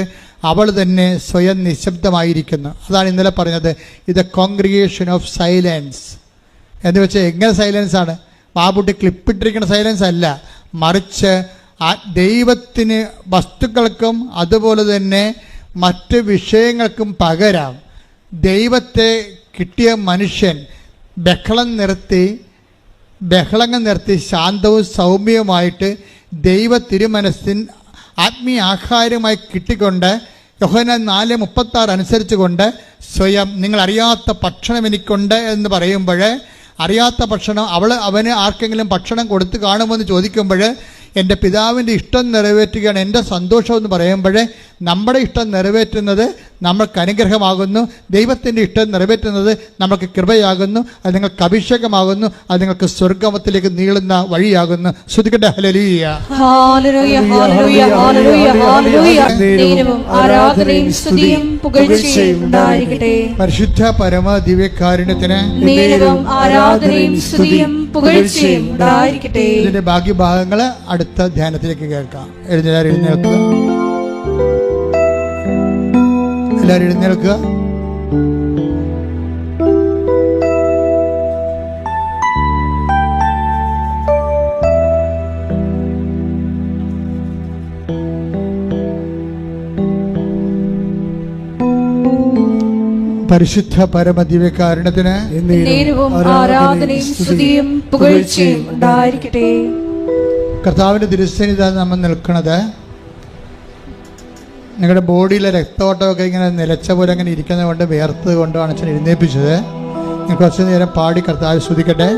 അവൾ തന്നെ സ്വയം നിശബ്ദമായിരിക്കുന്നു. അതാണ് ഇന്നലെ പറഞ്ഞത്, ഇത് കോൺഗ്രിഗേഷൻ ഓഫ് സൈലൻസ് എന്ന് വെച്ചാൽ എങ്ങനെ സൈലൻസ് ആണ്? ബാബുട്ടി ക്ലിപ്പിട്ടിരിക്കുന്ന സൈലൻസ് അല്ല, മറിച്ച് ദൈവത്തിന് വസ്തുക്കൾക്കും അതുപോലെ തന്നെ മറ്റ് വിഷയങ്ങൾക്കും പകരം ദൈവത്തെ കിട്ടിയ മനുഷ്യൻ ബഹളങ്ങൾ നിർത്തി ശാന്തവും സൗമ്യവുമായിട്ട് ദൈവ തിരുമനസ്സിൻ ആത്മീയ ആഹാരമായി കിട്ടിക്കൊണ്ട് യോഹന്നാൻ 4:36 അനുസരിച്ച് കൊണ്ട് സ്വയം നിങ്ങളറിയാത്ത ഭക്ഷണം എനിക്കുണ്ട് എന്ന് പറയുമ്പോൾ, അറിയാത്ത ഭക്ഷണം അവന് ആർക്കെങ്കിലും ഭക്ഷണം കൊടുത്ത് കാണുമെന്ന് ചോദിക്കുമ്പോൾ എൻ്റെ പിതാവിൻ്റെ ഇഷ്ടം നിറവേറ്റുകയാണ് എൻ്റെ സന്തോഷം എന്ന് പറയുമ്പോൾ, നമ്മുടെ ഇഷ്ടം നിറവേറ്റുന്നത് നമ്മൾക്ക് അനുഗ്രഹമാകുന്നു, ദൈവത്തിൻ്റെ ഇഷ്ടം നിറവേറ്റുന്നത് നമുക്ക് കൃപയാകുന്നു, അത് നിങ്ങൾക്ക് അഭിഷേകമാകുന്നു, അത് നിങ്ങൾക്ക് സ്വർഗ്ഗത്തിലേക്ക് നീളുന്ന വഴിയാകുന്നു. ശ്രുതിക്കട്ടെ ഹല്ലേലൂയ. പരിശുദ്ധ പരമ ദിവ്യകാരുണ്യത്തിന് ഇതിന്റെ ബാക്കി ഭാഗങ്ങള് അടുത്ത ധ്യാനത്തിലേക്ക് കേൾക്കാം. എഴുന്നേൽക്കുക, എല്ലാവരും എഴുന്നേൽക്കുക. പരിശുദ്ധ പരമ ദിവ്യകാരുണ്യത്തിന് കർത്താവിന്റെ തിരുസന്നിധിയിൽ നമ്മൾ നിൽക്കുന്നത്. നിങ്ങളുടെ ബോഡിയിലെ രക്തോട്ടമൊക്കെ ഇങ്ങനെ നിലച്ച പോലെ അങ്ങനെ ഇരിക്കുന്നത് കൊണ്ട് വേർത്തത് കൊണ്ടാണ് അച്ഛൻ എഴുന്നേൽപ്പിച്ചത്. നിങ്ങൾ കുറച്ചു നേരം പാടി കർത്താവ് സ്തുതിക്കട്ടെ.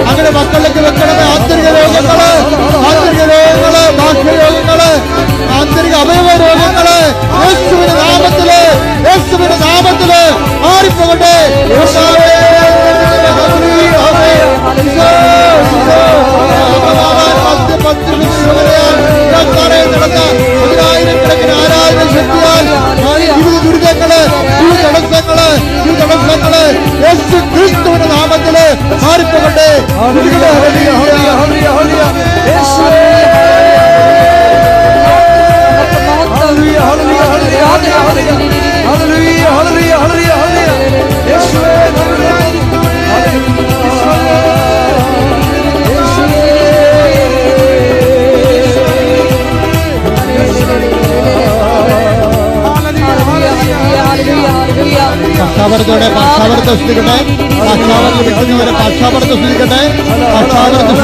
അങ്ങനെ മക്കളിലേക്ക് വെക്കണമേ ആന്തരിക രോഗങ്ങള്, ബാഹ്യരോഗങ്ങള്, ആന്തരിക അവയവ രോഗങ്ങള് യേശുവിന്റെ നാമത്തില് മാറിപ്പോകട്ടെ. ആയിരക്കണക്കിന് ആരാധന ശക്തിയാൽ ദുരിതങ്ങള്, തടസ്സങ്ങള് യേശു ക്രിസ്തുവിന്റെ നാമത്തില് മാറിപ്പോകട്ടെ. ഭാഷാപരത്തെ സ്തുതിക്കട്ടെ, ഭാഷാപരം ലഭിക്കുന്നവരെ ഭാഷാപരത്തെ സ്തുതിക്കട്ടെ, ഭാഷാപരത്തെ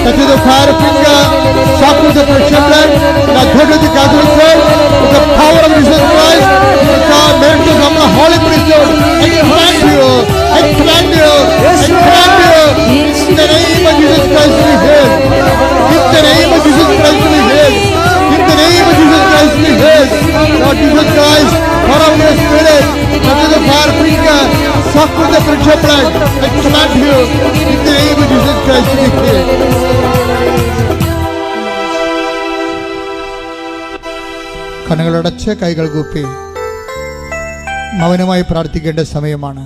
Touch the fire finger, shock with the precious blood, the third of the Catholic Church, with the power of Jesus Christ, God made to come the Holy Priesthood, expand you, expand you, expand you. In the name of Jesus Christ we hail. In the name of Jesus Christ we hail. In the name of Jesus Christ we hail. Lord Jesus Christ, pour out your Spirit, touch the fire finger, shock with the precious blood, expand you. In the name of Jesus Christ we hail. കണ്ണുകളടച്ച് കൈകൾ കൂപ്പി മൗനമായി പ്രാർത്ഥിക്കേണ്ട സമയമാണ്.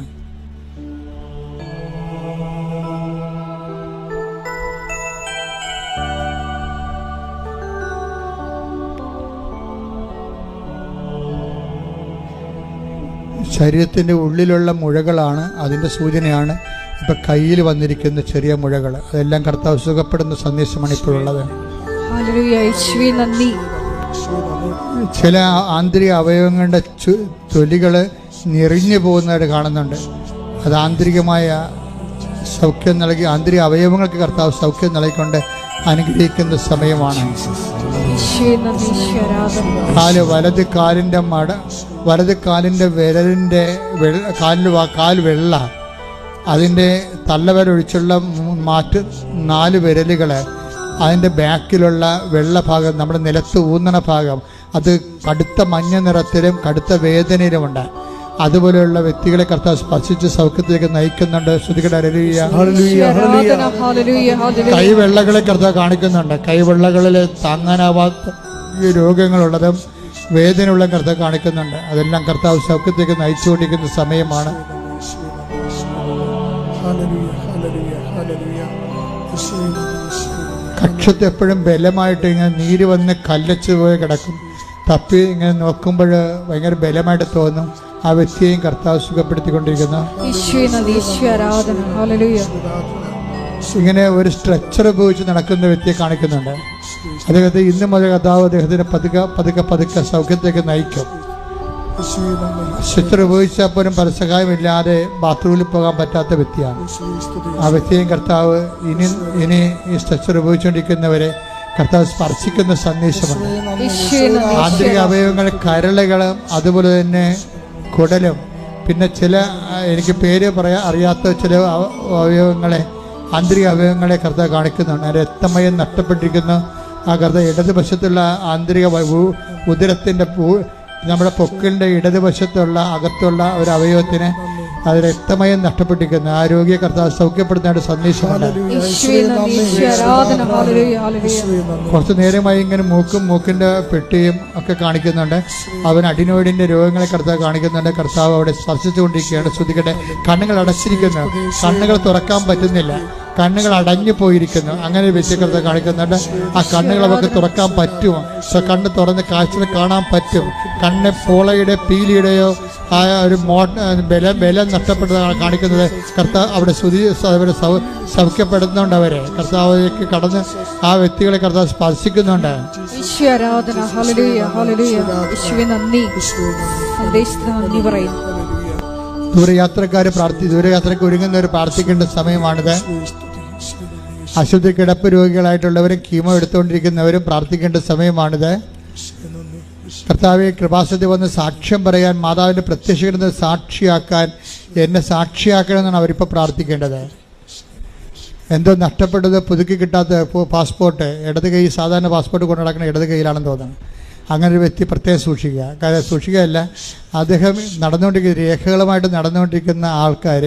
ശരീരത്തിൻ്റെ ഉള്ളിലുള്ള മുഴകളാണ് അതിൻ്റെ സൂചനയാണ് ഇപ്പം കയ്യിൽ വന്നിരിക്കുന്ന ചെറിയ മുഴകൾ. അതെല്ലാം കർത്താവ് സുഖപ്പെടുന്ന സന്ദേശമാണ് ഇപ്പോഴുള്ളത്. ചില ആന്തരിക അവയവങ്ങളുടെ തൊലികൾ ഞെറിഞ്ഞു പോകുന്നതായിട്ട് കാണുന്നുണ്ട്. അത് ആന്തരികമായ സൗഖ്യം നൽകി ആന്തരിക അവയവങ്ങൾക്ക് കർത്താവ് സൗഖ്യം നൽകിക്കൊണ്ട് അനുഗ്രഹിക്കുന്ന സമയമാണ്. വലത് കാലിൻ്റെ വിരലിൻ്റെ കാൽ വെള്ള, അതിൻ്റെ തള്ളവിരലൊഴിച്ചുള്ള 4 വിരലുകൾ, അതിൻ്റെ ബാക്കിലുള്ള വെള്ള ഭാഗം, നമ്മുടെ നിലത്ത് ഊന്നണ ഭാഗം, അത് കടുത്ത മഞ്ഞ നിറത്തിലും കടുത്ത വേദനയിലുമുണ്ട്. അതുപോലെയുള്ള വ്യക്തികളെ കർത്താവ് സ്പർശിച്ച് സൗഖ്യത്തിലേക്ക് നയിക്കുന്നുണ്ട്. കൈവെള്ളകളെ കർത്താവ് കാണിക്കുന്നുണ്ട്. കൈവെള്ളകളിൽ താങ്ങാനാവാത്ത രോഗങ്ങളുള്ളതും വേദനയുള്ള കർത്താവ് കാണിക്കുന്നുണ്ട്. അതെല്ലാം കർത്താവ് സൗഖ്യത്തിലേക്ക് നയിച്ചുകൊണ്ടിരിക്കുന്ന സമയമാണ്. കക്ഷത്ത് എപ്പോഴും ബലമായിട്ട് ഇങ്ങനെ നീര് വന്ന് കല്ലച്ച് പോയി കിടക്കും. തപ്പി ഇങ്ങനെ നോക്കുമ്പോൾ ഭയങ്കര ബലമായിട്ട് തോന്നും. ആ വ്യക്തിയെയും കർത്താവ് സുഖപ്പെടുത്തിക്കൊണ്ടിരിക്കുന്നു. ഇങ്ങനെ ഒരു സ്ട്രെച്ചർ ഉപയോഗിച്ച് നടക്കുന്ന വ്യക്തിയെ കാണിക്കുന്നുണ്ട്. അദ്ദേഹത്തെ ഇന്ന് മുതൽ കർത്താവ് അദ്ദേഹത്തിന് പതുക്കെ സൗഖ്യത്തേക്ക് നയിക്കും. സ്ട്രെച്ചർ ഉപയോഗിച്ചാൽ പോലും പരസഹായമില്ലാതെ ബാത്റൂമിൽ പോകാൻ പറ്റാത്ത വ്യക്തിയാണ്. ആ വ്യക്തിയെയും കർത്താവ് ഇനി ഈ സ്ട്രെച്ചർ ഉപയോഗിച്ചുകൊണ്ടിരിക്കുന്നവരെ കർത്താവ് സ്പർശിക്കുന്ന സന്ദേശമുണ്ട്. ആന്തരിക അവയവങ്ങൾ കരളുകളും അതുപോലെ തന്നെ കുടലും, പിന്നെ ചില എനിക്ക് പേര് അറിയാത്ത ചില അവയവങ്ങളെ, ആന്തരിക അവയവങ്ങളെ കർത്താവ് കാണിക്കുന്നുണ്ട്. രക്തമയം നഷ്ടപ്പെട്ടിരിക്കുന്നു. ആ കർത്താവ് ഇടതുവശത്തുള്ള ആന്തരിക ഉദരത്തിൻ്റെ നമ്മുടെ പൊക്കിളിൻ്റെ ഇടതുവശത്തുള്ള അകത്തുള്ള ഒരു അവയവത്തിന് അത് രക്തമയം നഷ്ടപ്പെട്ടിരിക്കുന്നു. ആ രോഗിയെ കർത്താവ് സൗഖ്യപ്പെടുത്തേണ്ട സന്ദേശമാണ്. കുറച്ചു നേരമായി ഇങ്ങനെ മൂക്കിൻ്റെ പെട്ടിയും ഒക്കെ കാണിക്കുന്നുണ്ട്. അവൻ അഡിനോയിഡിന്റെ രോഗങ്ങളെ കർത്താവ് കാണിക്കുന്നുണ്ട്. കർത്താവ് അവിടെ സ്പർശിച്ചുകൊണ്ടിരിക്കുകയാണ്. ശ്രദ്ധിക്കട്ടെ, കണ്ണുകൾ അടച്ചിരിക്കുന്നു, കണ്ണുകൾ തുറക്കാൻ പറ്റുന്നില്ല, കണ്ണുകൾ അടഞ്ഞു പോയിരിക്കുന്നു. അങ്ങനെ വ്യക്തികർത്താവ് കാണിക്കുന്നുണ്ട്. ആ കണ്ണുകൾ അവർക്ക് തുറക്കാൻ പറ്റുമോ? കണ്ണ് തുറന്ന് കാഴ്ച കാണാൻ പറ്റും. കണ്ണ് പോളയുടെ പീലിയുടെയോ ആ ഒരു ബലം നഷ്ടപ്പെട്ടതാണ് കാണിക്കുന്നത്. കർത്താവ് അവിടെ അവരെ സൗഖ്യപ്പെടുന്നുണ്ട്. അവരെ കർത്താവിലേക്ക് കടന്ന് ആ വ്യക്തികളെ കർത്താവ് സ്പർശിക്കുന്നുണ്ട്. ദൂരയാത്രയ്ക്ക് ഒരുങ്ങുന്നവർ പ്രാർത്ഥിക്കേണ്ട സമയമാണിത്. അശുദ്ധ കിടപ്പ് രോഗികളായിട്ടുള്ളവരും കീമോ എടുത്തുകൊണ്ടിരിക്കുന്നവരും പ്രാർത്ഥിക്കേണ്ട സമയമാണിത്. കർത്താവെ, കൃപാസനത്തിൽ വന്ന് സാക്ഷ്യം പറയാൻ, മാതാവിൻ്റെ പ്രത്യക്ഷപ്പെടുന്ന സാക്ഷിയാക്കാൻ, എന്നെ സാക്ഷിയാക്കണമെന്നാണ് അവരിപ്പോൾ പ്രാർത്ഥിക്കേണ്ടത്. എന്തോ നഷ്ടപ്പെട്ടത്, പുതുക്കി കിട്ടാത്ത പാസ്പോർട്ട്, ഇടത് കൈ സാധാരണ പാസ്പോർട്ട് കൊണ്ടു നടക്കുന്ന ഇടത് കൈയിലാണെന്ന് തോന്നുന്നു. അങ്ങനെ ഒരു വ്യക്തി പ്രത്യേകം സൂക്ഷിക്കുകയല്ല, അദ്ദേഹം രേഖകളുമായിട്ട് നടന്നുകൊണ്ടിരിക്കുന്ന ആൾക്കാർ,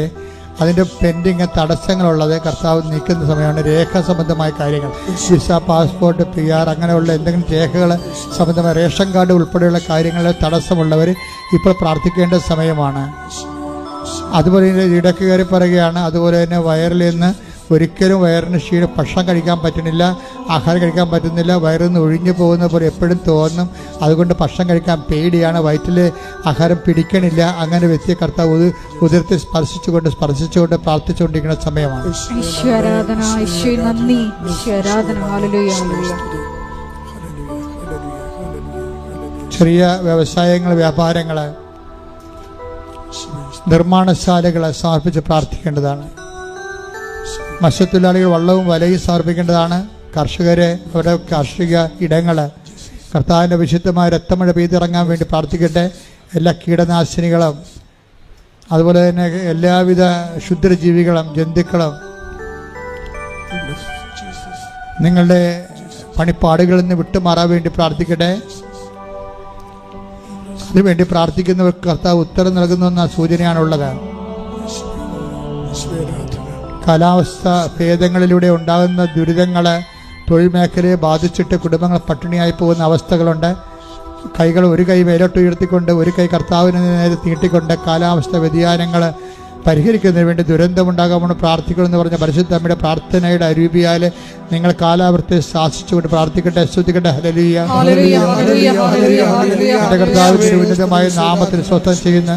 അതിൻ്റെ പെൻഡിങ് തടസ്സങ്ങളുള്ളത് കർത്താവ് നീക്കുന്ന സമയമാണ്. രേഖ സംബന്ധമായ കാര്യങ്ങൾ, വിസ, പാസ്പോർട്ട്, PR അങ്ങനെയുള്ള എന്തെങ്കിലും രേഖകൾ സംബന്ധമായ റേഷൻ കാർഡ് ഉൾപ്പെടെയുള്ള കാര്യങ്ങളിൽ തടസ്സമുള്ളവർ ഇപ്പോൾ പ്രാർത്ഥിക്കേണ്ട സമയമാണ്. അതുപോലെ ഇടയ്ക്ക് കയറി പറയുകയാണ്. അതുപോലെ തന്നെ വയറിൽ നിന്ന് ഒരിക്കലും വയറിന് ഭക്ഷണം കഴിക്കാൻ പറ്റുന്നില്ല, ആഹാരം കഴിക്കാൻ പറ്റുന്നില്ല, വയറിൽ നിന്ന് ഒഴിഞ്ഞു പോകുന്ന പോലെ എപ്പോഴും തോന്നും. അതുകൊണ്ട് ഭക്ഷണം കഴിക്കാൻ പേടിയാണ്, വയറ്റിൽ ആഹാരം പിടിക്കണില്ല. അങ്ങനെ വ്യക്തിയെ കർത്താവ് ഉദരത്തെ സ്പർശിച്ചുകൊണ്ട് പ്രാർത്ഥിച്ചുകൊണ്ടിരിക്കുന്ന സമയമാണ്. ചെറിയ വ്യവസായങ്ങൾ, വ്യാപാരങ്ങൾ, നിർമ്മാണശാലകൾ സമർപ്പിച്ച് പ്രാർത്ഥിക്കേണ്ടതാണ്. മത്സ്യത്തൊഴിലാളികൾ വള്ളവും വലയും സമർപ്പിക്കേണ്ടതാണ്. കർഷകരെ അവരുടെ കാർഷിക ഇടങ്ങൾ കർത്താവിൻ്റെ വിശുദ്ധമായ രക്തമഴ പെയ്തിറങ്ങാൻ വേണ്ടി പ്രാർത്ഥിക്കട്ടെ. എല്ലാ കീടനാശിനികളും അതുപോലെ തന്നെ എല്ലാവിധ ക്ഷുദ്രജീവികളും ജന്തുക്കളും നിങ്ങളുടെ പണിപ്പാടുകളിൽ നിന്ന് വിട്ടുമാറാൻ വേണ്ടി പ്രാർത്ഥിക്കട്ടെ. അതിനുവേണ്ടി പ്രാർത്ഥിക്കുന്നവർക്ക് കർത്താവ് ഉത്തരം നൽകുന്ന സൂചനയാണുള്ളത്. കാലാവസ്ഥ ഭേദങ്ങളിലൂടെ ഉണ്ടാകുന്ന ദുരിതങ്ങൾ തൊഴിൽ മേഖലയെ ബാധിച്ചിട്ട് കുടുംബങ്ങൾ പട്ടിണിയായി പോകുന്ന അവസ്ഥകളുണ്ട്. കൈകൾ ഒരു കൈ മേലോട്ട് ഉയർത്തിക്കൊണ്ട് ഒരു കൈ കർത്താവിന് നേരെ നീട്ടിക്കൊണ്ട് കാലാവസ്ഥ വ്യതിയാനങ്ങൾ പരിഹരിക്കുന്നതിന് വേണ്ടി ദുരന്തമുണ്ടാകാമെന്ന് പ്രാർത്ഥിക്കണമെന്ന് പറഞ്ഞ പരിശുദ്ധ അമ്മയുടെ പ്രാർത്ഥനയുടെ അരൂപിയാൽ നിങ്ങൾ കാലാവസ്ഥയെ ശാസിച്ചുകൊണ്ട് പ്രാർത്ഥിക്കട്ടെ, സ്തുതിക്കട്ടെ. ഹല്ലേലൂയ, എൻ്റെ കർത്താവിന്റെ ഉന്നതമായ നാമത്തിൽ സ്വസ്ഥം ചെയ്യുന്ന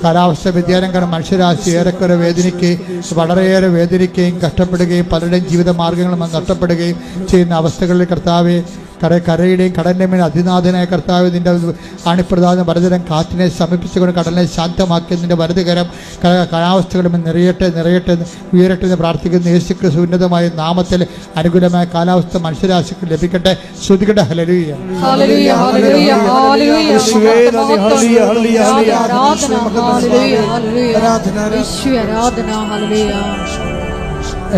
കാലാവസ്ഥ വ്യതിയാനം കാരണം മനുഷ്യരാശി ഏറെക്കുറെ വേദനിക്കുകയും വളരെയേറെ വേദനിക്കുകയും കഷ്ടപ്പെടുകയും പലരുടെയും ജീവിത മാർഗങ്ങളും നഷ്ടപ്പെടുകയും ചെയ്യുന്ന അവസ്ഥകളിൽ കർത്താവെ കരയുടെയും കടലിൻ്റെ മേൽ അതിനാഥനായ കർത്താവ് നിന്റെ അണിപ്രധാന വരതരം കാറ്റിനെ സമീപിച്ചുകൊണ്ട് കടലിനെ ശാന്തമാക്കി നിന്റെ വരതുകരം കാലാവസ്ഥകളും നിറയട്ടെ ഉയരട്ടെ എന്ന് പ്രാർത്ഥിക്കുന്ന യേശുക്രിസ്തു ഉന്നതമായ നാമത്തിൽ അനുകൂലമായ കാലാവസ്ഥ മനുഷ്യരാശിക്ക് ലഭിക്കട്ടെ. ശ്രുതിക്കട്ടെ. ഹല്ലേലൂയ.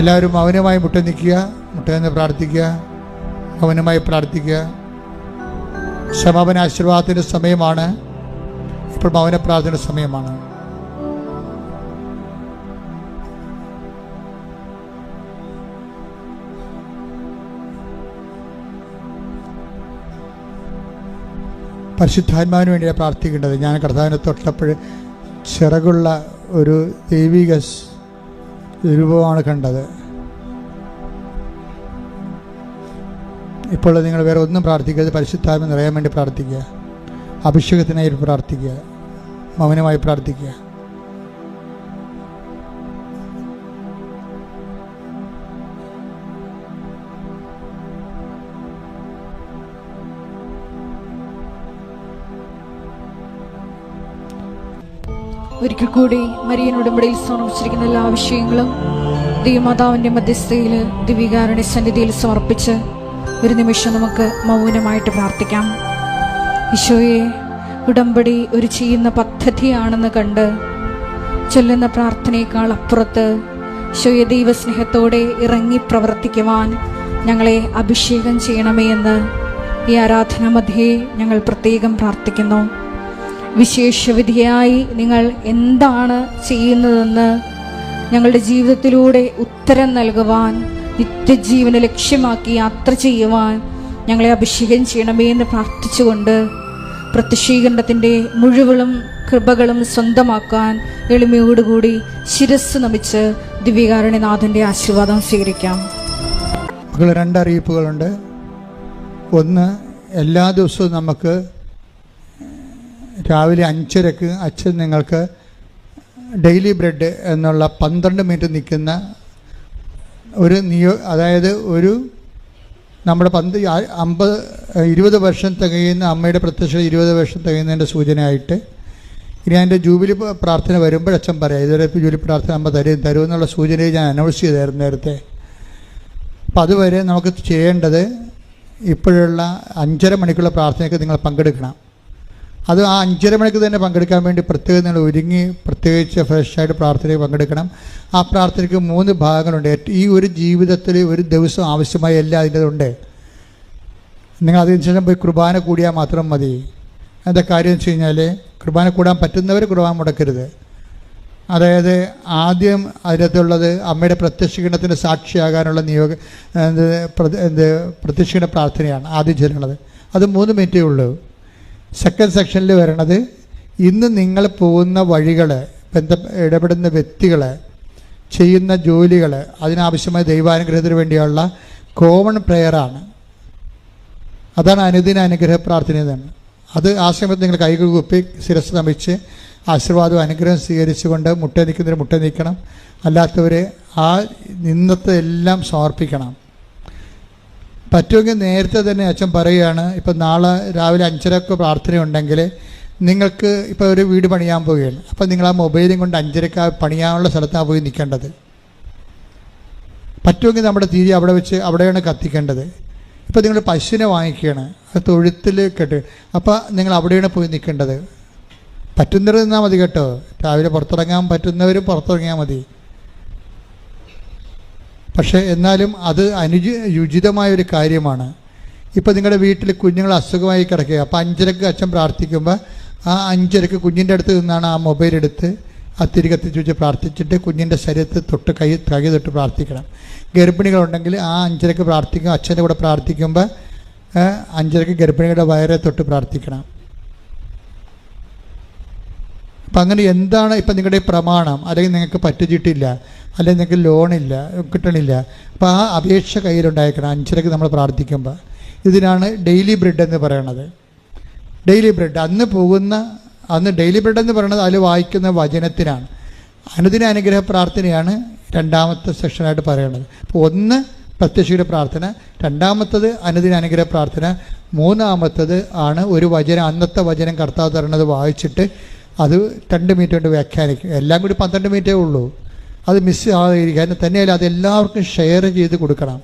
എല്ലാവരും മൗനമായി മുട്ട നിന്ന് പ്രാർത്ഥിക്കുക. മൗനമായി പ്രാർത്ഥിക്കുക. സമാപന ആശീർവാദത്തിൻ്റെ സമയമാണ്. ഇപ്പോൾ മൗന പ്രാർത്ഥന സമയമാണ്. പരിശുദ്ധാത്മാവിന് വേണ്ടിയാണ് പ്രാർത്ഥിക്കേണ്ടത്. ഞാൻ കർത്താവിനെ തൊട്ടപ്പോൾ ചിറകുള്ള ഒരു ദൈവിക രൂപമാണ് കണ്ടത്. ഇപ്പോൾ നിങ്ങൾ വേറെ ഒന്നും പ്രാർത്ഥിക്കരുത്. പരിശുദ്ധാത്മ നിറയാൻ വേണ്ടി പ്രാർത്ഥിക്കുക. അഭിഷേകത്തിനായി പ്രാർത്ഥിക്കുക. മൗനമായി പ്രാർത്ഥിക്കുക. ഒരിക്കൽ കൂടി മരിയൻ ഉടമ്പടിയിൽ സമർപ്പിച്ചിരിക്കുന്ന എല്ലാ വിഷയങ്ങളും ദൈവമാതാവിന്റെ മധ്യസ്ഥയിൽ ദിവ്യകാരുണ്യ സന്നിധിയിൽ സമർപ്പിച്ച് ഒരു നിമിഷം നമുക്ക് മൗനമായിട്ട് പ്രാർത്ഥിക്കാം. ഈശോയെ, ഉടമ്പടി ഒരു ചെയ്യുന്ന പദ്ധതിയാണെന്ന് കണ്ട് ചൊല്ലുന്ന പ്രാർത്ഥനയേക്കാൾ അപ്പുറത്ത് ഈശോയെ ദൈവസ്നേഹത്തോടെ ഇറങ്ങി പ്രവർത്തിക്കുവാൻ ഞങ്ങളെ അഭിഷേകം ചെയ്യണമേ എന്ന് ഈ ആരാധന മധ്യേ ഞങ്ങൾ പ്രത്യേകം പ്രാർത്ഥിക്കുന്നു. വിശേഷവിധിയായി നിങ്ങൾ എന്താണ് ചെയ്യുന്നതെന്ന് ഞങ്ങളുടെ ജീവിതത്തിലൂടെ ഉത്തരം നൽകുവാൻ, നിത്യജീവനെ ലക്ഷ്യമാക്കി യാത്ര ചെയ്യുവാൻ ഞങ്ങളെ അഭിഷേകം ചെയ്യണമേ എന്ന് പ്രാർത്ഥിച്ചുകൊണ്ട് പ്രത്യക്ഷീകരണത്തിൻ്റെ മുഴുവനും കൃപകളും സ്വന്തമാക്കാൻ എളിമയോടുകൂടി ശിരസ് നമിച്ച് ദിവ്യകാരുണ്യനാഥൻ്റെ ആശീർവാദം സ്വീകരിക്കാം. രണ്ടറിയിപ്പുകളുണ്ട്. ഒന്ന്, എല്ലാ ദിവസവും നമുക്ക് രാവിലെ 5:30 അച്ഛൻ നിങ്ങൾക്ക് ഡെയിലി ബ്രെഡ് എന്നുള്ള 12 മിനിറ്റ് നിൽക്കുന്ന ഒരു അതായത് ഒരു നമ്മുടെ 20 വർഷം തികയുന്ന അമ്മയുടെ പ്രത്യക്ഷ 20 വർഷം തികയുന്നതിൻ്റെ സൂചനയായിട്ട് ഇനി അതിൻ്റെ ജൂബിലി പ്രാർത്ഥന വരുമ്പോൾ അച്ഛൻ പറയാം, ഇതുവരെ ജൂബിലി പ്രാർത്ഥന അമ്മ തരുമെന്നുള്ള സൂചനയെ ഞാൻ അനൗൺസ് ചെയ്തായിരുന്നു നേരത്തെ. അപ്പം അതുവരെ നമുക്ക് ചെയ്യേണ്ടത് ഇപ്പോഴുള്ള 5:30 മണിക്കുള്ള പ്രാർത്ഥനയ്ക്ക് നിങ്ങൾ പങ്കെടുക്കണം. അത് ആ 5:30 മണിക്ക് തന്നെ പങ്കെടുക്കാൻ വേണ്ടി പ്രത്യേകം നിങ്ങൾ ഒരുങ്ങി പ്രത്യേകിച്ച് ഫ്രഷായിട്ട് പ്രാർത്ഥനയ്ക്ക് പങ്കെടുക്കണം. ആ പ്രാർത്ഥനയ്ക്ക് 3 ഭാഗങ്ങളുണ്ട്. ഈ ഒരു ജീവിതത്തിൽ ഒരു ദിവസം ആവശ്യമായ എല്ലാം അതിൻ്റെ ഉണ്ട്. നിങ്ങൾ അതിനുശേഷം പോയി കുർബാന കൂടിയാൽ മാത്രം മതി. എന്താ കാര്യം വെച്ച് കഴിഞ്ഞാൽ, കുർബാന കൂടാൻ പറ്റുന്നവർ കുർബാന മുടക്കരുത്. അതായത് ആദ്യം അതിനകത്തുള്ളത് അമ്മയുടെ പ്രത്യക്ഷീകരണത്തിന് സാക്ഷിയാകാനുള്ള പ്രത്യക്ഷീകരണ പ്രാർത്ഥനയാണ് ആദ്യം ചെല്ലുന്നത്. അത് 3 മിനിറ്റേ ഉള്ളൂ. സെക്കൻഡ് സെക്ഷനിൽ വരണത് ഇന്ന് നിങ്ങൾ പോകുന്ന വഴികൾ, ഇടപെടുന്ന വ്യക്തികൾ, ചെയ്യുന്ന ജോലികൾ, അതിനാവശ്യമായ ദൈവാനുഗ്രഹത്തിന് വേണ്ടിയുള്ള കോമൺ പ്രെയറാണ്. അതാണ് അനുദിന അനുഗ്രഹ പ്രാർത്ഥന തന്നെ. അത് ആ സമയത്ത് നിങ്ങൾ കൈകൾ കുപ്പി ശിരസ് നമിച്ച് ആശീർവാദവും അനുഗ്രഹം സ്വീകരിച്ചുകൊണ്ട് മുട്ട നിൽക്കുന്നവർ മുട്ട നിൽക്കണം. അല്ലാത്തവർ ആ നിന്നത്തെ എല്ലാം സമർപ്പിക്കണം. പറ്റുമെങ്കിൽ നേരത്തെ തന്നെ അച്ഛൻ പറയുകയാണ്, ഇപ്പം നാളെ രാവിലെ 5:30 പ്രാർത്ഥനയുണ്ടെങ്കിൽ നിങ്ങൾക്ക് ഇപ്പോൾ ഒരു വീട് പണിയാൻ പോവുകയാണ്. അപ്പം നിങ്ങൾ ആ മൊബൈലും കൊണ്ട് 5:30 പണിയാനുള്ള സ്ഥലത്താണ് പോയി നിൽക്കേണ്ടത്. പറ്റുമെങ്കിൽ നമ്മുടെ തീരി അവിടെ വെച്ച് അവിടെയാണ് കത്തിക്കേണ്ടത്. ഇപ്പോൾ നിങ്ങൾ പശുവിനെ വാങ്ങിക്കുകയാണ്, അത് തൊഴുത്തിൽ കേട്ട്, അപ്പോൾ നിങ്ങൾ അവിടെയാണ് പോയി നിൽക്കേണ്ടത്. പറ്റുന്നവർ നിന്നാൽ മതി കേട്ടോ. രാവിലെ പുറത്തിറങ്ങാൻ പറ്റുന്നവരും പുറത്തിറങ്ങിയാൽ മതി. പക്ഷേ എന്നാലും അത് യുചിതമായൊരു കാര്യമാണ്. ഇപ്പോൾ നിങ്ങളുടെ വീട്ടിൽ കുഞ്ഞുങ്ങൾ അസുഖമായി കിടക്കുക, അപ്പോൾ 5:30 അച്ഛൻ പ്രാർത്ഥിക്കുമ്പോൾ ആ 5:30 കുഞ്ഞിൻ്റെ അടുത്ത് നിന്നാണ് ആ മൊബൈൽ എടുത്ത് ആ തിരി കത്തിച്ച് വെച്ച് പ്രാർത്ഥിച്ചിട്ട് കുഞ്ഞിൻ്റെ ശരീരത്തിൽ തൊട്ട് കൈ തൊട്ട് പ്രാർത്ഥിക്കണം. ഗർഭിണികളുണ്ടെങ്കിൽ ആ 5:30 പ്രാർത്ഥിക്കും. അച്ഛൻ്റെ കൂടെ പ്രാർത്ഥിക്കുമ്പോൾ 5:30 ഗർഭിണികളുടെ വയറെ തൊട്ട് പ്രാർത്ഥിക്കണം. അപ്പം അങ്ങനെ എന്താണ് ഇപ്പം നിങ്ങളുടെ പ്രമാണം? അല്ലെങ്കിൽ നിങ്ങൾക്ക് പറ്റുചീട്ടില്ല, അല്ലെങ്കിൽ നിങ്ങൾക്ക് ലോണില്ല, കിട്ടണില്ല, അപ്പോൾ ആ അപേക്ഷ കയ്യിലുണ്ടായിരിക്കണം 5:30 നമ്മൾ പ്രാർത്ഥിക്കുമ്പോൾ. ഇതിനാണ് ഡെയിലി ബ്രെഡ് എന്ന് പറയണത്. ഡെയിലി ബ്രെഡ് അന്ന് ഡെയിലി ബ്രെഡ് എന്ന് പറയുന്നത് അതിൽ വായിക്കുന്ന വചനത്തിനാണ്. അനുദിന അനുഗ്രഹ പ്രാർത്ഥനയാണ് രണ്ടാമത്തെ സെക്ഷനായിട്ട് പറയണത്. അപ്പോൾ ഒന്ന് പ്രത്യക്ഷയുടെ പ്രാർത്ഥന, രണ്ടാമത്തത് അനുദിന അനുഗ്രഹ പ്രാർത്ഥന, മൂന്നാമത്തത് ആണ് ഒരു വചനം, അന്നത്തെ വചനം കർത്താവ് തരണത് വായിച്ചിട്ട് അത് 2 മിനിറ്റ് കൊണ്ട് വ്യാഖ്യാനിക്കും. എല്ലാം കൂടി 12 മിനിറ്റേ ഉള്ളൂ. അത് മിസ് ആകാതിരിക്കാൻ തന്നെയല്ല, അത് എല്ലാവർക്കും ഷെയർ ചെയ്ത് കൊടുക്കണം.